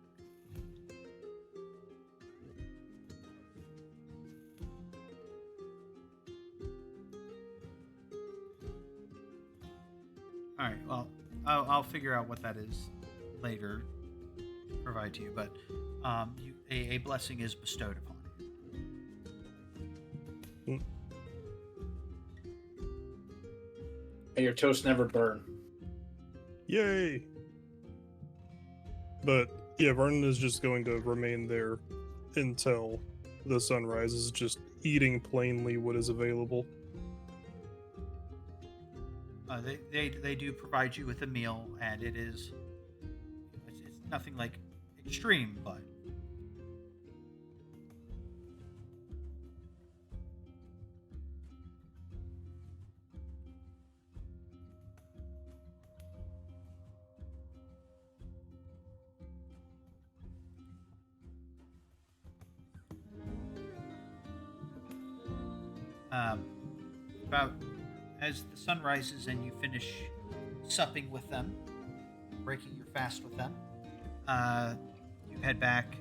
All right. Well, I'll figure out what that is later to provide to you. But a blessing is bestowed upon you. May your toast never burn. Yay! But yeah, Vernon is just going to remain there until the sun rises, just eating plainly what is available. They do provide you with a meal, and it's nothing like extreme, but about as the sun rises and you finish supping with them, breaking your fast with them, you head back.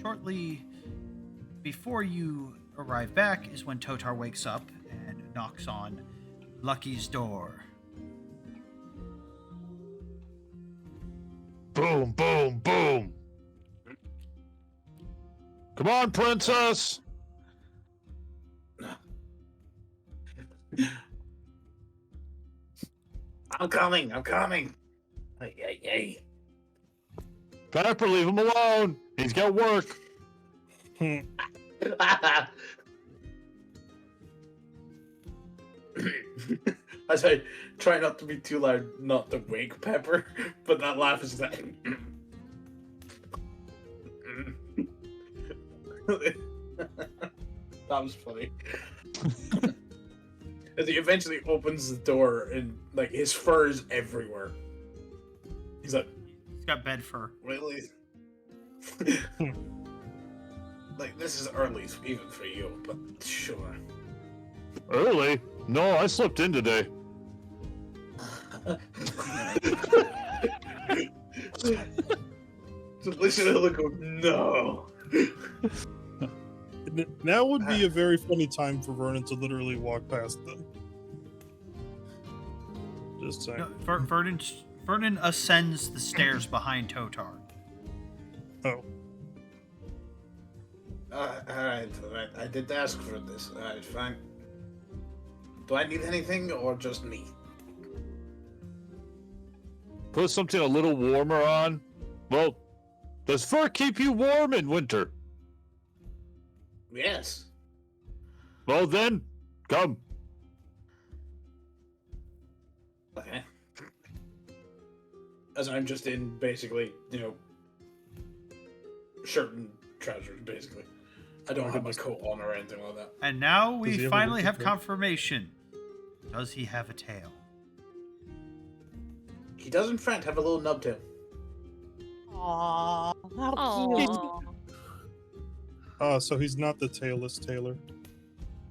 Shortly before you arrive back is when Totar wakes up and knocks on Lucky's door. Boom, boom, boom. Come on, princess. I'm coming. Hey. Pepper, leave him alone. He's got work. As I try not to be too loud, not to wake Pepper, but that laugh is that. That was funny. As he eventually opens the door and like his fur is everywhere. He's like, He's got bed fur. really? Like this is early even for you, but sure. Early? No, I slept in today. So listen to him go, no. Now would be a very funny time for Vernon to literally walk past them. Just saying. No, Vernon ascends the stairs behind Totar. Oh. Alright. I did ask for this. Alright, fine. Do I need anything or just me? Put something a little warmer on. Well, does fur keep you warm in winter? Yes. Well then, come. Okay. As I'm just in basically, shirt and trousers, basically. I don't have my coat on or anything like that. And now Does we he have a finally winter have coat? confirmation. Does he have a tail? He does in fact have a little nub tail. Aww, how cute. Aw. So he's not the tailless tailor.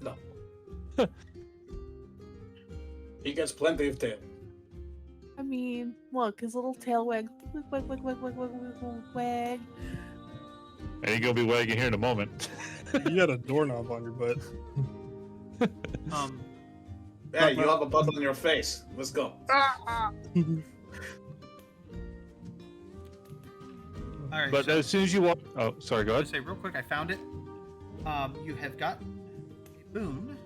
No. He gets plenty of tail. I mean, look, his little tail wag. Wag. And you're gonna be wagging here in a moment. You got a doorknob on your butt. Yeah, you have a button on your face. Let's go. All right. But so as soon as you walk, oh, sorry, go I ahead. say real quick, I found it. You have gotten a boon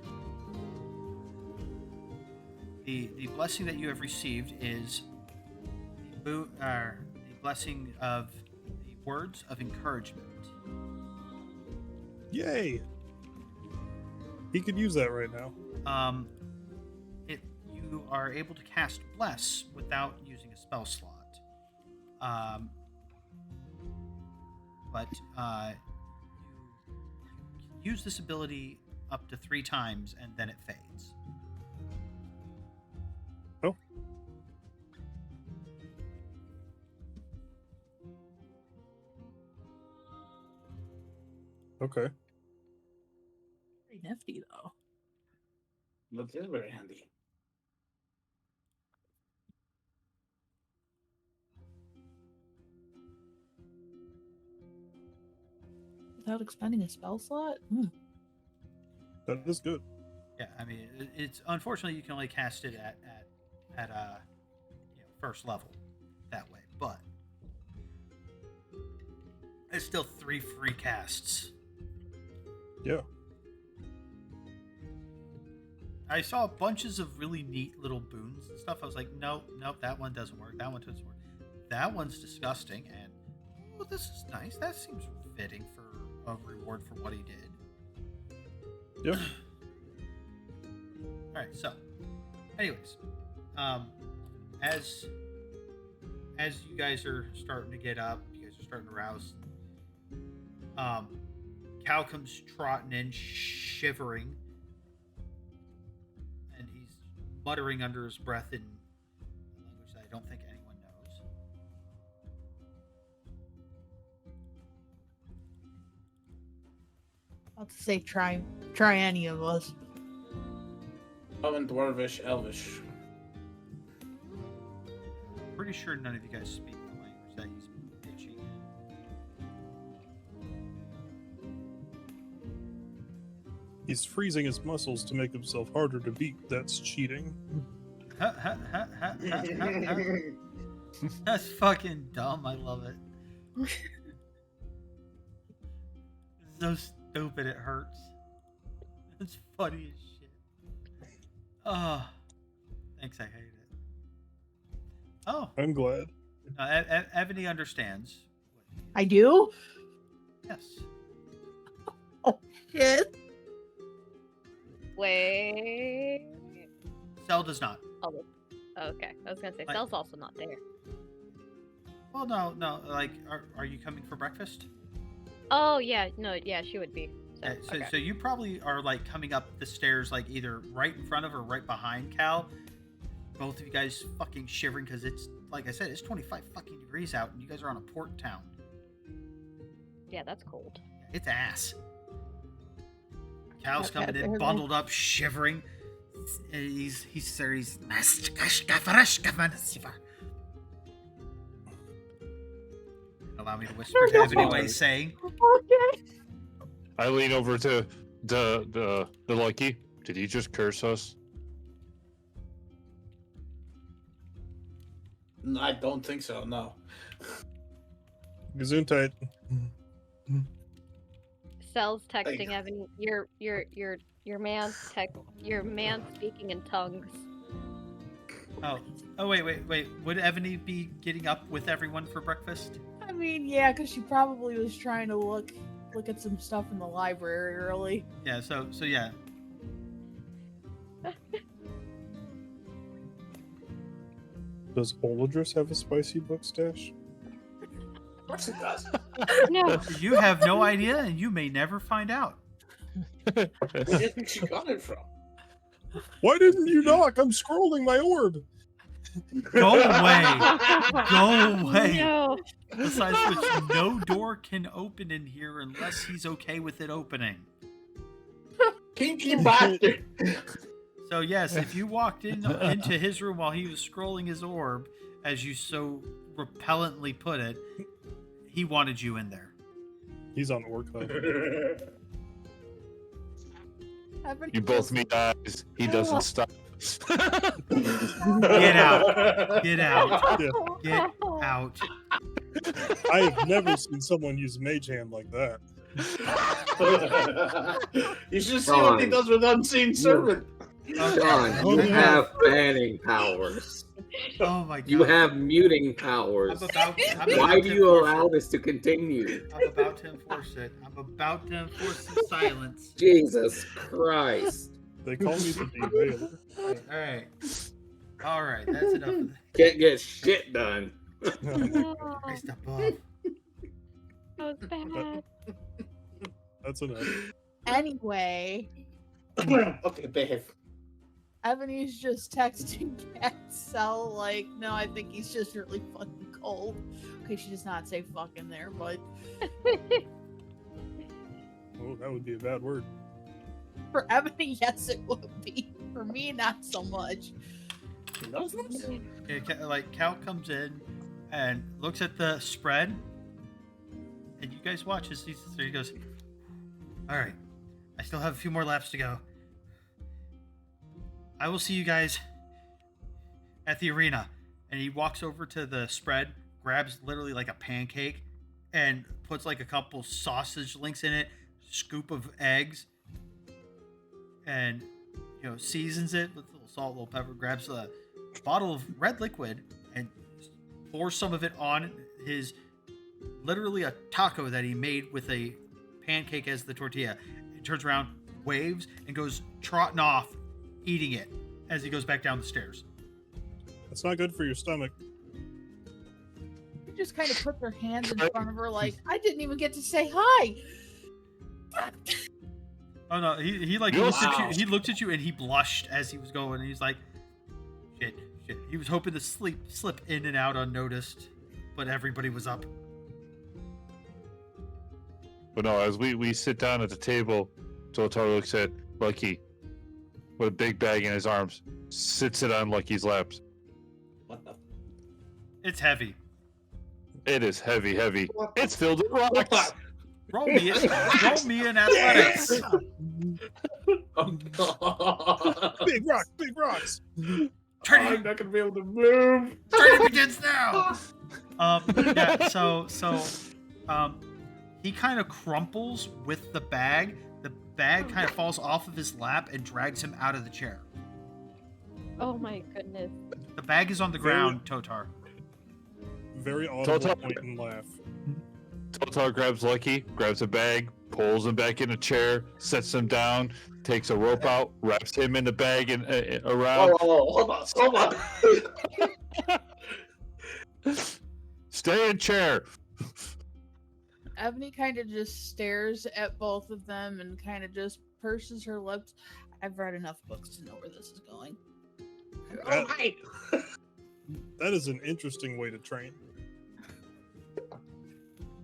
The blessing that you have received is the blessing of the words of encouragement. Yay! He could use that right now. You are able to cast Bless without using a spell slot. But you use this ability up to 3 times, and then it fades. Oh. Okay. Pretty nifty though. That is very handy. Without expending a spell slot? That is good. Yeah, I mean, it's unfortunately you can only cast it at first level that way, but it's still 3 free casts. Yeah. I saw bunches of really neat little boons and stuff. I was like, nope, that one doesn't work. That one doesn't work. That one's disgusting. And this is nice. That seems fitting for a reward for what he did. Yep. All right. So, anyways, as you guys are starting to get up, you guys are starting to rouse. Cal comes trotting in, shivering. Muttering under his breath in a language that I don't think anyone knows. I'll have to say try any of us. Common, Dwarvish, Elvish. Pretty sure none of you guys speak the language that he's pitching in. He's freezing his muscles to make himself harder to beat. That's cheating. That's fucking dumb. I love it. It's so stupid it hurts. It's funny as shit. Oh, thanks. I hate it. Oh, I'm glad. Ebony understands. I do? Yes. Oh, shit. Wait. Cell does not. Oh, okay. I was gonna say Like- Cell's also not there. Well, no. Like, are you coming for breakfast? Oh yeah, no, yeah, she would be. So, okay. So you probably are like coming up the stairs, like either right in front of or right behind Cal. Both of you guys fucking shivering because it's, like I said, it's 25 fucking degrees out, and you guys are on a port town. Yeah, that's cold. It's ass. Cal's Okay, coming in, fair bundled up, shivering. He's allow me to whisper to Ebony what he's saying. Okay. I lean over to the Lucky. Did he just curse us? No, I don't think so. No. Gesundheit. Cell's Thank texting you. Evan. Your man speaking in tongues. Oh, wait. Would Ebony be getting up with everyone for breakfast? I mean, yeah, because she probably was trying to look at some stuff in the library early. Yeah, so yeah. Does Oladris have a spicy book stash? Of course it does. No. You have no idea, and you may never find out. Where do you think she got it from? Why didn't you knock? I'm scrolling my orb. Go away. Go away. No. Besides which, no door can open in here unless he's okay with it opening. Kinky bastard. So yes, if you walked into his room while he was scrolling his orb, as you so repellently put it, he wanted you in there. He's on orc hub. You both meet eyes. He doesn't stop. Get out. Get out. Yeah. Get out. I have never seen someone use mage hand like that. You should see what he does with Unseen Servant. Sean, you have banning powers. Oh my god. You have muting powers. Why do you allow this to continue? I'm about to enforce it. I'm about to enforce some silence. Jesus Christ. They call me the derailer. All right. That's enough of that. Can't get shit done. Oh, Christ above. that was bad. That's enough. Anyway, Okay, behave. Ebony's just texting Cat's cell like, no, I think he's just really fucking cold. Okay, she does not say fucking there, but Oh, that would be a bad word. for Ebony, yes, it would be. For me, not so much. Yeah, Cal comes in and looks at the spread, and you guys watch as he goes, all right, I still have a few more laps to go. I will see you guys at the arena. And he walks over to the spread, grabs literally like a pancake, and puts like a couple sausage links in it, scoop of eggs, and seasons it with a little salt, little pepper, grabs a bottle of red liquid and pours some of it on his literally a taco that he made with a pancake as the tortilla. He turns around, waves, and goes trotting off, eating it as he goes back down the stairs. That's not good for your stomach. She just kind of put her hands in front of her like, I didn't even get to say hi. Oh no, he looked at you and he blushed as he was going, and he's like, shit. He was hoping to slip in and out unnoticed, but everybody was up. But no, as we sit down at the table, Totoro looks at Lucky with a big bag in his arms, sits it on Lucky's laps. What the? It's heavy. It is heavy. It's filled with rocks. Roll me in athletics. Big rocks. I'm not gonna be able to move. Training begins now. He kind of crumples with the bag. The bag kind of falls off of his lap and drags him out of the chair. Oh my goodness. The bag is on the ground, Totar. Very audible Total. point and laugh. Totar grabs Lucky, grabs a bag, pulls him back in a chair, sets him down, takes a rope out, wraps him in the bag and around. Hold on. Stay in chair. Ebony kind of just stares at both of them and kind of just purses her lips. I've read enough books to know where this is going. That is an interesting way to train.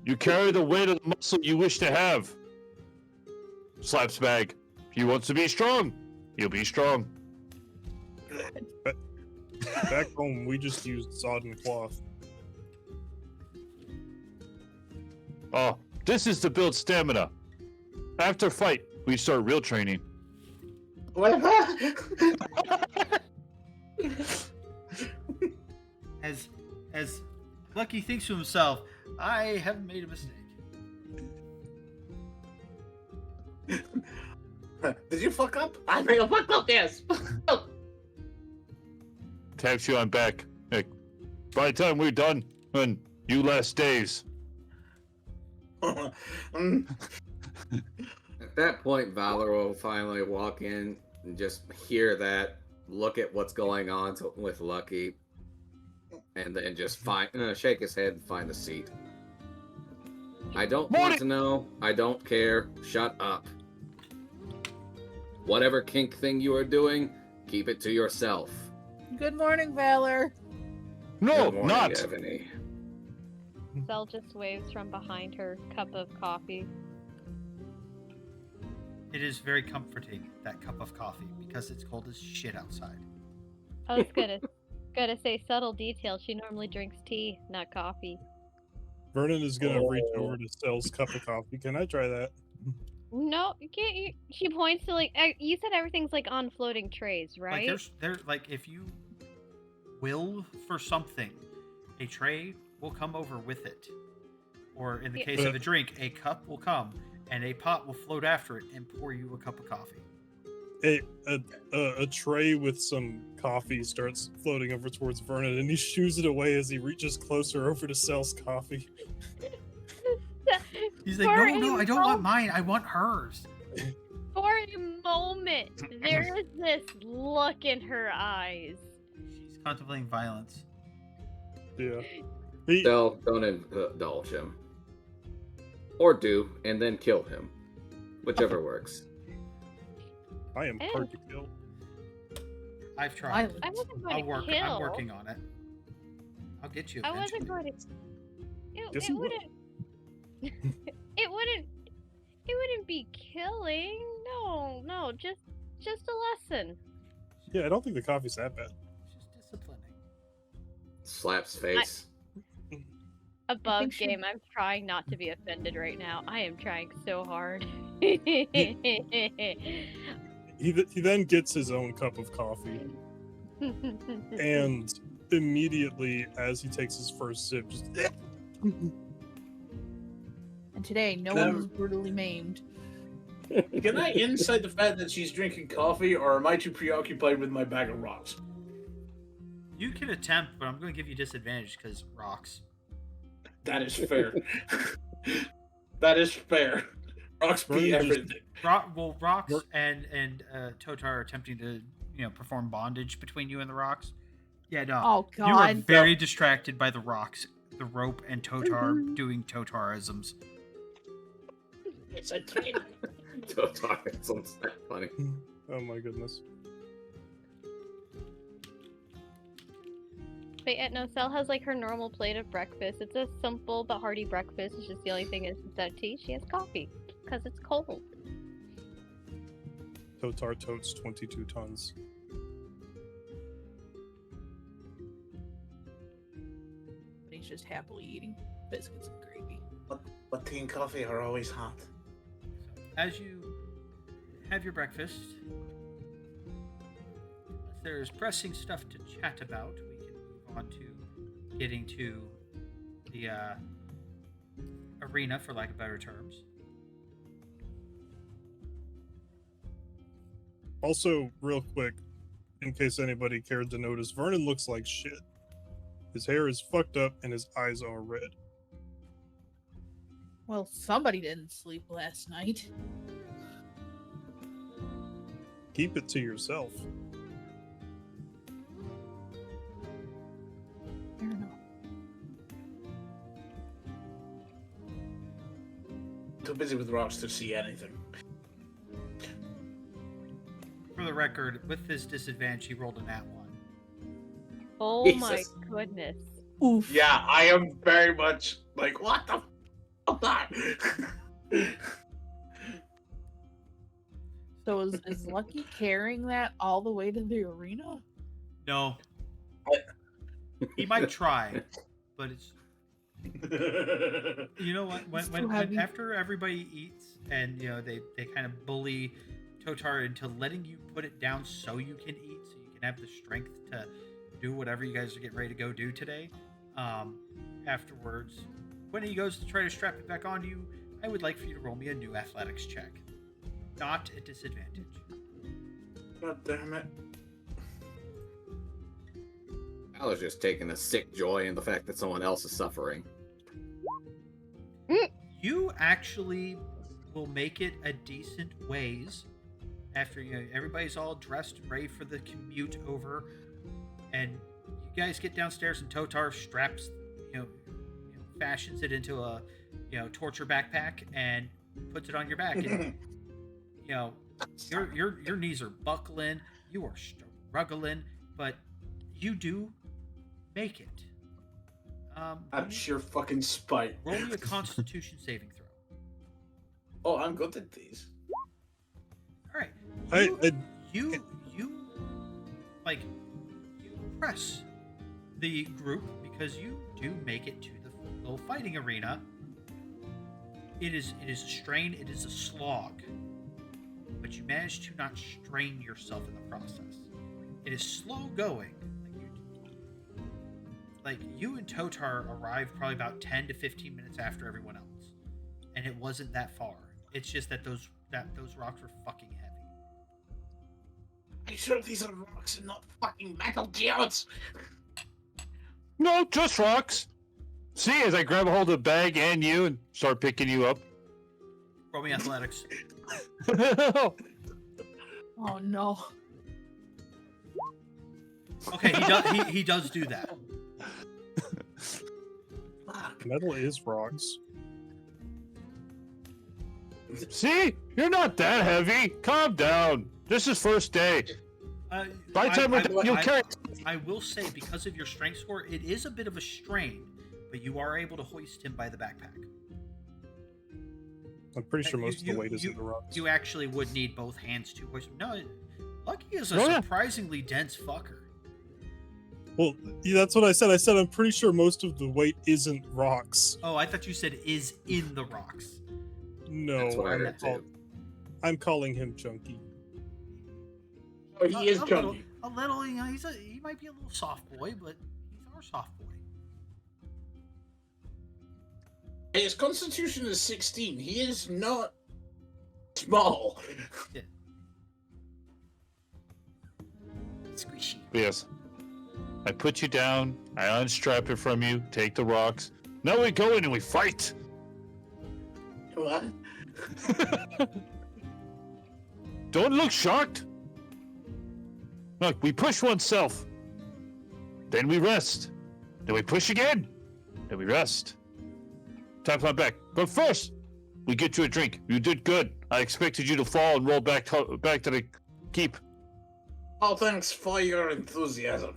You carry the weight of the muscle you wish to have. Slaps bag. He wants to be strong. He'll be strong. Back home, we just used sodden cloth. Oh, this is to build stamina. After fight, we start real training. As Lucky thinks to himself, I have made a mistake. Did you fuck up? I made a fuck up, yes. Taps you on back. Hey, by the time we're done, when you last days. At that point, Valor will finally walk in and just hear that, look at what's going on with Lucky, and then just shake his head and find a seat. I don't want to know. I don't care. Shut up. Whatever kink thing you are doing, keep it to yourself. Good morning, Valor. No, Good morning, not. Ebony. Zell just waves from behind her cup of coffee. It is very comforting, that cup of coffee, because it's cold as shit outside. I was gonna say subtle detail. She normally drinks tea, not coffee. Vernon is gonna reach over to Sel's cup of coffee. Can I try that? No, you can't. She points to you said everything's like on floating trays, right? If you will for something, a tray will come over with it. Or in the case of a drink, a cup will come and a pot will float after it and pour you a cup of coffee. A tray with some coffee starts floating over towards Vernon, and he shoos it away as he reaches closer over to Sel's coffee. He's like, no, I don't want mine. I want hers. For a moment, there is this look in her eyes. She's contemplating violence. Yeah. Don't indulge him. Or do, and then kill him. Whichever works. I am hard to kill. I've tried. I wasn't going to kill. I'm working on it. I'll get you eventually. I wasn't going to. It wouldn't. It wouldn't be killing. No, just a lesson. Yeah, I don't think the coffee's that bad. It's just disciplining. Slaps face. Above game, I'm trying not to be offended right now. I am trying so hard. He then gets his own cup of coffee, and immediately, as he takes his first sip, just. And today, no one was brutally maimed. Can I insight the fact that she's drinking coffee, or am I too preoccupied with my bag of rocks? You can attempt, but I'm going to give you disadvantage because rocks. That is fair. That is fair. Rocks beat everything. Rocks and Totar are attempting to, perform bondage between you and the rocks. Yeah, no. Oh God! You are very distracted by the rocks, the rope, and Totar doing Totarisms. It's a train. Totarisms. That's funny. Oh my goodness. But yet, no, Cell has like her normal plate of breakfast. It's a simple but hearty breakfast. It's just the only thing is instead of tea, she has coffee because it's cold. Totar totes 22 tons. He's just happily eating biscuits and gravy. But tea and coffee are always hot. As you have your breakfast, if there's pressing stuff to chat about, we can move on to getting to the arena, for lack of better terms. Also, real quick, in case anybody cared to notice, Vernon looks like shit. His hair is fucked up and his eyes are red. Well, somebody didn't sleep last night. Keep it to yourself. Fair enough. Too busy with rocks to see anything. For the record, with this disadvantage, he rolled a nat 1. Oh Jesus. my goodness. Oof. Yeah, I am very much like, what the fuck? So is Lucky carrying that all the way to the arena? No. He might try, but it's... You know what? When after everybody eats and, they kind of bully Totar into letting you put it down so you can eat, so you can have the strength to do whatever you guys are getting ready to go do today. Afterwards, when he goes to try to strap it back onto you, I would like for you to roll me a new athletics check. Not a disadvantage. God damn it. I was just taking a sick joy in the fact that someone else is suffering. You actually will make it a decent ways after everybody's all dressed and ready for the commute over, and you guys get downstairs and Totar straps, fashions it into a, torture backpack and puts it on your back, and your knees are buckling, you are struggling, but you do make it. I'm sheer fucking spite. Roll me a Constitution saving throw. Oh, I'm good at these. All right. You press the group because you do make it to the little fighting arena. It is a strain. It is a slog, but you manage to not strain yourself in the process. It is slow going. Like you and Totar arrived probably about 10 to 15 minutes after everyone else, and it wasn't that far. It's just that those rocks were fucking heavy. you sure these are rocks and not fucking metal geodes? No, just rocks. See, as I grab a hold of the bag and you and start picking you up. Roll me athletics. Oh no. Okay, he does do that. Metal is rocks. See, you're not that heavy. Calm down. This is first day. By the time we're done, you'll carry. I will say, because of your strength score, it is a bit of a strain, but you are able to hoist him by the backpack. I'm pretty sure most of the weight is in the rocks. You actually would need both hands to hoist him. No, Lucky is a Oh, yeah. surprisingly dense fucker. Well, yeah, that's what I said. I said I'm pretty sure most of the weight isn't rocks. Oh, I thought you said is in the rocks. No, That's what I heard too. I'm calling him chunky. Oh, he is a chunky. little, you know, he might be a little soft boy, but he's our soft boy. His constitution is 16. He is not small. Yeah. Squishy. Yes. I put you down. I unstrap it from you. Take the rocks. Now we go in and we fight. What? Don't look shocked. Look, we push oneself. Then we rest. Then we push again. Then we rest. Tap on back. But first, we get you a drink. You did good. I expected you to fall and roll back to the keep. Oh, thanks for your enthusiasm.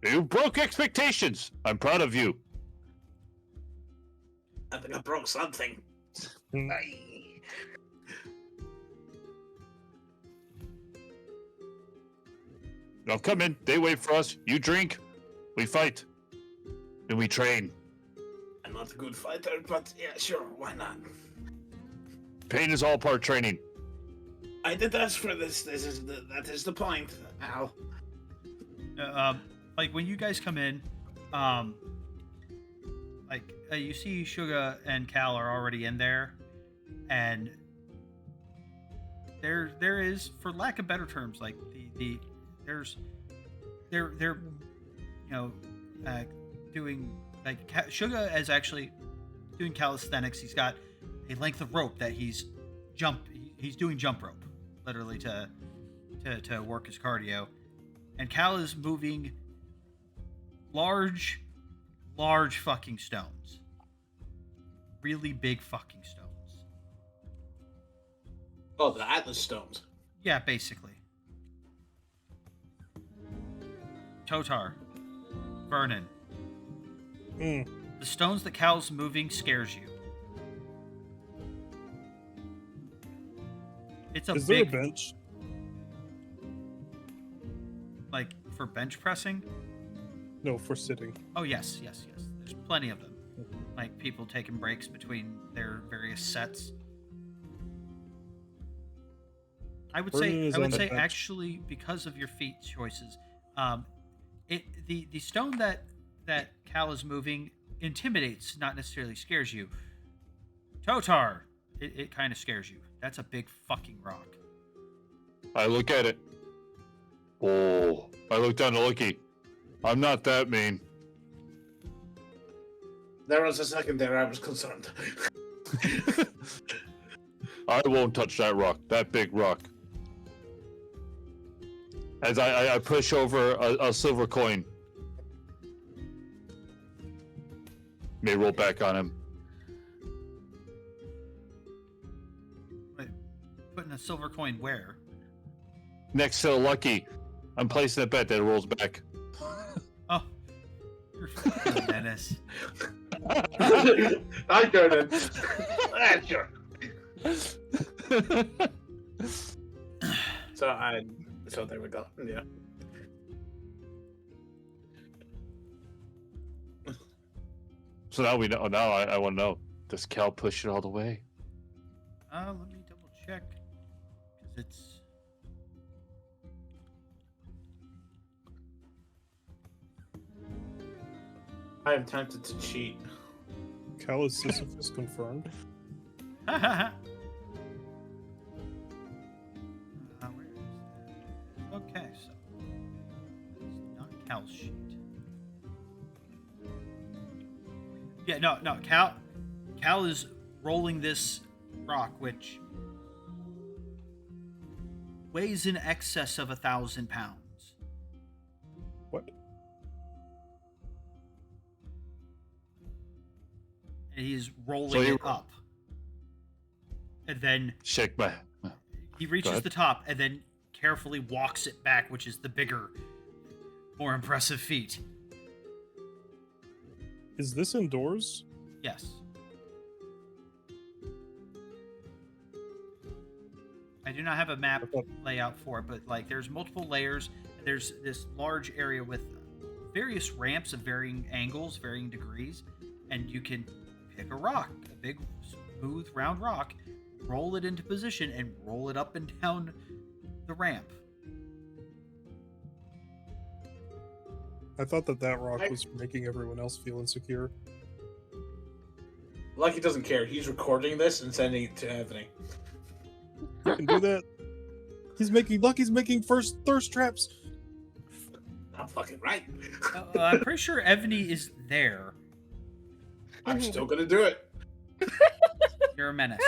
You broke expectations. I'm proud of you. I think I broke something. Hmm. Now come in. They wait for us. You drink. We fight. Then we train. I'm not a good fighter, but yeah, sure, why not? Pain is all part training. I did ask for this. That is the point. Ow. Like when you guys come in, you see Suga and Cal are already in there, and there is, for lack of better terms, like they're doing, like, Suga is actually doing calisthenics. He's got a length of rope that he's doing jump rope, literally to work his cardio, and Cal is moving large fucking stones, really big fucking stones. Oh, the Atlas stones. Yeah, basically. Totar, Vernon, Mm. the stones that Cal's moving scares you. It's a Is there a big, bench? like, for bench pressing. No, for sitting. Oh yes. There's plenty of them. Like people taking breaks between their various sets. I would Vernon is say on the bench. actually, because of your feet choices, the stone that Cal is moving intimidates, not necessarily scares you. Totar, it kind of scares you. That's a big fucking rock. I look at it. Oh, I look down to Lucky. I'm not that mean. There was a second there I was concerned. I won't touch that rock. That big rock. As I push over a silver coin. May roll back on him. Wait, putting a silver coin where? Next to Lucky. I'm placing a bet that it rolls back. Oh, you're fucking menace. I got it. Ah, sure. So there we go. Yeah. So now we know. Now I want to know. Does Cal push it all the way? Let me double check, because it's. I am tempted to cheat. Cal is Sisyphus confirmed. Where Cal's sheet. Yeah, no. Cal is rolling this rock, which weighs in excess of 1,000 pounds. What? And he's rolling it up. And then Shake my. he reaches the top and then carefully walks it back, which is the bigger, more impressive feat. Is this indoors? Yes. I do not have a map layout for it, but like there's multiple layers. There's this large area with various ramps of varying angles, varying degrees, and you can pick a rock, a big, smooth, round rock, roll it into position, and roll it up and down the ramp. I thought that rock was making everyone else feel insecure. Lucky doesn't care. He's recording this and sending it to Anthony. You can do that. Lucky's making first thirst traps. I'm fucking right. I'm pretty sure Evany is there. I'm still gonna do it. You're a menace.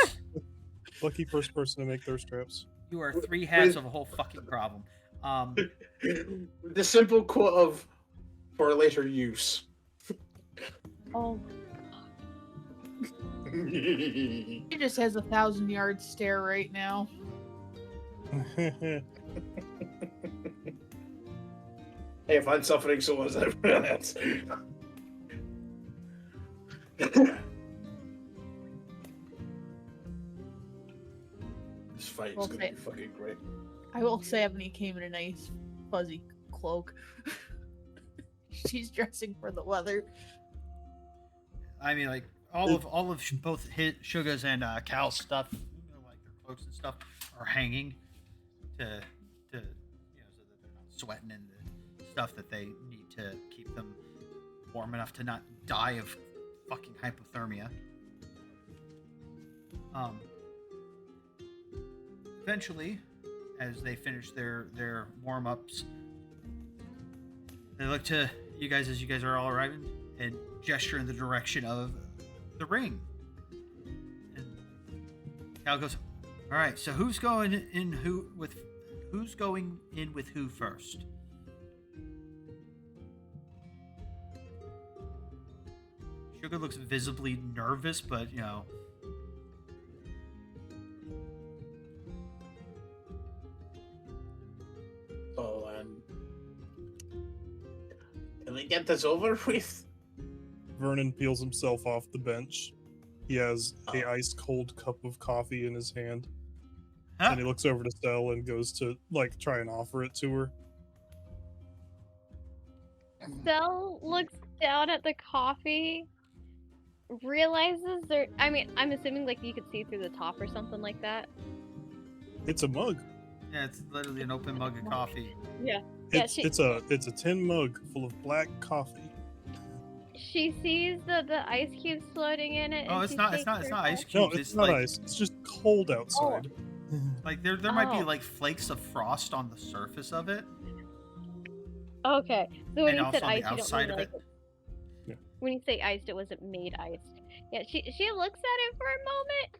Lucky first person to make thirst traps. You are 3 hats of a whole fucking problem. The simple quote of for later use. Oh. He just has 1,000-yard stare right now. Hey, if I'm suffering, so was everyone else. This fight is gonna be fucking great. I will say Ebony came in a nice fuzzy cloak. She's dressing for the weather. I mean, like all of both Sugar's and Cal's stuff, like their cloaks and stuff, are hanging to so that they're not sweating in the stuff that they need to keep them warm enough to not die of fucking hypothermia. Eventually, as they finish their warm-ups, they look to you guys as you guys are all arriving and gesture in the direction of the ring. And Cal goes, "All right, so who's going in with who first?" Sugar looks visibly nervous, but So, can we get this over with? Vernon peels himself off the bench. He has a ice cold cup of coffee in his hand. And he looks over to Stell and goes to try and offer it to her. Stell looks down at the coffee, realizes I'm assuming you could see through the top or something like that. It's a mug. Yeah, it's literally an open mug of coffee. Yeah. It's a tin mug full of black coffee. She sees the ice cubes floating in it. Oh, and it's she not takes ice cubes. No, it's not ice. It's just cold outside. Like there might be flakes of frost on the surface of it. Okay, so when And you said also on ice, the you don't outside mean of like it. Yeah. When you say iced, it wasn't made iced. Yeah, she looks at it for a moment,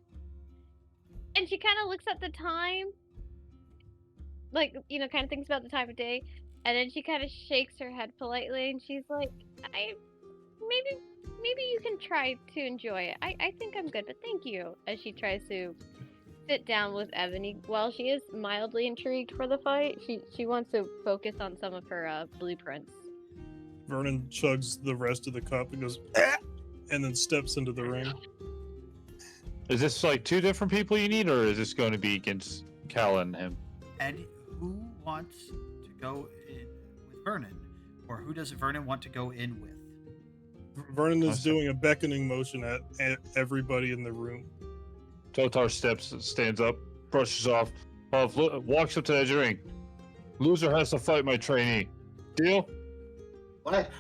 and she kind of looks at the time, kind of thinks about the time of day, and then she kind of shakes her head politely, and she's like, maybe you can try to enjoy it. I think I'm good, but thank you. As she tries to sit down with Ebony, while she is mildly intrigued for the fight, she wants to focus on some of her blueprints. Vernon chugs the rest of the cup and goes, "Ah!" and then steps into the ring. Is this 2 different people you need, or is this going to be against Cal and him? And who wants to go in with Vernon, or who does Vernon want to go in with? Vernon is doing a beckoning motion at everybody in the room. Totar stands up, brushes off, walks up to the edge of the ring. Loser has to fight my trainee. Deal? What?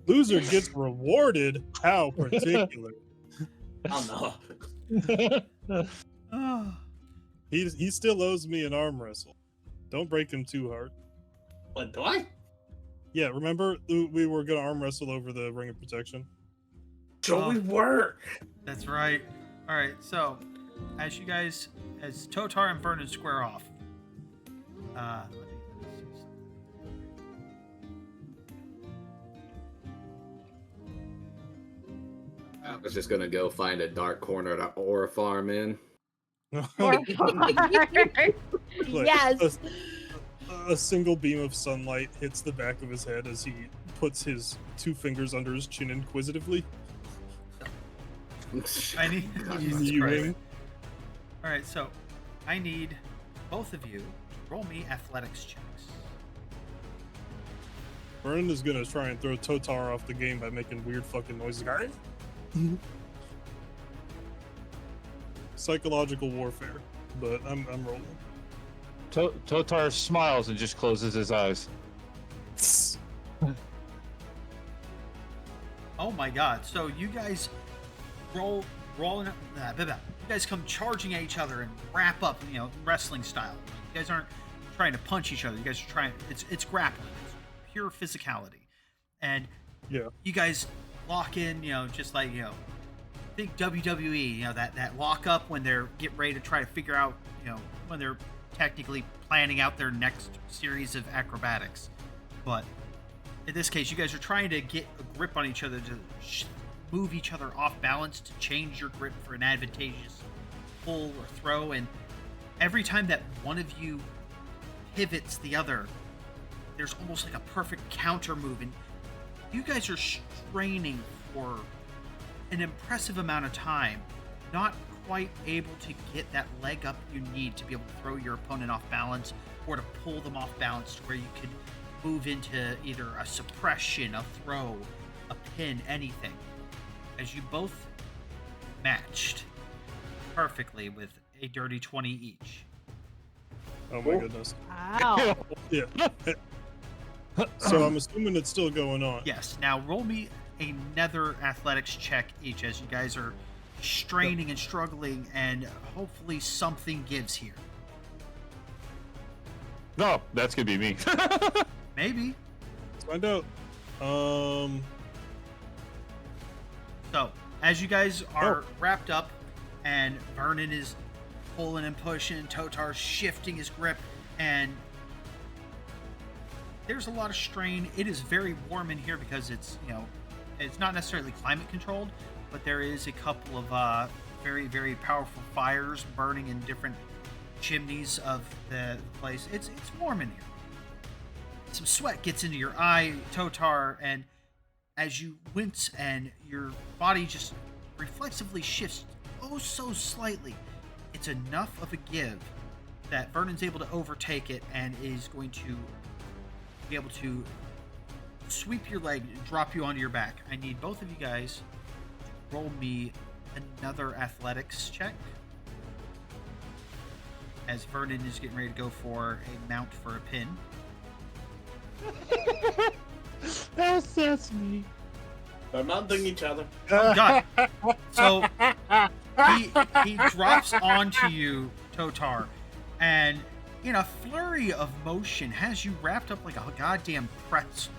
Loser gets rewarded. How particular. Oh no. Oh, He still owes me an arm wrestle. Don't break him too hard. What, do I? Yeah, remember we were gonna arm wrestle over the ring of protection? So we were. That's right. All right, so as Totar and Vernon square off, let me see something. I was just gonna go find a dark corner to ore farm in. Like, Yes. a single beam of sunlight hits the back of his head as he puts his 2 fingers under his chin inquisitively. I need. Jesus Mewing. Christ. All right, so I need both of you to roll me athletics checks. Vernon is gonna try and throw Totar off the game by making weird fucking noises. Psychological warfare, but I'm rolling. Totar smiles and just closes his eyes. Oh my God! So you guys rolling up. You guys come charging at each other and wrap up, wrestling style. You guys aren't trying to punch each other. You guys are trying. It's grappling. It's pure physicality, and Yeah. you guys lock in. Just like think WWE. That lock up when they're getting ready to try to figure out. When they're technically planning out their next series of acrobatics, but in this case, you guys are trying to get a grip on each other to move each other off balance to change your grip for an advantageous pull or throw, and every time that one of you pivots the other, there's almost like a perfect counter move, and you guys are straining for an impressive amount of time, not quite able to get that leg up you need to be able to throw your opponent off balance or to pull them off balance to where you could move into either a suppression, a throw, a pin, anything. As you both matched perfectly with a dirty 20 each. Oh my goodness. Wow. Yeah. So I'm assuming it's still going on. Yes. Now roll me another athletics check each as you guys are straining and struggling, and hopefully something gives here. No, that's gonna be me. Maybe. Let's find out. So, as you guys are wrapped up, and Vernon is pulling and pushing, Totar's shifting his grip, and there's a lot of strain. It is very warm in here because it's, it's not necessarily climate controlled, but there is a couple of very, very powerful fires burning in different chimneys of the place. It's warm in here. Some sweat gets into your eye, Totar, and as you wince and your body just reflexively shifts oh so slightly, it's enough of a give that Vernon's able to overtake it and is going to be able to sweep your leg, drop you onto your back. I need both of you guys to roll me another athletics check as Vernon is getting ready to go for a mount for a pin. That's me. They're mounting each other. Oh God! So he drops onto you, Totar, and in a flurry of motion has you wrapped up like a goddamn pretzel,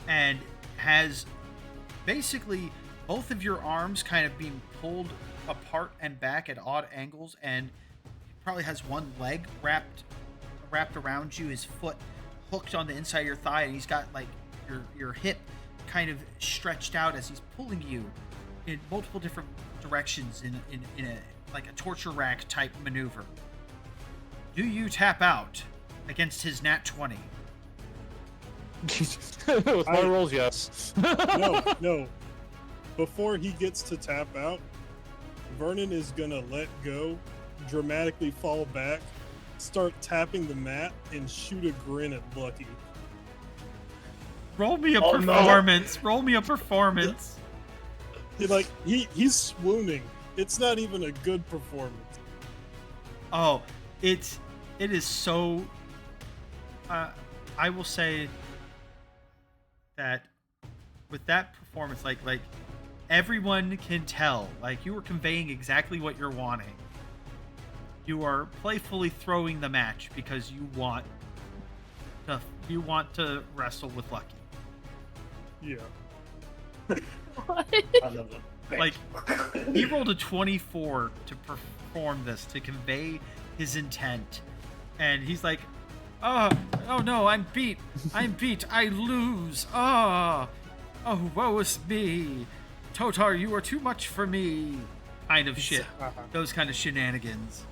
and has basically both of your arms kind of being pulled apart and back at odd angles, and he probably has one leg wrapped around you, his foot hooked on the inside of your thigh, and he's got like your hip kind of stretched out as he's pulling you in multiple different directions in a like a torture rack type maneuver. Do you tap out against his nat 20? With my rolls, yes. No. Before he gets to tap out, Vernon is gonna let go, dramatically fall back, start tapping the mat, and shoot a grin at Lucky. Roll me a performance. No. Roll me a performance. He's swooning. It's not even a good performance. Oh, it is so. I will say that with that performance, like everyone can tell, like you were conveying exactly what you're wanting. You are playfully throwing the match because you want to wrestle with Lucky. Yeah. What? Like, he rolled a 24 to perform this, to convey his intent. And he's like, oh no, I'm beat. I lose. Oh, woe is me. Totar, you are too much for me. Kind of shit. Those kind of shenanigans.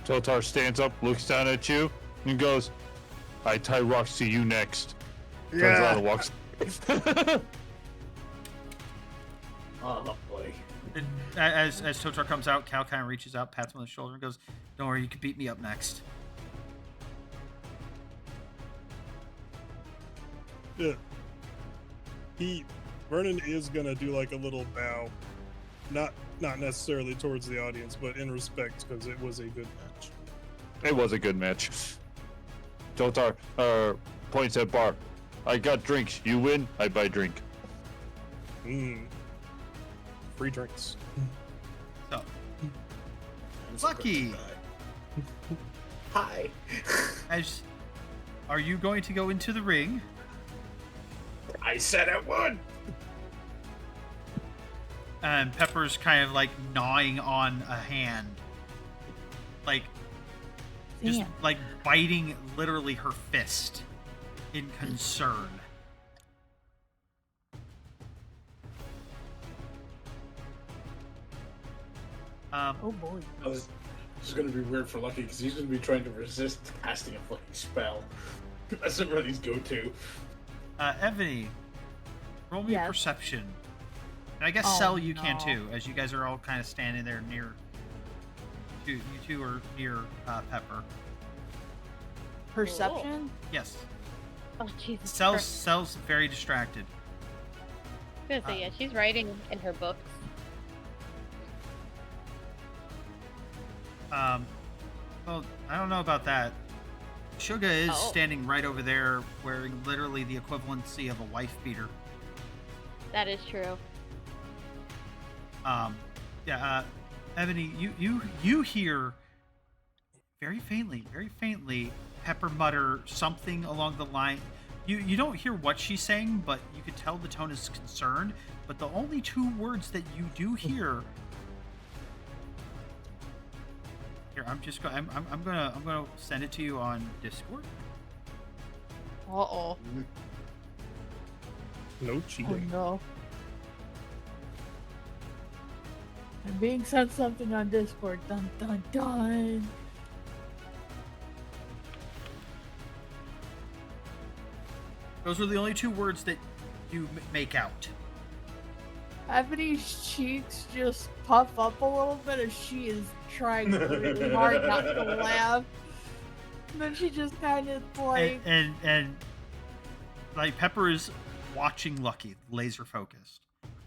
Totar stands up, looks down at you, and goes, I tie rocks to you next. Turns around and walks. Oh boy. And as Totar comes out, Cal kind of reaches out, pats him on the shoulder, and goes, don't worry, you can beat me up next. Yeah. Vernon is gonna do like a little bow, not necessarily towards the audience, but in respect, because it was a good match. It was a good match. Totar points at Bar. I got drinks. You win, I buy drink. Free drinks. So, Lucky, Hi. are you going to go into the ring? I said it would. And Pepper's kind of like gnawing on a hand, like just Damn. like biting literally her fist in concern. Oh boy. This is going to be weird for Lucky because he's going to be trying to resist casting a fucking spell. That's not really his go-to. Ebony, roll me Yes. perception. And I guess Oh, Cell, you can no. too, as you guys are all kind of standing there near. You two are near Pepper. Perception? Yes. Oh Jesus. Cell's very distracted. I was gonna say, yeah, she's writing in her books. Well, I don't know about that. Suga is Oh. standing right over there, wearing literally the equivalency of a wife beater. That is true. Ebony, you hear very faintly Pepper mutter something along the line. You don't hear what she's saying, but you could tell the tone is concerned. But the only two words that you do hear. Here, I'm gonna send it to you on Discord. Uh-oh. No Oh cheating. no. I'm being sent something on Discord. Dun dun dun. Those are the only two words that you make out. Ebony's cheeks just puff up a little bit as she is trying really hard not to laugh. And then she just kind of like, And like Pepper is watching Lucky, laser focused,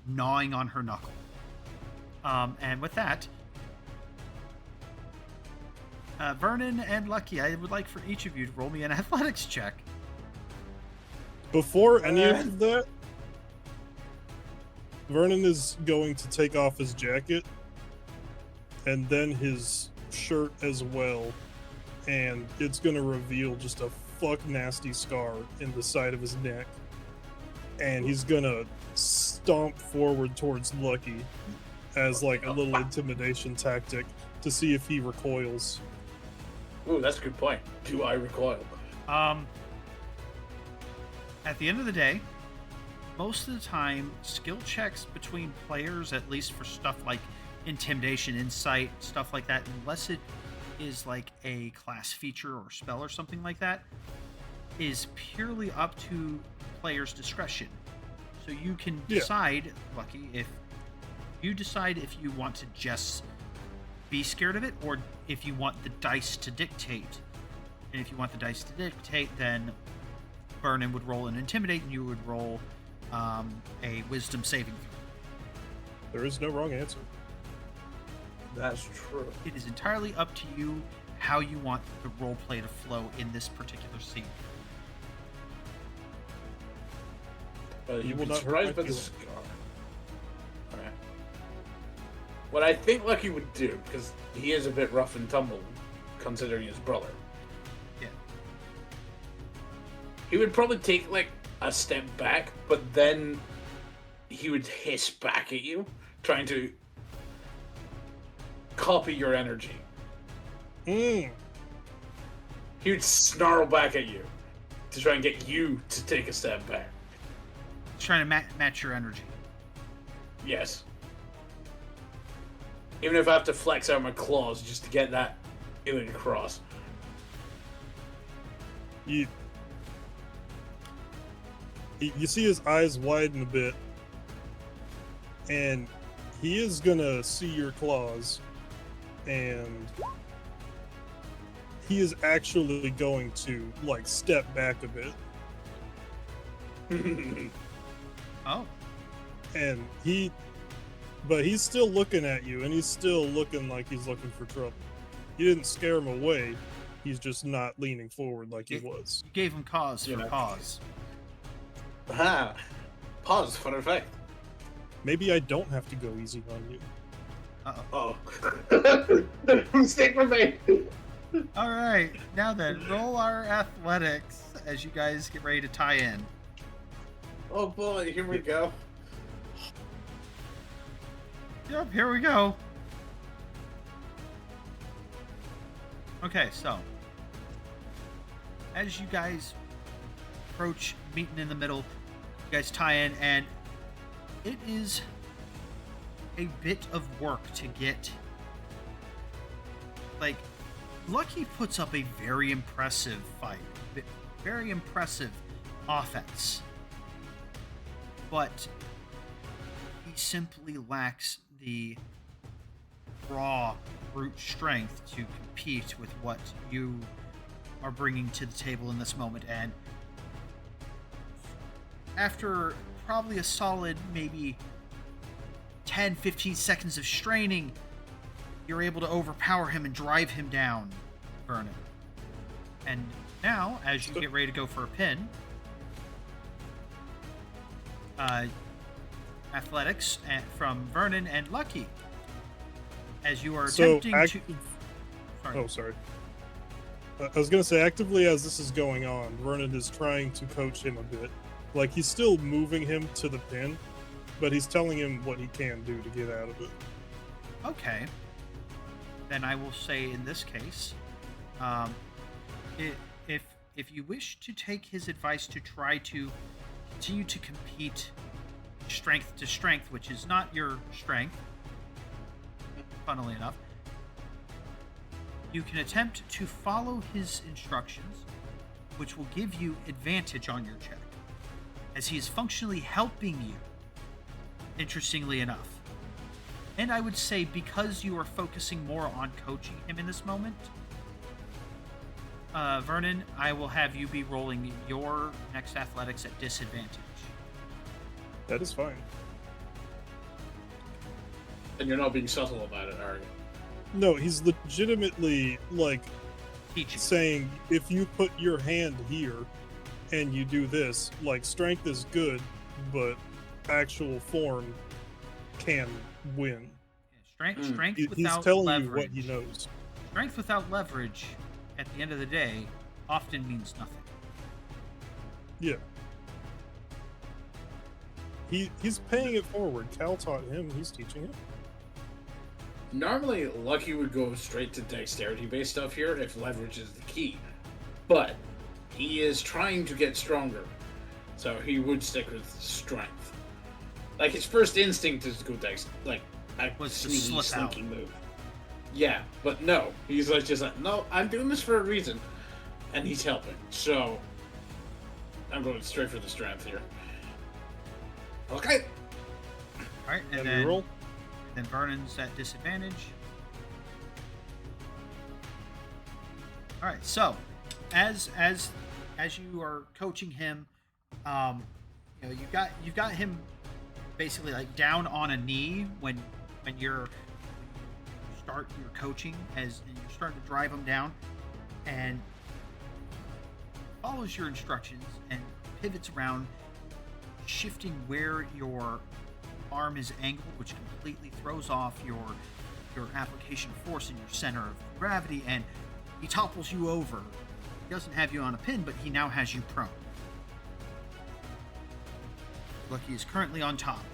gnawing on her knuckle. And with that, Vernon and Lucky, I would like for each of you to roll me an athletics check. Before any of that, Vernon is going to take off his jacket and then his shirt as well, and it's going to reveal just a fuck nasty scar in the side of his neck. And he's going to stomp forward towards Lucky as like a little intimidation tactic to see if he recoils. Ooh, that's a good point. Do I recoil? At the end of the day, most of the time, skill checks between players, at least for stuff like intimidation, insight, stuff like that, unless it is like a class feature or spell or something like that, is purely up to players' discretion. So you can decide, Lucky, if you want to just be scared of it, or if you want the dice to dictate. And if you want the dice to dictate, then Vernon would roll an intimidate, and you would roll a wisdom saving throw. There is no wrong answer. That's true. It is entirely up to you how you want the role play to flow in this particular scene. But You you will will not surprised hurt by my the feelings. scar. What I think Lucky would do, because he is a bit rough and tumble, considering his brother. Yeah. He would probably take like a step back, but then he would hiss back at you, trying to copy your energy. Mm. He would snarl back at you to try and get you to take a step back. Trying to match your energy. Yes. Even if I have to flex out my claws just to get that feeling across. You see his eyes widen a bit, and he is gonna see your claws, and he is actually going to like step back a bit. Oh. And but he's still looking at you, and he's still looking like he's looking for trouble. You didn't scare him away. He's just not leaning forward like he was. You gave him cause for pause. Ah, pause for effect. Maybe I don't have to go easy on you. Oh. Stick with me. All right, now then, roll our athletics as you guys get ready to tie in. Oh boy, here we go. Yep, here we go. Okay, so as you guys approach, meeting in the middle, you guys tie in, and it is a bit of work to get. Like, Lucky puts up a very impressive fight, very impressive offense, but he simply lacks the raw brute strength to compete with what you are bringing to the table in this moment. And after probably a solid maybe 10-15 seconds of straining, you're able to overpower him and drive him down, Vernon. And now, as you get ready to go for a pin, athletics from Vernon and Lucky. As you are attempting to... Sorry. Oh, sorry. I was going to say, actively as this is going on, Vernon is trying to coach him a bit. Like, he's still moving him to the pin, but he's telling him what he can do to get out of it. Okay. Then I will say in this case, if you wish to take his advice to try to continue to compete strength to strength, which is not your strength, funnily enough, you can attempt to follow his instructions, which will give you advantage on your check, as he is functionally helping you, interestingly enough. And I would say, because you are focusing more on coaching him in this moment, Vernon, I will have you be rolling your next athletics at disadvantage. That is fine. And you're not being subtle about it, are you? No, he's legitimately, like, Teaching. saying, if you put your hand here and you do this, like, strength is good, but actual form can win. Strength He's without telling leverage. you what he knows. Strength without leverage, at the end of the day, often means nothing. Yeah. He's paying it forward. Cal taught him, he's teaching him. Normally, Lucky would go straight to dexterity-based stuff here if leverage is the key. But he is trying to get stronger, so he would stick with strength. Like, his first instinct is to go like a sneaky move. Yeah, but no. He's like just like, no, I'm doing this for a reason. And he's helping. So I'm going straight for the strength here. Okay. Alright, and then roll. Then Vernon's at disadvantage. Alright, so as you are coaching him, you know, you've got him basically like down on a knee when you start your coaching, and you're starting to drive him down, and follows your instructions and pivots around, shifting where your arm is angled, which completely throws off your application of force in your center of gravity, and he topples you over. He doesn't have you on a pin, but he now has you prone. Lucky is currently on top.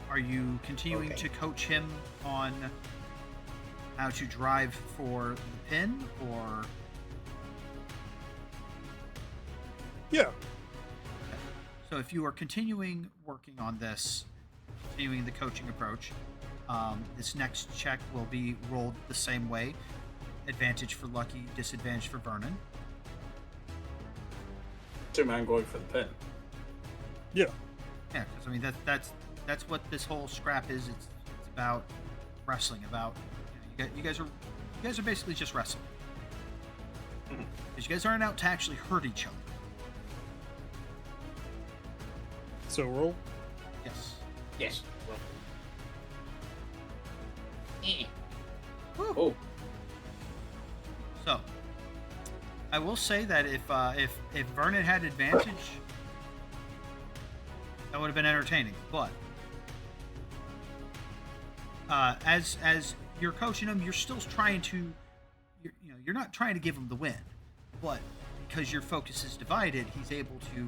Are you continuing to coach him on how to drive for the pin, or? Yeah. Okay. So if you are continuing working on this, continuing the coaching approach, this next check will be rolled the same way. Advantage for Lucky, disadvantage for Vernon. Assuming I'm going for the pin. Yeah. Yeah, because I mean that's what this whole scrap is. It's about wrestling. About you guys are basically just wrestling. Because you guys aren't out to actually hurt each other. So roll. Yes. Yes. Woo. Oh. So, I will say that if Vernon had advantage, that would have been entertaining. But as you're coaching him, you're still trying to, you're not trying to give him the win, but because your focus is divided, he's able to.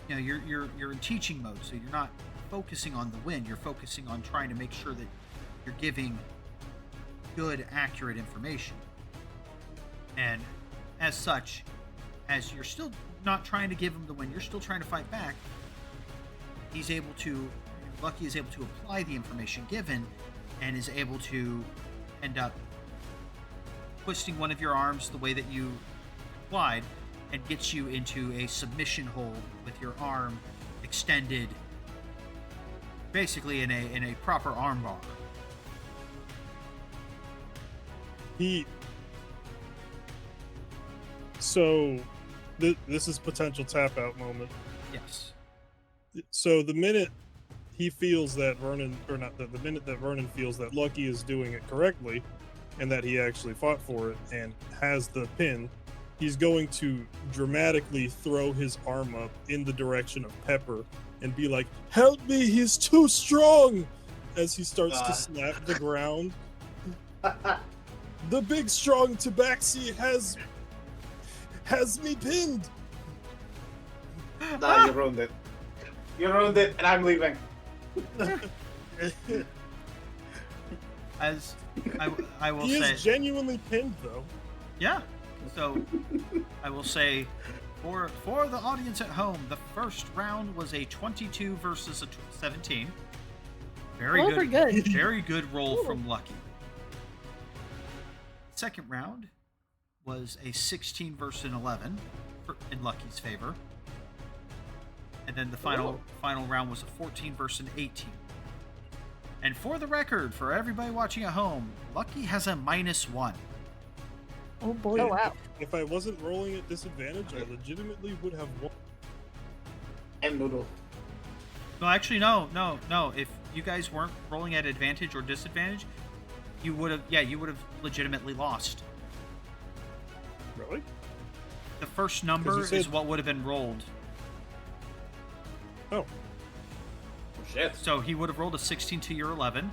You're in teaching mode, so you're not focusing on the win. You're focusing on trying to make sure that you're giving good, accurate information. And as such, as you're still not trying to give him the win, you're still trying to fight back. Lucky is able to apply the information given, and is able to end up twisting one of your arms the way that you applied, and gets you into a submission hold with your arm extended, basically in a proper arm bar. So this is potential tap out moment. Yes. So the minute he feels that the minute that Vernon feels that Lucky is doing it correctly, and that he actually fought for it and has the pin, he's going to dramatically throw his arm up in the direction of Pepper and be like, "Help me, he's too strong!" As he starts to slap the ground. The big strong Tabaxi has me pinned. Nah, you ruined it. You ruined it, and I'm leaving. As I will he say, is genuinely pinned, though. yeah. So I will say, for the audience at home, the first round was a 22 versus a 17. Very Those good, are good. very good roll Ooh. from Lucky. Second round was a 16 versus an 11 in Lucky's favor. And then the final round was a 14 versus an 18. And for the record, for everybody watching at home, Lucky has a -1. Oh boy. Oh wow. If I wasn't rolling at disadvantage, I legitimately would have won. And Noodle. No, actually, no. If you guys weren't rolling at advantage or disadvantage, you would have legitimately lost. Really? The first number said- is what would have been rolled. Oh. Oh, shit. So he would have rolled a 16 to your 11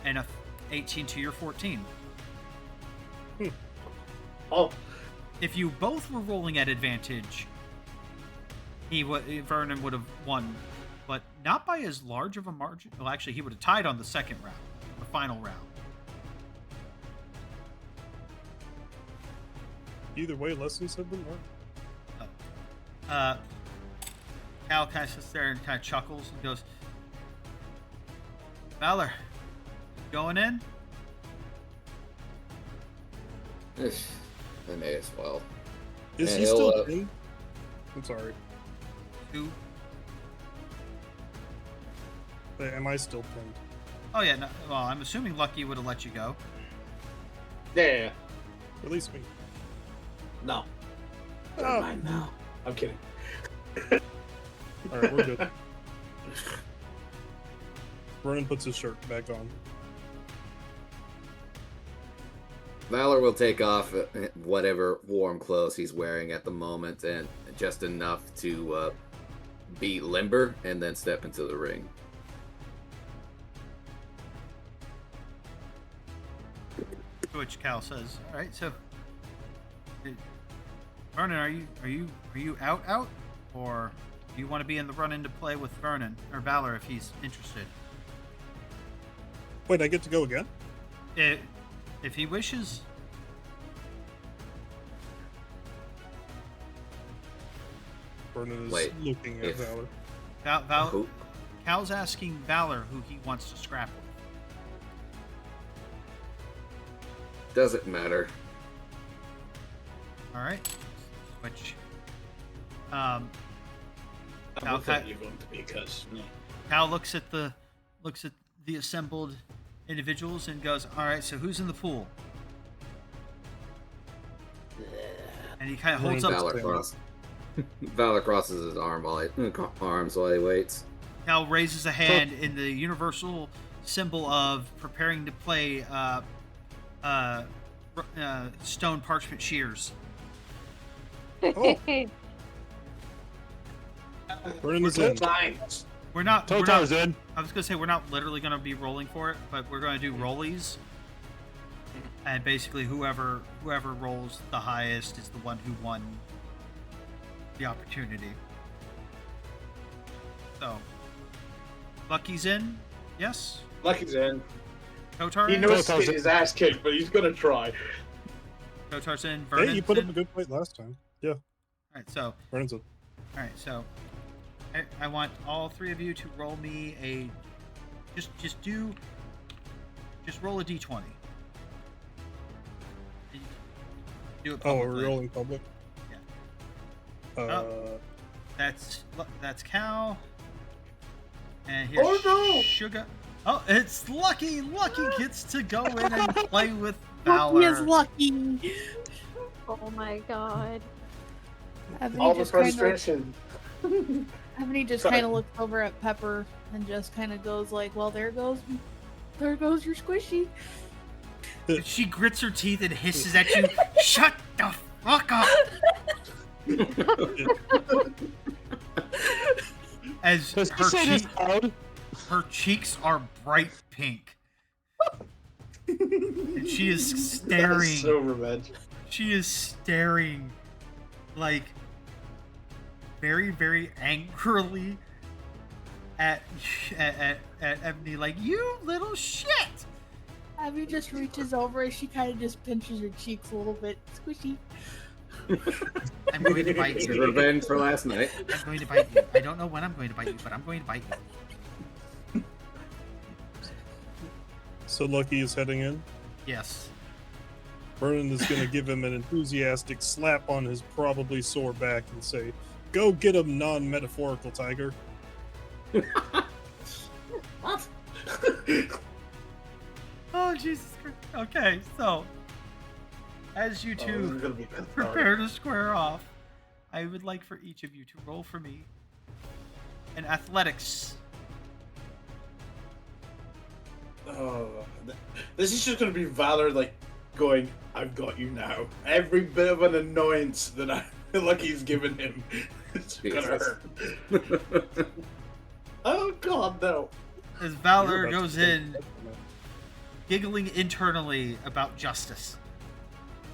and a 18 to your 14. Oh, If you both were rolling at advantage, Vernon would have won, but not by as large of a margin. Well, actually, he would have tied on the second round, the final round. Either way, lessons have been learned. Cal kind of sits there and kind of chuckles and goes, "Valor, going in?" I may as well. Is Yeah, he he'll, still pinned? I'm sorry. Who? Am I still pinned? Oh yeah. No, well, I'm assuming Lucky would have let you go. yeah. Release me. No. Oh. Never mind now. I'm kidding. Alright, we're good. Vernon puts his shirt back on. Valor will take off whatever warm clothes he's wearing at the moment, and just enough to be limber, and then step into the ring. To which Cal says, "All right, so Vernon, are you out, or do you want to be in the run into play with Vernon or Valor if he's interested? Wait, I get to go again? If he wishes." Vernon is Wait, looking at Valor. Who? Cal's asking Valor who he wants to scrap with. Doesn't matter. All right. Which, I'm Cal, not that you're going to be, because Cal looks at the assembled individuals and goes, "All right, so who's in the pool?" And he kind of holds up. Valor crosses his arms while he waits. Cal raises a hand in the universal symbol of preparing to play stone parchment shears. Oh. Vernon is in. We're not. Totar's in. I was gonna say we're not literally gonna be rolling for it, but we're gonna do rollies, and basically whoever rolls the highest is the one who won the opportunity. So, Lucky's in. Yes. Lucky's in. Totar. He in? knows Totar's his ass kicked, but he's gonna try. Totar's in. Hey, Vernon's you put in. up a good fight last time. Yeah, All right. So. Vernon's in. All right. So. I want all three of you to roll me a. Just roll a d20. Do it Oh, are publicly. we rolling public? Yeah. That's Cal. And here's Oh, no! Sugar. Oh, it's Lucky. Lucky gets to go in and play with Lucky is Valor. lucky. Oh my god. All the frustration. Ebony just Sorry. kind of looks over at Pepper and just kind of goes like, "Well, there goes your squishy." She grits her teeth and hisses at you. Shut the fuck up! As Does he her, say this loud? her cheeks are bright pink. And she is That's staring. so revenge. She is staring like very, very angrily at Ebony, like, "You little shit!" Abby just reaches over and she kind of just pinches her cheeks a little bit. Squishy. I'm going to bite It's you. revenge for last night. I'm going to bite you. I don't know when I'm going to bite you, but I'm going to bite you. So Lucky is heading in. Yes. Vernon is going to give him an enthusiastic slap on his probably sore back and say, "Go get him, non-metaphorical tiger." What? Oh, Jesus Christ. Okay, so as you Oh, this two is gonna be bad. prepare to square off, I would like for each of you to roll for me an athletics. Oh, this is just gonna be Valor like going, "I've got you now." Every bit of an annoyance that Lucky's given him, it's gonna Jesus. hurt. Oh God, no! As You're Valor about to goes get- in, giggling internally about justice.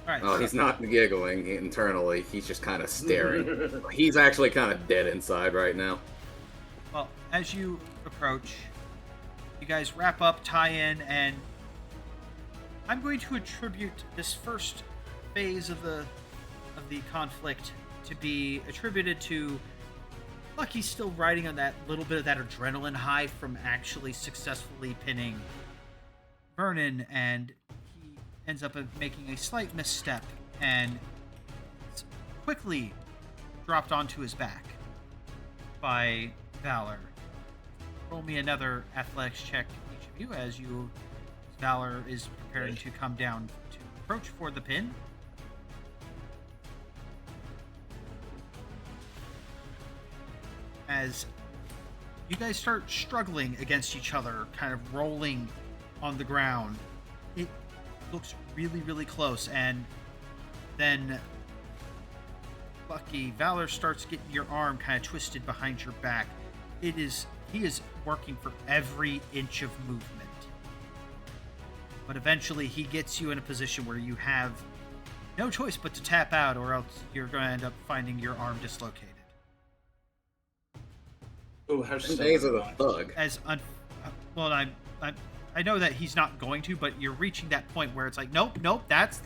All right. Oh, so- he's not giggling internally. He's just kind of staring. He's actually kind of dead inside right now. Well, as you approach, you guys wrap up, tie in, and I'm going to attribute this first phase of the conflict to be attributed to Lucky still riding on that little bit of that adrenaline high from actually successfully pinning Vernon, and he ends up making a slight misstep and it's quickly dropped onto his back by Valor. Roll me another athletics check, each of you, as Valor is preparing to come down to approach for the pin. As you guys start struggling against each other, kind of rolling on the ground, looks really, really close, and then Lucky, Valor starts getting your arm kind of twisted behind your back. He is working for every inch of movement. But eventually he gets you in a position where you have no choice but to tap out, or else you're going to end up finding your arm dislocated. Oh, how Days of the thug. Well, I know that he's not going to, but you're reaching that point where it's like, nope, that's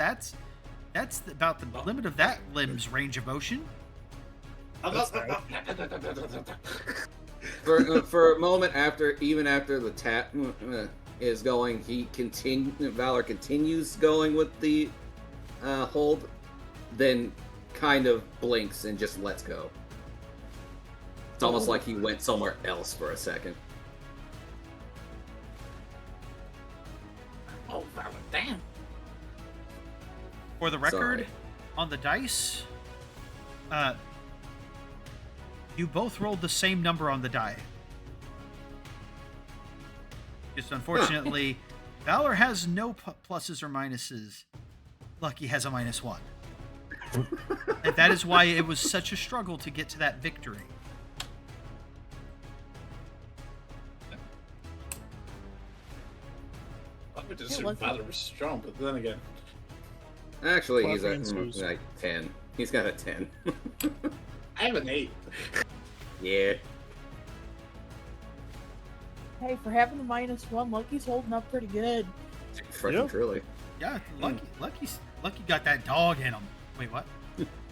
about the limit of that limb's range of motion. For a moment even after the tap is going, Valor continues going with the hold, then kind of blinks and just lets go. It's almost like he went somewhere else for a second. Oh, Valor, damn. For the record, Sorry. on the dice, you both rolled the same number on the die. Just unfortunately, Valor has no pluses or minuses. Lucky has a -1. And that is why it was such a struggle to get to that victory. I would assume Valor was strong, but then again. Actually, he's Fluffy at and smooth. like 10. He's got a 10. I have an 8. Yeah. Hey, for having a -1, Lucky's holding up pretty good. Freaking Yep. truly. Yeah, Lucky got that dog in him. Wait, what?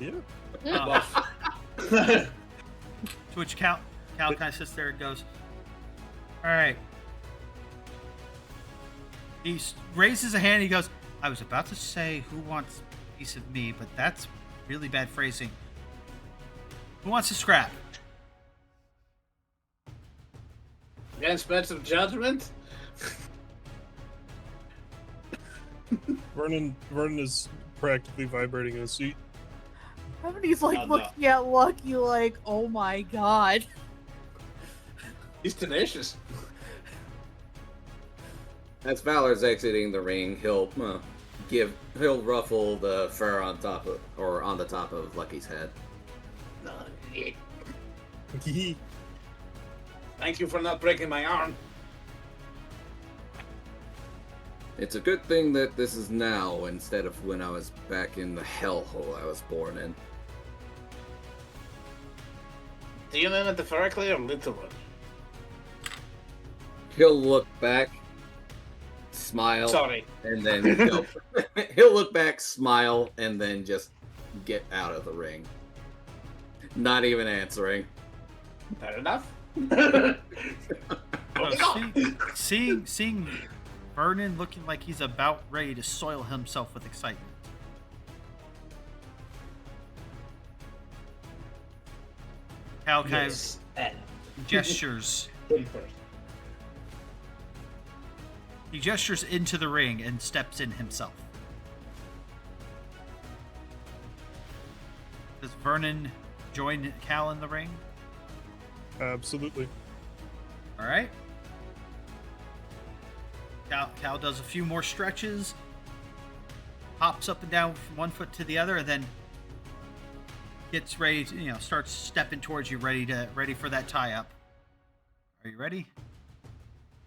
Yeah. To which Cal kind of sits there and goes, "All right." He raises a hand and he goes, "I was about to say who wants a piece of me, but that's really bad phrasing. Who wants to scrap?" Against Bench Judgment? Vernon is practically vibrating in his seat. Everybody's like Oh, no. looking at Lucky like, oh my god. He's tenacious. As Valor's exiting the ring, he'll ruffle the fur on the top of Lucky's head. Thank you for not breaking my arm. It's a good thing that this is now instead of when I was back in the hellhole I was born in. Do you mean metaphorically or literally? He'll look back, smile, Sorry. and then go. He'll look back, smile, and then just get out of the ring. Not even answering. Fair enough. Seeing Vernon looking like he's about ready to soil himself with excitement. Cal kind Yes. of gestures. He gestures into the ring and steps in himself. Does Vernon join Cal in the ring? Absolutely. All right. Cal does a few more stretches, hops up and down from one foot to the other, and then gets ready to, starts stepping towards you, ready for that tie up. Are you ready?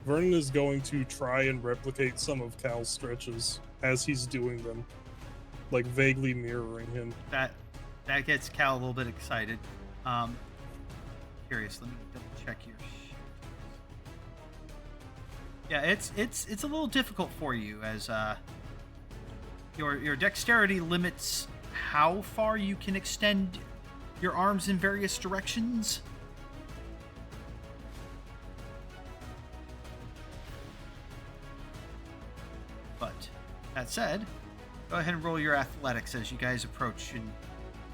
Vernon is going to try and replicate some of Cal's stretches as he's doing them, like vaguely mirroring him. That gets Cal a little bit excited. Curious. Let me double check your. Yeah, it's a little difficult for you as your dexterity limits how far you can extend your arms in various directions. But that said, go ahead and roll your athletics as you guys approach and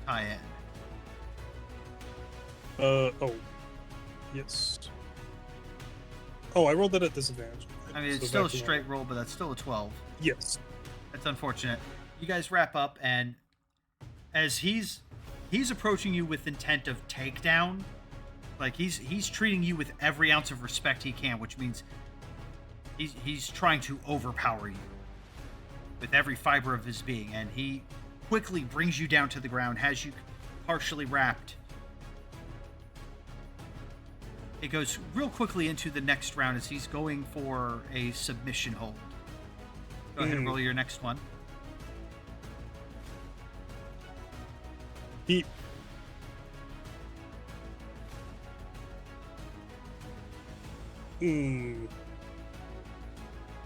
tie in. Yes. Oh, I rolled that at disadvantage. I mean, it's So still a back to straight normal. roll, but that's still a 12. Yes. That's unfortunate. You guys wrap up, and as he's approaching you with intent of takedown, like he's treating you with every ounce of respect he can, which means he's trying to overpower you. with every fiber of his being, and he quickly brings you down to the ground, has you partially wrapped. It goes real quickly into the next round as he's going for a submission hold. Go ahead and roll your next one.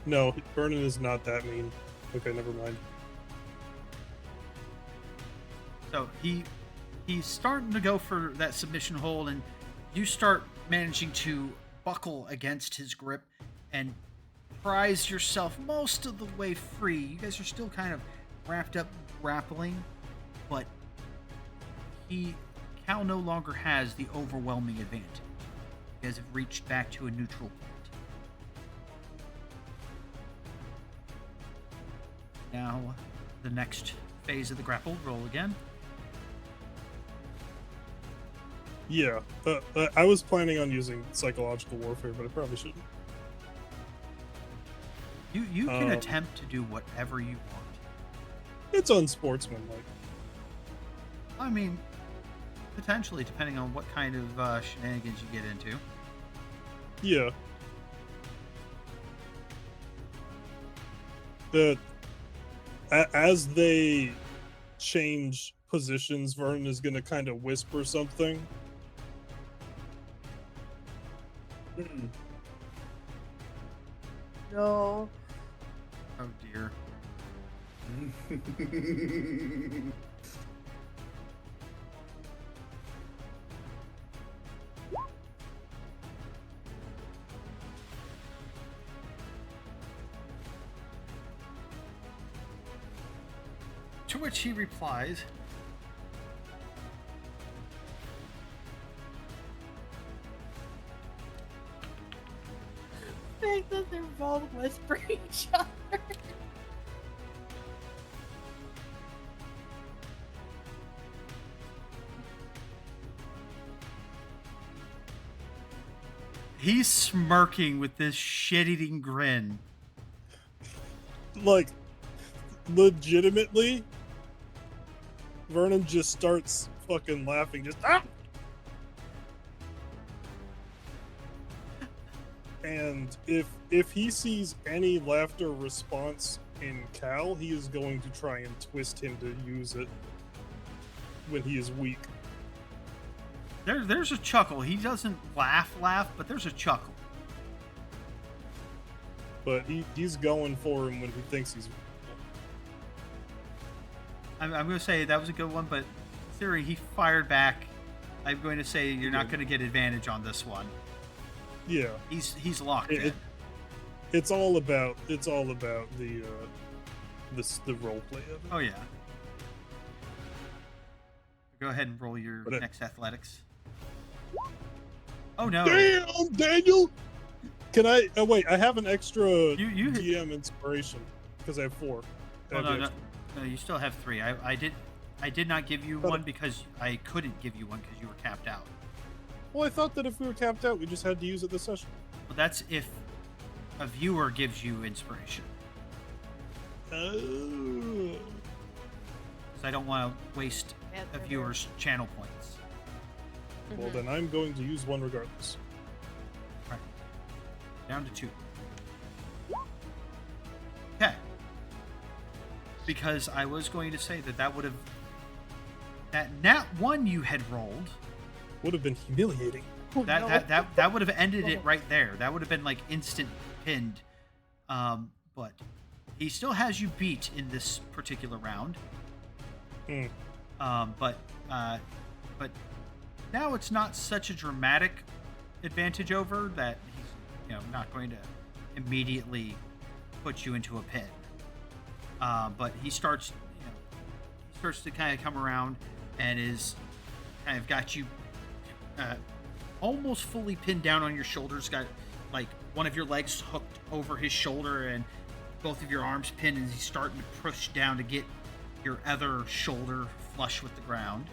No, Vernon is not that mean. Okay, never mind. So he's starting to go for that submission hold, and you start managing to buckle against his grip and prise yourself most of the way free. You guys are still kind of wrapped up grappling, but Cal no longer has the overwhelming advantage. You guys have reached back to a neutral point. Now, the next phase of the grapple, roll again. Yeah, I was planning on using psychological warfare, but I probably shouldn't. You can attempt to do whatever you want. It's unsportsmanlike. I mean, potentially, depending on what kind of shenanigans you get into. Yeah. As they change positions, Vernon is going to kind of whisper something. No. Oh dear. To which he replies, The fact that they're both whispering each other. he's smirking with this shit-eating grin. Like, legitimately, Vernon just starts fucking laughing. Just And if he sees any laughter response in Cal, he is going to try and twist him to use it when he is weak. There's a chuckle. He doesn't laugh, but there's a chuckle. But he's going for him when he thinks he's. I'm going to say that was a good one, but considering he fired back, I'm going to say you're not going to get advantage on this one. Yeah, he's locked in. It's all about the role play of it. Oh yeah. Go ahead and roll your next athletics. Oh no! Damn, Daniel! Can I? Oh wait, I have an extra you DM inspiration because I have 4. Oh no, you still have 3. I did not give you one because I couldn't give you one because you were capped out. Well, I thought that if we were capped out, we just had to use it this session. Well, that's if a viewer gives you inspiration. Oh. So I don't want to waste a viewer's channel points. Well, then I'm going to use one regardless. Right. Down to 2. Okay. Because I was going to say that would have... That nat 1 you had rolled... Would have been humiliating. That would have ended it right there. That would have been like instant pinned. But he still has you beat in this particular round. But now it's not such a dramatic advantage over that he's not going to immediately put you into a pin. But he starts to kind of come around and is kind of got you almost fully pinned down on your shoulders. Got like one of your legs hooked over his shoulder and both of your arms pinned, and he's starting to push down to get your other shoulder flush with the ground.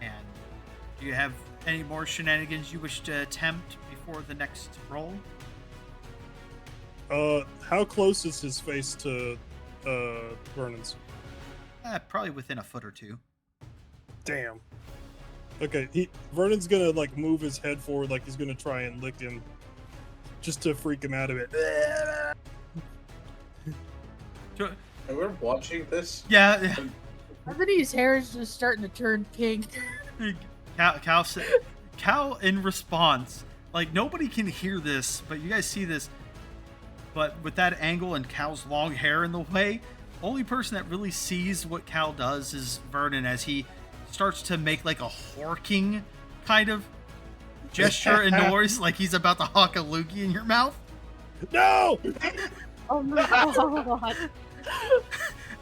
And do you have any more shenanigans you wish to attempt before the next roll? How close is his face to Vernon's? Probably within a foot or two. Damn. Okay, Vernon's gonna like move his head forward like he's gonna try and lick him, just to freak him out a bit. And we're watching this. Yeah. Everybody's hair is just starting to turn pink. Cal in response, like nobody can hear this, but you guys see this. But with that angle and Cal's long hair in the way, only person that really sees what Cal does is Vernon, as he starts to make like a horking kind of gesture and noise, like he's about to hawk a loogie in your mouth. No! Oh my god.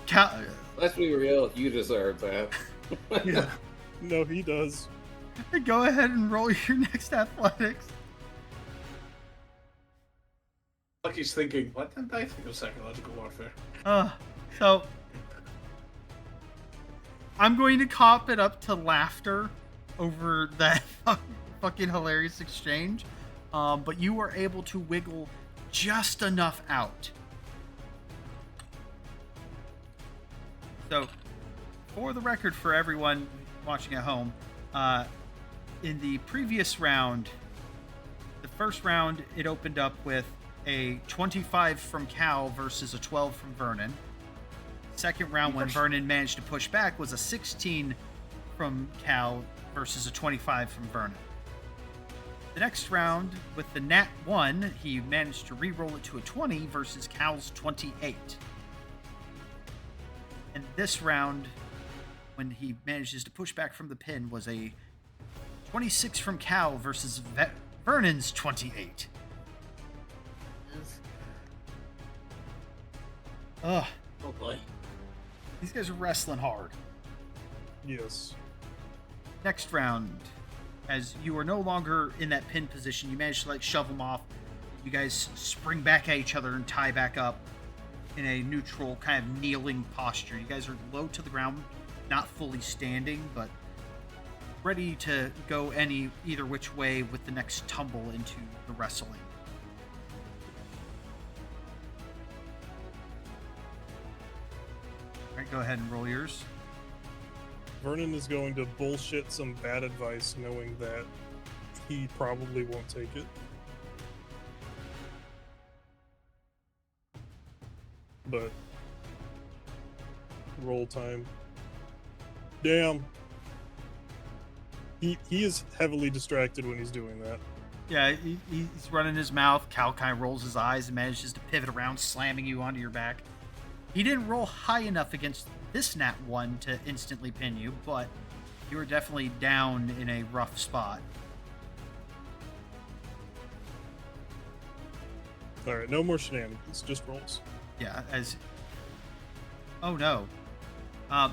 Cal, Let's be real, you deserve that. Yeah. No, he does. go ahead and roll your next athletics. Lucky's thinking, what did I think of psychological warfare? So I'm going to cop it up to laughter over that fucking hilarious exchange. But you were able to wiggle just enough out. So, for the record, for everyone watching at home, in the previous round, the first round, it opened up with a 25 from Cal versus a 12 from Vernon. Second round, when Vernon managed to push back, was a 16 from Cal versus a 25 from Vernon. The next round, with the Nat 1, he managed to re-roll it to a 20 versus Cal's 28. And this round, when he manages to push back from the pin, was a 26 from Cal versus Vernon's 28. Ugh. Oh boy. These guys are wrestling hard. Yes. Next round, as you are no longer in that pin position, you manage to like shove them off. You guys spring back at each other and tie back up in a neutral kind of kneeling posture. You guys are low to the ground, not fully standing, but ready to go either which way with the next tumble into the wrestling. All right, go ahead and roll yours. Vernon is going to bullshit some bad advice, knowing that he probably won't take it. But roll time. Damn. He is heavily distracted when he's doing that. Yeah, he's running his mouth. Cal kind of rolls his eyes and manages to pivot around, slamming you onto your back. He didn't roll high enough against this Nat 1 to instantly pin you, but you were definitely down in a rough spot. Alright, no more shenanigans, just rolls. Yeah, as... Oh no.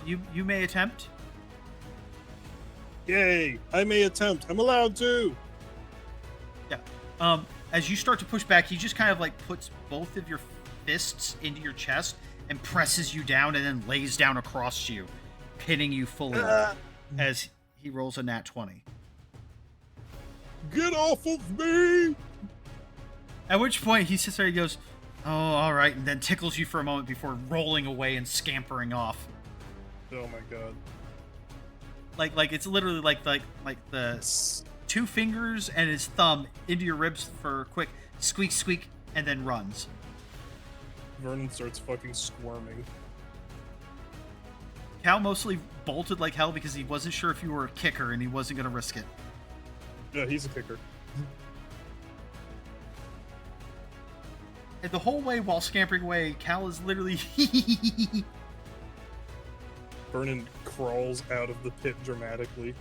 You may attempt. Yay! I may attempt. I'm allowed to! Yeah. As you start to push back, he just kind of like puts both of your fists into your chest and presses you down and then lays down across you, pinning you fully as he rolls a nat 20. Get off of me! At which point he sits there and goes, oh, all right, and then tickles you for a moment before rolling away and scampering off. Oh my god. Like it's literally like the two fingers and his thumb into your ribs for a quick squeak, squeak, and then runs. Vernon starts fucking squirming. Cal mostly bolted like hell because he wasn't sure if you were a kicker and he wasn't going to risk it. Yeah, he's a kicker. And the whole way while scampering away, Cal is literally... Vernon crawls out of the pit dramatically.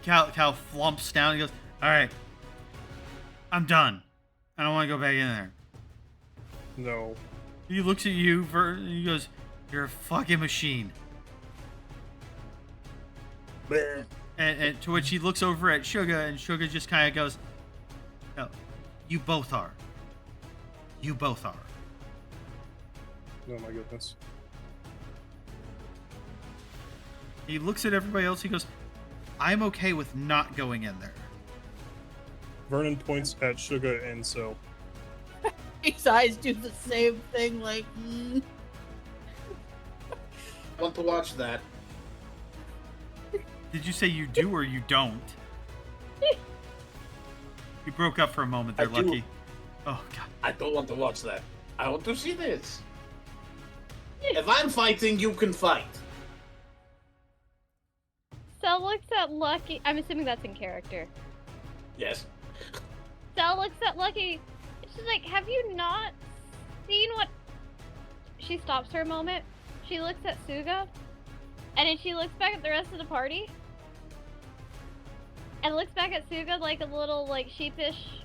Cal flumps down and goes, all right, I'm done. I don't want to go back in there. No. He looks at you, and he goes, you're a fucking machine. And to which he looks over at Suga, and Suga just kind of goes, no, you both are. You both are. Oh my goodness. He looks at everybody else, he goes, I'm okay with not going in there. Vernon points at Suga and So. His eyes do the same thing, like, I want to watch that. Did you say you do or you don't? You broke up for a moment there, I do. Lucky. Oh, God. I don't want to watch that. I want to see this. If I'm fighting, you can fight. Cell looks at Lucky. I'm assuming that's in character. Yes. Cell looks at Lucky. She's like, have you not seen what... She stops for a moment. She looks at Suga. And then she looks back at the rest of the party. And looks back at Suga like a little, like, sheepish...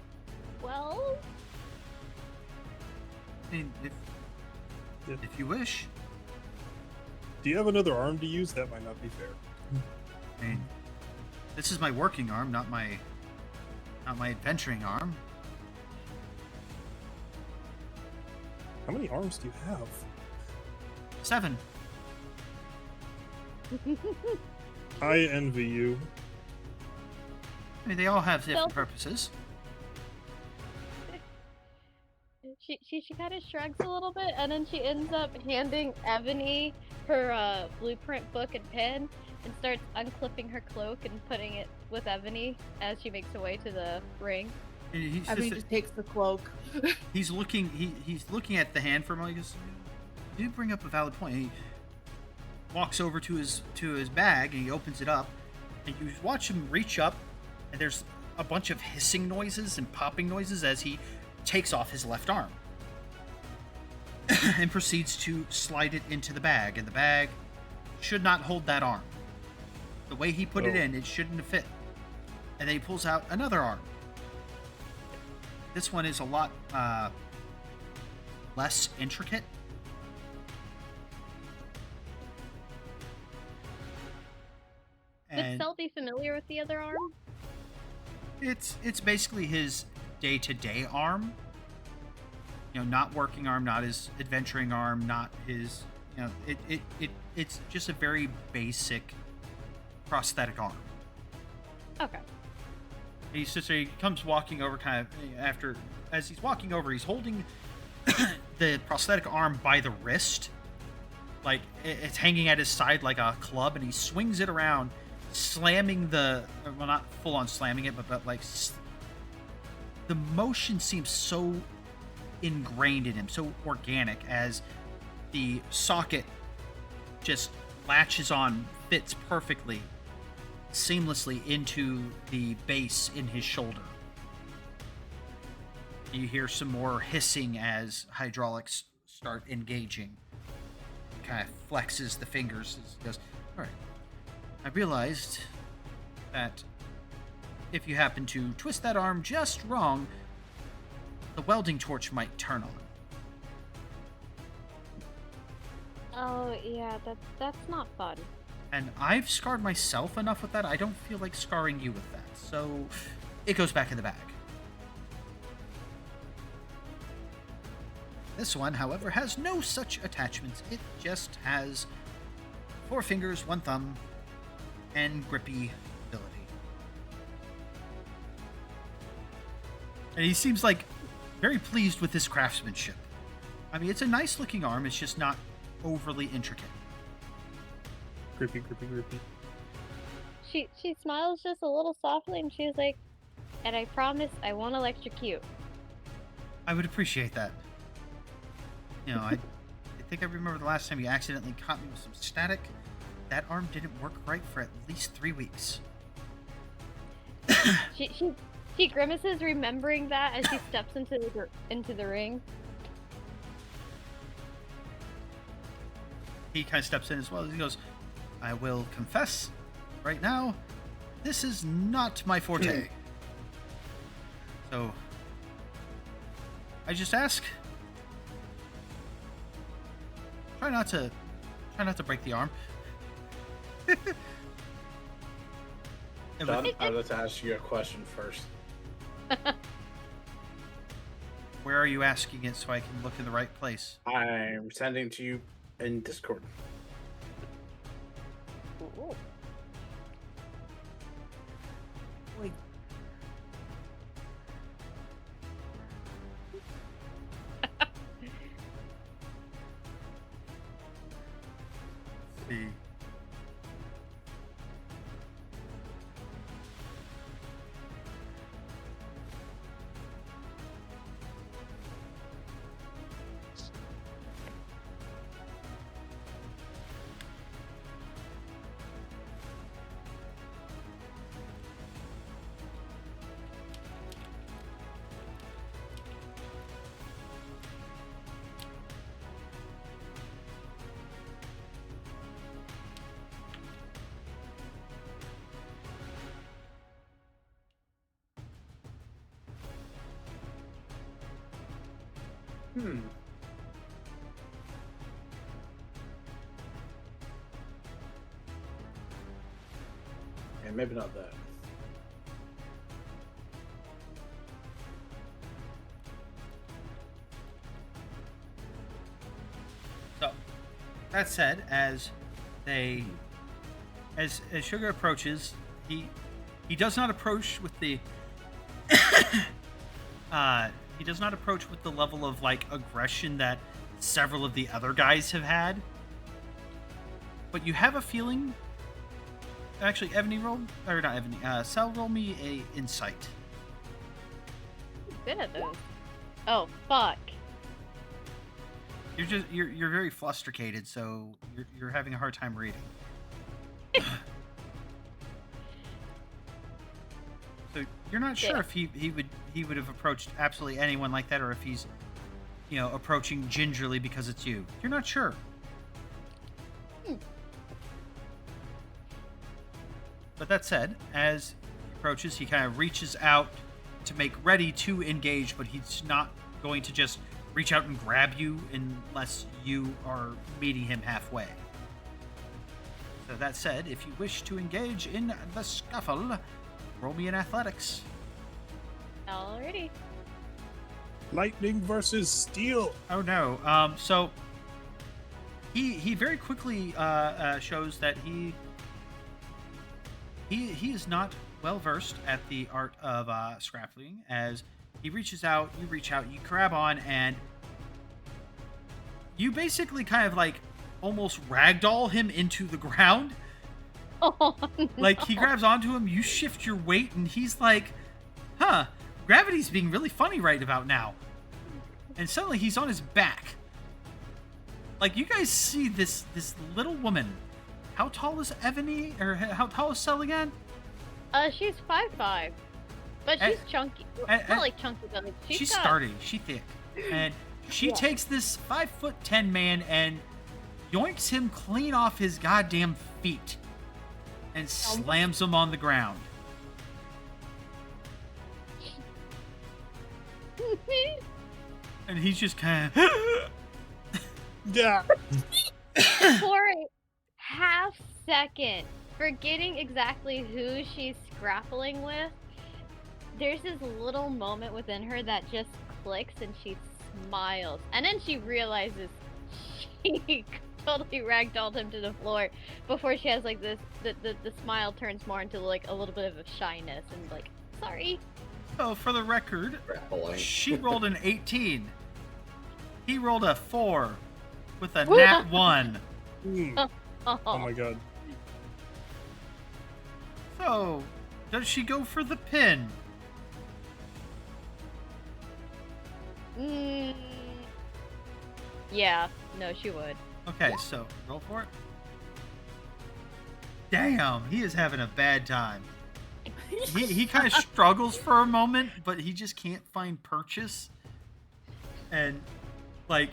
Well... I mean, if you wish. Do you have another arm to use? That might not be fair. I mean, this is my working arm, not my adventuring arm. How many arms do you have? 7. I envy you. I mean, they all have different purposes. She kind of shrugs a little bit, and then she ends up handing Ebony her blueprint book and pen, and starts unclipping her cloak and putting it with Ebony as she makes her way to the ring. And Ebony just takes the cloak. He's looking. He's looking at the hand for a moment. He goes, "You do bring up a valid point." He walks over to his bag and he opens it up, and you watch him reach up, and there's a bunch of hissing noises and popping noises as he takes off his left arm and proceeds to slide it into the bag, and the bag should not hold that arm. The way he put it in, it shouldn't have fit. And then he pulls out another arm. This one is a lot less intricate. Would Cell be familiar with the other arm? It's basically his day-to-day arm. You know, not working arm, not his adventuring arm, not his, you know, it's just a very basic prosthetic arm. Okay. He sits there, he comes walking over kind of as he's walking over, he's holding the prosthetic arm by the wrist. Like, it's hanging at his side like a club, and he swings it around, slamming well, not full-on slamming it, but like, the motion seems so ingrained in him, so organic, as the socket just latches on, fits perfectly, seamlessly into the base in his shoulder. You hear some more hissing as hydraulics start engaging. He kind of flexes the fingers as he goes, "All right, I realized that if you happen to twist that arm just wrong, the welding torch might turn on." Oh yeah, that's not fun. And I've scarred myself enough with that, I don't feel like scarring you with that. So it goes back in the bag. This one, however, has no such attachments. It just has 4 fingers, 1 thumb, and grippy ability. And he seems like very pleased with his craftsmanship. I mean, it's a nice looking arm, it's just not overly intricate. Grippy. She smiles just a little softly, and she's like, "And I promise I won't electrocute." I would appreciate that. You know, I think I remember the last time you accidentally caught me with some static. That arm didn't work right for at least 3 weeks. She grimaces, remembering that as she steps into the ring. He kind of steps in as well. He goes, "I will confess, right now, this is not my forte. So, I just ask, try not to break the arm." John, I'd like to ask you a question first. Where are you asking it so I can look in the right place? I'm sending to you in Discord. Wait. Hmm. Yeah, maybe not that. So, that said, as Sugar approaches, he does not approach with the he does not approach with the level of like aggression that several of the other guys have had. But you have a feeling. Actually, Ebony roll or not Ebony. Sal, roll me a insight. Good at those. Oh fuck. You're very flustercated, so you're having a hard time reading. So you're not sure if he would have approached absolutely anyone like that, or if he's, approaching gingerly because it's you. You're not sure. But that said, as he approaches, he kind of reaches out to make ready to engage, but he's not going to just reach out and grab you unless you are meeting him halfway. So that said, if you wish to engage in the scuffle, roll me in athletics. Alrighty. Lightning versus steel. Oh no. So he very quickly shows that he is not well versed at the art of scrappling. As he reaches out, you reach out, you grab on, and you basically kind of like almost ragdoll him into the ground. Oh, no. Like he grabs onto him, you shift your weight, and he's like, "Huh, gravity's being really funny right about now." And suddenly he's on his back. Like you guys see this little woman. How tall is Ebony, or how tall is Cell again? She's 5'5", but she's chunky. Not like chunky, but like she's sturdy. She's thick, and she takes this 5'10" man and yoinks him clean off his goddamn feet, and slams him on the ground. And he's just kind of Yeah. For a half second, forgetting exactly who she's grappling with, there's this little moment within her that just clicks and she smiles. And then she realizes she totally ragdolled him to the floor before she has like this, the smile turns more into like a little bit of a shyness and like, sorry. So for the record, Grappling. she rolled an 18. He rolled a 4 with a nat 1. Oh my god. So, does she go for the pin? Yeah, no, she would. Okay, so roll for it. Damn, he is having a bad time. He kind of struggles for a moment, but he just can't find purchase. And, like,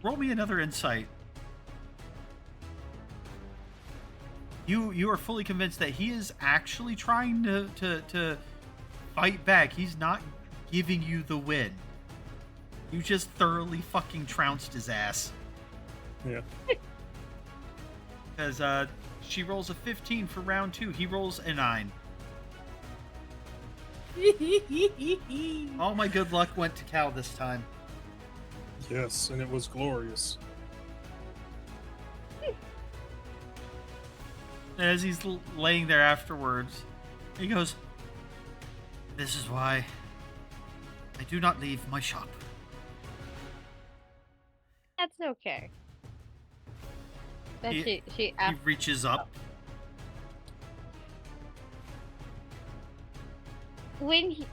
roll me another insight. You are fully convinced that he is actually trying to fight back. He's not giving you the win. You just thoroughly fucking trounced his ass. Yeah. Because she rolls a 15 for round 2. He rolls a 9. All my good luck went to Cal this time. Yes, and it was glorious. And as he's laying there afterwards, he goes, "This is why I do not leave my shop." That's okay. But He she asked. reaches up. When he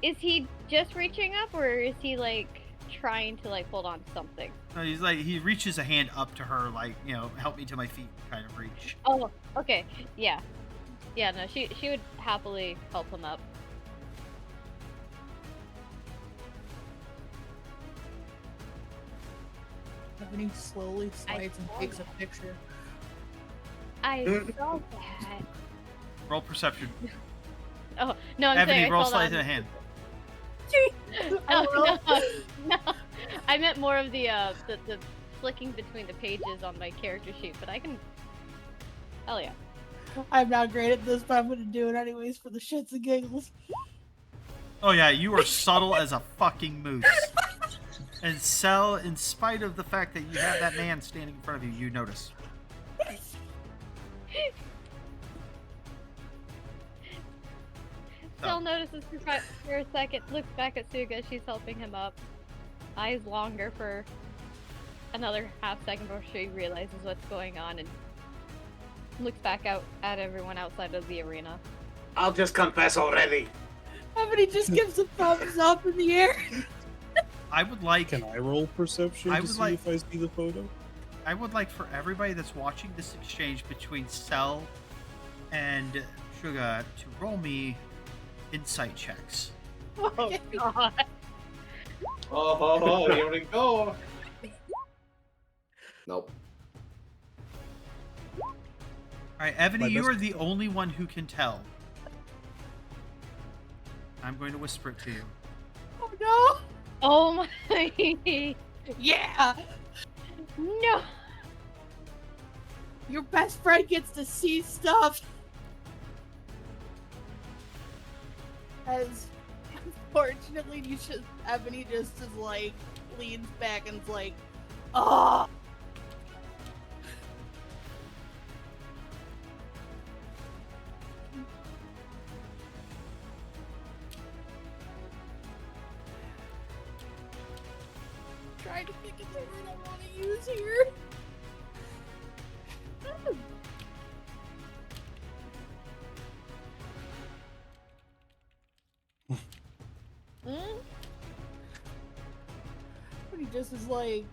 is he just reaching up, or is he like trying to like hold on to something? No, he's like, he reaches a hand up to her, like, help me to my feet kind of reach. Oh, okay, yeah, no, she would happily help him up. Ebony slowly slides and saw takes a that. picture. I saw that. Roll perception. Oh no, I'm Ebony, saying roll I saw sleight that. of hand. Oh, no. I meant more of the flicking between the pages on my character sheet, but I can. Hell yeah. I'm not great at this, but I'm gonna do it anyways for the shits and giggles. Oh yeah, you are subtle as a fucking moose. And Cell, in spite of the fact that you have that man standing in front of you, you notice. Still notices for a second, looks back at Suga, she's helping him up. Eyes longer for another half second before she realizes what's going on and looks back out at everyone outside of the arena. I'll just confess already. Everybody just gives a thumbs up in the air. I would like. Can I roll perception I to would see like- if I see the photo? I would like for everybody that's watching this exchange between Cell and Suga to roll me insight checks. Oh god. Oh, here we go. Nope. All right, Ebony, My you best- are the only one who can tell. I'm going to whisper it to you. Oh no! Oh my. Yeah! No. Your best friend gets to see stuff. As unfortunately, Ebony just is like leans back and's like, oh. Trying to think of the word I want to use here. Mm? But he just is like.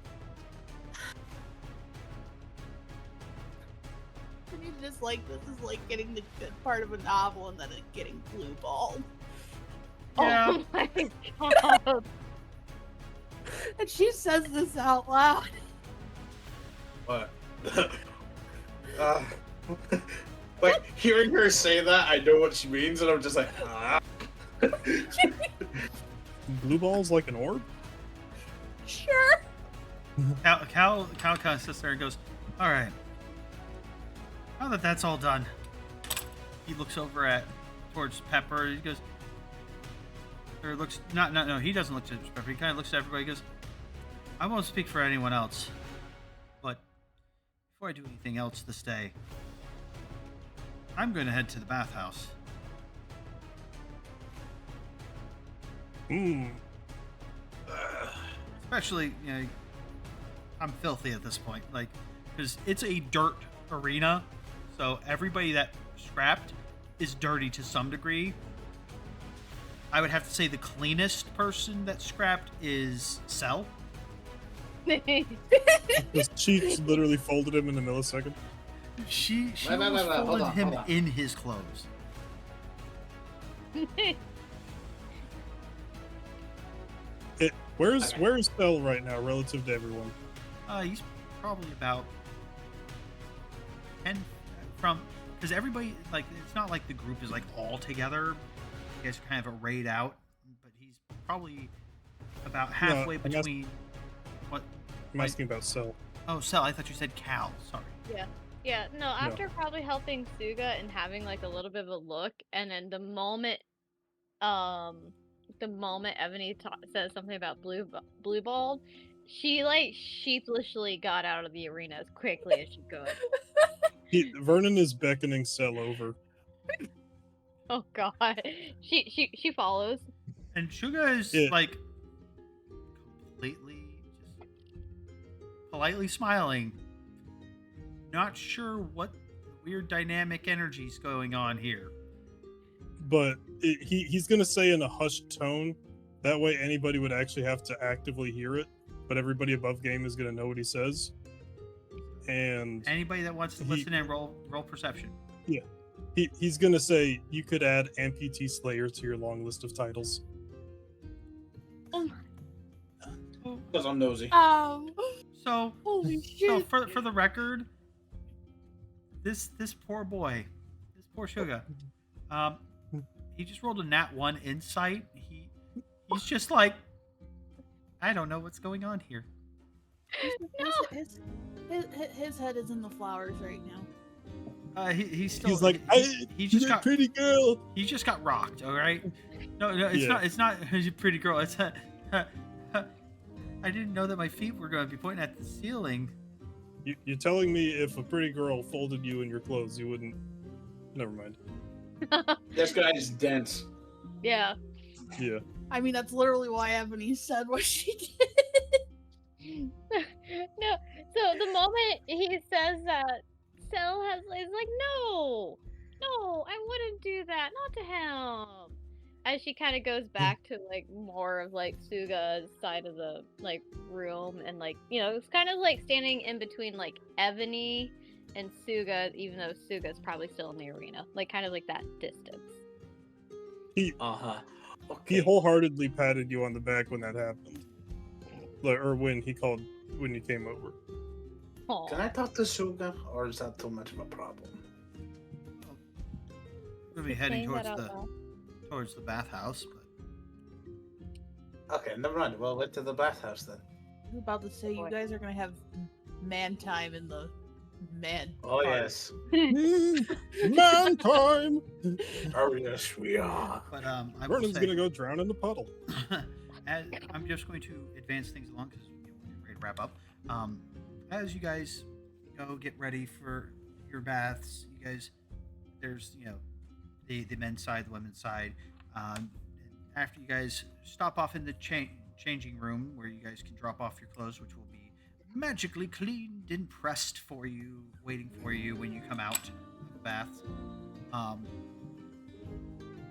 And he's just like, this is like getting the good part of a novel and then it getting blue balled. Yeah. Oh my god. And she says this out loud. What? Like, hearing her say that, I know what she means, and I'm just like, ah. Blue ball's like an orb? Sure. Cal kind of sits there and goes, all right. Now that that's all done, he looks over towards Pepper. He goes, or looks, no, he doesn't look at Pepper. He kind of looks at everybody. He goes, I won't speak for anyone else, but before I do anything else this day, I'm going to head to the bathhouse. Especially, you know, I'm filthy at this point, like, because it's a dirt arena, so everybody that scrapped is dirty to some degree. I would have to say the cleanest person that scrapped is Cell. His cheeks literally folded him in a millisecond. She Wait, almost hold folded on, him hold on. in his clothes. Where's Cell right now relative to everyone? He's probably about 10 from, because everybody, like, it's not like the group is like all together. You guys are kind of arrayed out, but he's probably about halfway I'm between. What? I'm asking about Cell. Oh, Cell. I thought you said Cal. Sorry. Yeah, no, after probably helping Suga and having like a little bit of a look, and then the moment Ebony says something about blue ball, she like sheepishly got out of the arena as quickly as she could. Vernon is beckoning Cell over. Oh god, she follows. And Suga is Yeah. like completely just politely smiling. Not sure what weird dynamic energy's going on here. But he's going to say in a hushed tone. That way anybody would actually have to actively hear it. But everybody above game is going to know what he says. And Anybody that wants to listen and roll perception. he's going to say, you could add Amputee Slayer to your long list of titles. Because I'm nosy. So, Holy so shit. for the record, this poor boy, this poor Suga, he just rolled a nat 1 insight. He's just like, I don't know what's going on here. His head is in the flowers right now. He's still. He's like, he just got pretty girl. He just got rocked. All right. No, it's Yeah. not. It's not a pretty girl. It's I didn't know that my feet were going to be pointing at the ceiling. You're telling me if a pretty girl folded you in your clothes, you wouldn't? Never mind. This guy is dense. Yeah. Yeah. I mean, that's literally why Ebony said what she did. No. So the moment he says that, Cell is like, no, I wouldn't do that, not to him. As she kind of goes back to like more of like Suga's side of the like room, and like it's kind of like standing in between like Ebony and Suga, even though Suga's probably still in the arena, like kind of like that distance. Okay. He wholeheartedly patted you on the back when that happened, or when you came over. Aww. Can I talk to Suga, or is that too much of a problem? We'll be heading Saying that towards out the bathhouse, but Okay, never mind. Well, went to the bathhouse then. I was about to say, you guys are gonna have man time in the man. Oh part. yes. Man time. Oh yes, we are. but I will Vernon's say, gonna go drown in the puddle. as I'm just going to advance things along because we're ready to wrap up. As you guys go get ready for your baths, you guys, there's the men's side, the women's side. After you guys stop off in the changing room where you guys can drop off your clothes, which will be magically cleaned and pressed for you, waiting for you when you come out of the bath.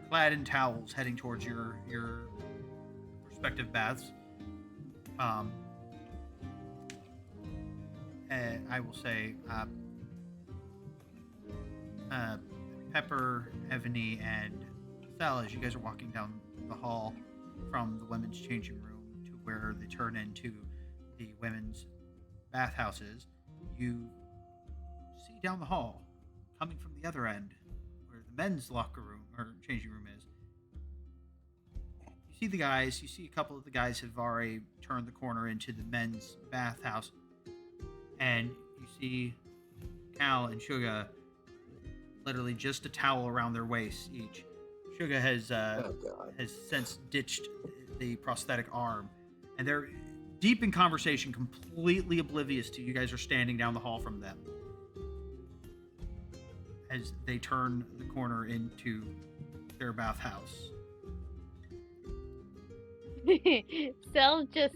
Clad in towels, heading towards your respective baths. And I will say, Pepper, Ebony, and Sal, as you guys are walking down the hall from the women's changing room to where they turn into the women's bathhouses, you see down the hall, coming from the other end, where the men's locker room or changing room is. You see the guys. You see a couple of the guys have already turned the corner into the men's bathhouse, and you see Cal and Suga. Literally just a towel around their waist each. Suga has since ditched the prosthetic arm, and they're deep in conversation, completely oblivious to you guys are standing down the hall from them as they turn the corner into their bathhouse. Cell just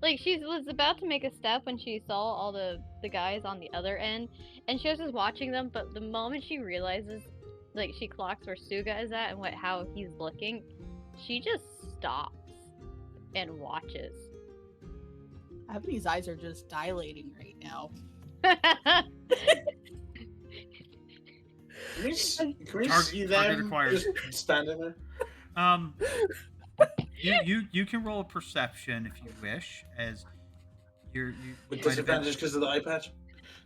like she was about to make a step when she saw all the guys on the other end, and she was just watching them. But the moment she realizes, like she clocks where Suga is at and how he's looking, she just stops and watches. Ebony's eyes are just dilating right now. Can we see Target them acquired. just standing there? You can roll a perception if you wish, as you With might have been- disadvantage because of the eye patch?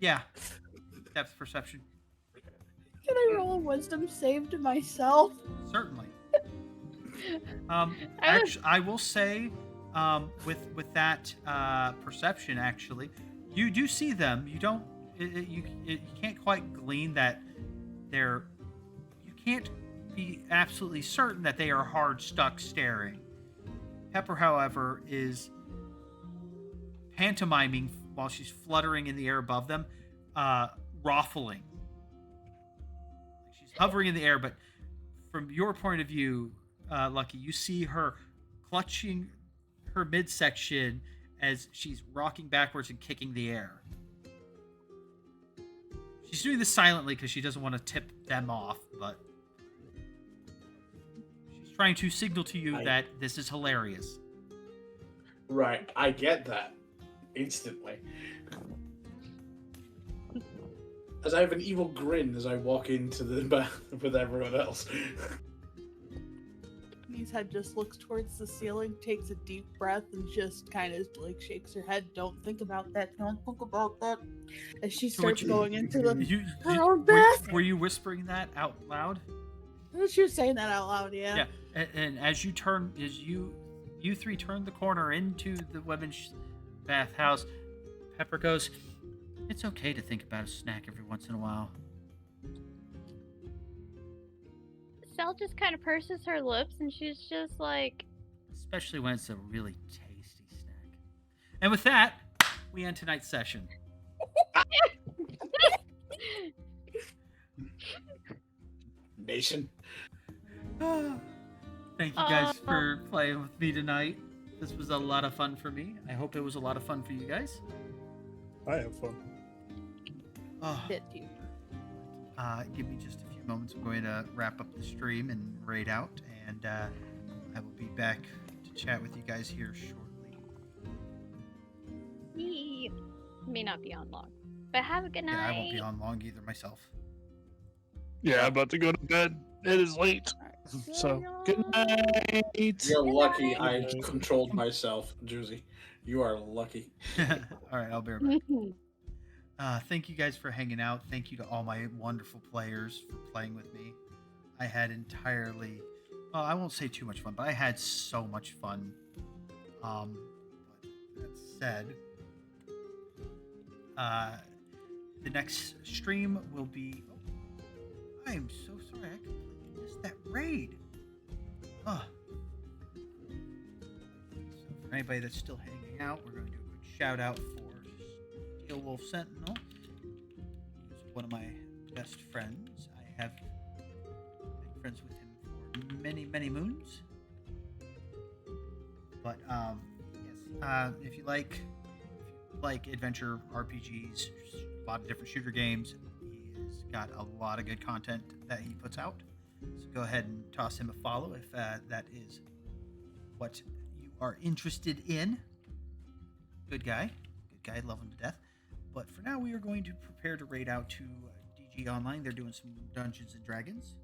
Yeah, depth perception, Can I roll a wisdom save to myself? certainly. Actually, I will say, with that perception, actually, you do see them. You don't. You can't quite glean that they're. You can't be absolutely certain that they are hard stuck staring. Pepper, however, is pantomiming while she's fluttering in the air above them, raffling. She's hovering in the air, but from your point of view, Lucky, you see her clutching her midsection as she's rocking backwards and kicking the air. She's doing this silently because she doesn't want to tip them off, but she's trying to signal to you that this is hilarious. Right, I get that instantly. As I have an evil grin as I walk into the bath with everyone else. Ebony's head just looks towards the ceiling, takes a deep breath, and just kind of like shakes her head. Don't think about that. Don't think about that. As she starts going into the her own bath. Were you whispering that out loud? She was saying that out loud, yeah. Yeah, and as you three turn the corner into the women's bathhouse, Pepper goes, "It's okay to think about a snack every once in a while." Sel just kind of purses her lips and she's just like, Especially when it's a really tasty snack. And with that, we end tonight's session. Nation. Thank you guys for playing with me tonight. This was a lot of fun for me. I hope it was a lot of fun for you guys. I have fun. Did you? Give me just a few moments. I'm going to wrap up the stream and raid out, and I will be back to chat with you guys here shortly. may not be on long. But have a good night. Yeah, I won't be on long either myself. Yeah, I'm about to go to bed. It is late. So, good night. You're lucky I controlled myself, Juicy. You are lucky. All right, I'll be right back. Thank you guys for hanging out. Thank you to all my wonderful players for playing with me. I had entirely, well, I won't say too much fun, but I had so much fun. But that said, the next stream will be. Oh, I am so sorry. I completely missed that raid. Oh. So for anybody that's still hanging out, we're going to do a quick shout out for Steel Wolf Sentinel. He's one of my best friends. I have been friends with him for many, many moons. But yes, if you like adventure RPGs, a lot of different shooter games, he's got a lot of good content that he puts out. So go ahead and toss him a follow if that is what you are interested in. Good guy, love him to death. But for now, we are going to prepare to raid out to DG Online. They're doing some Dungeons and Dragons.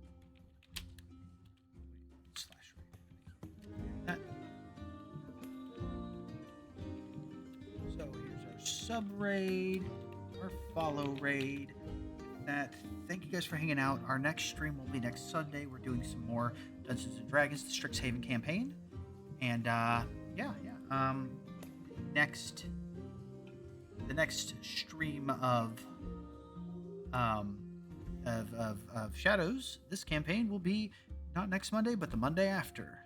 /raid. So here's our sub raid, our follow raid. That. Thank you guys for hanging out. Our next stream will be next Sunday. We're doing some more Dungeons and Dragons, the Strixhaven campaign, and the next stream of Shadows, this campaign will be not next Monday, but the Monday after.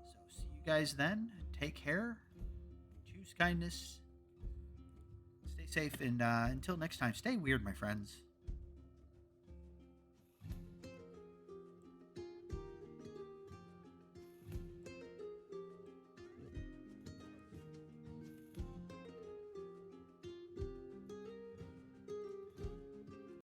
So see you guys then. Take care. Choose kindness. Stay safe, and until next time, stay weird, my friends.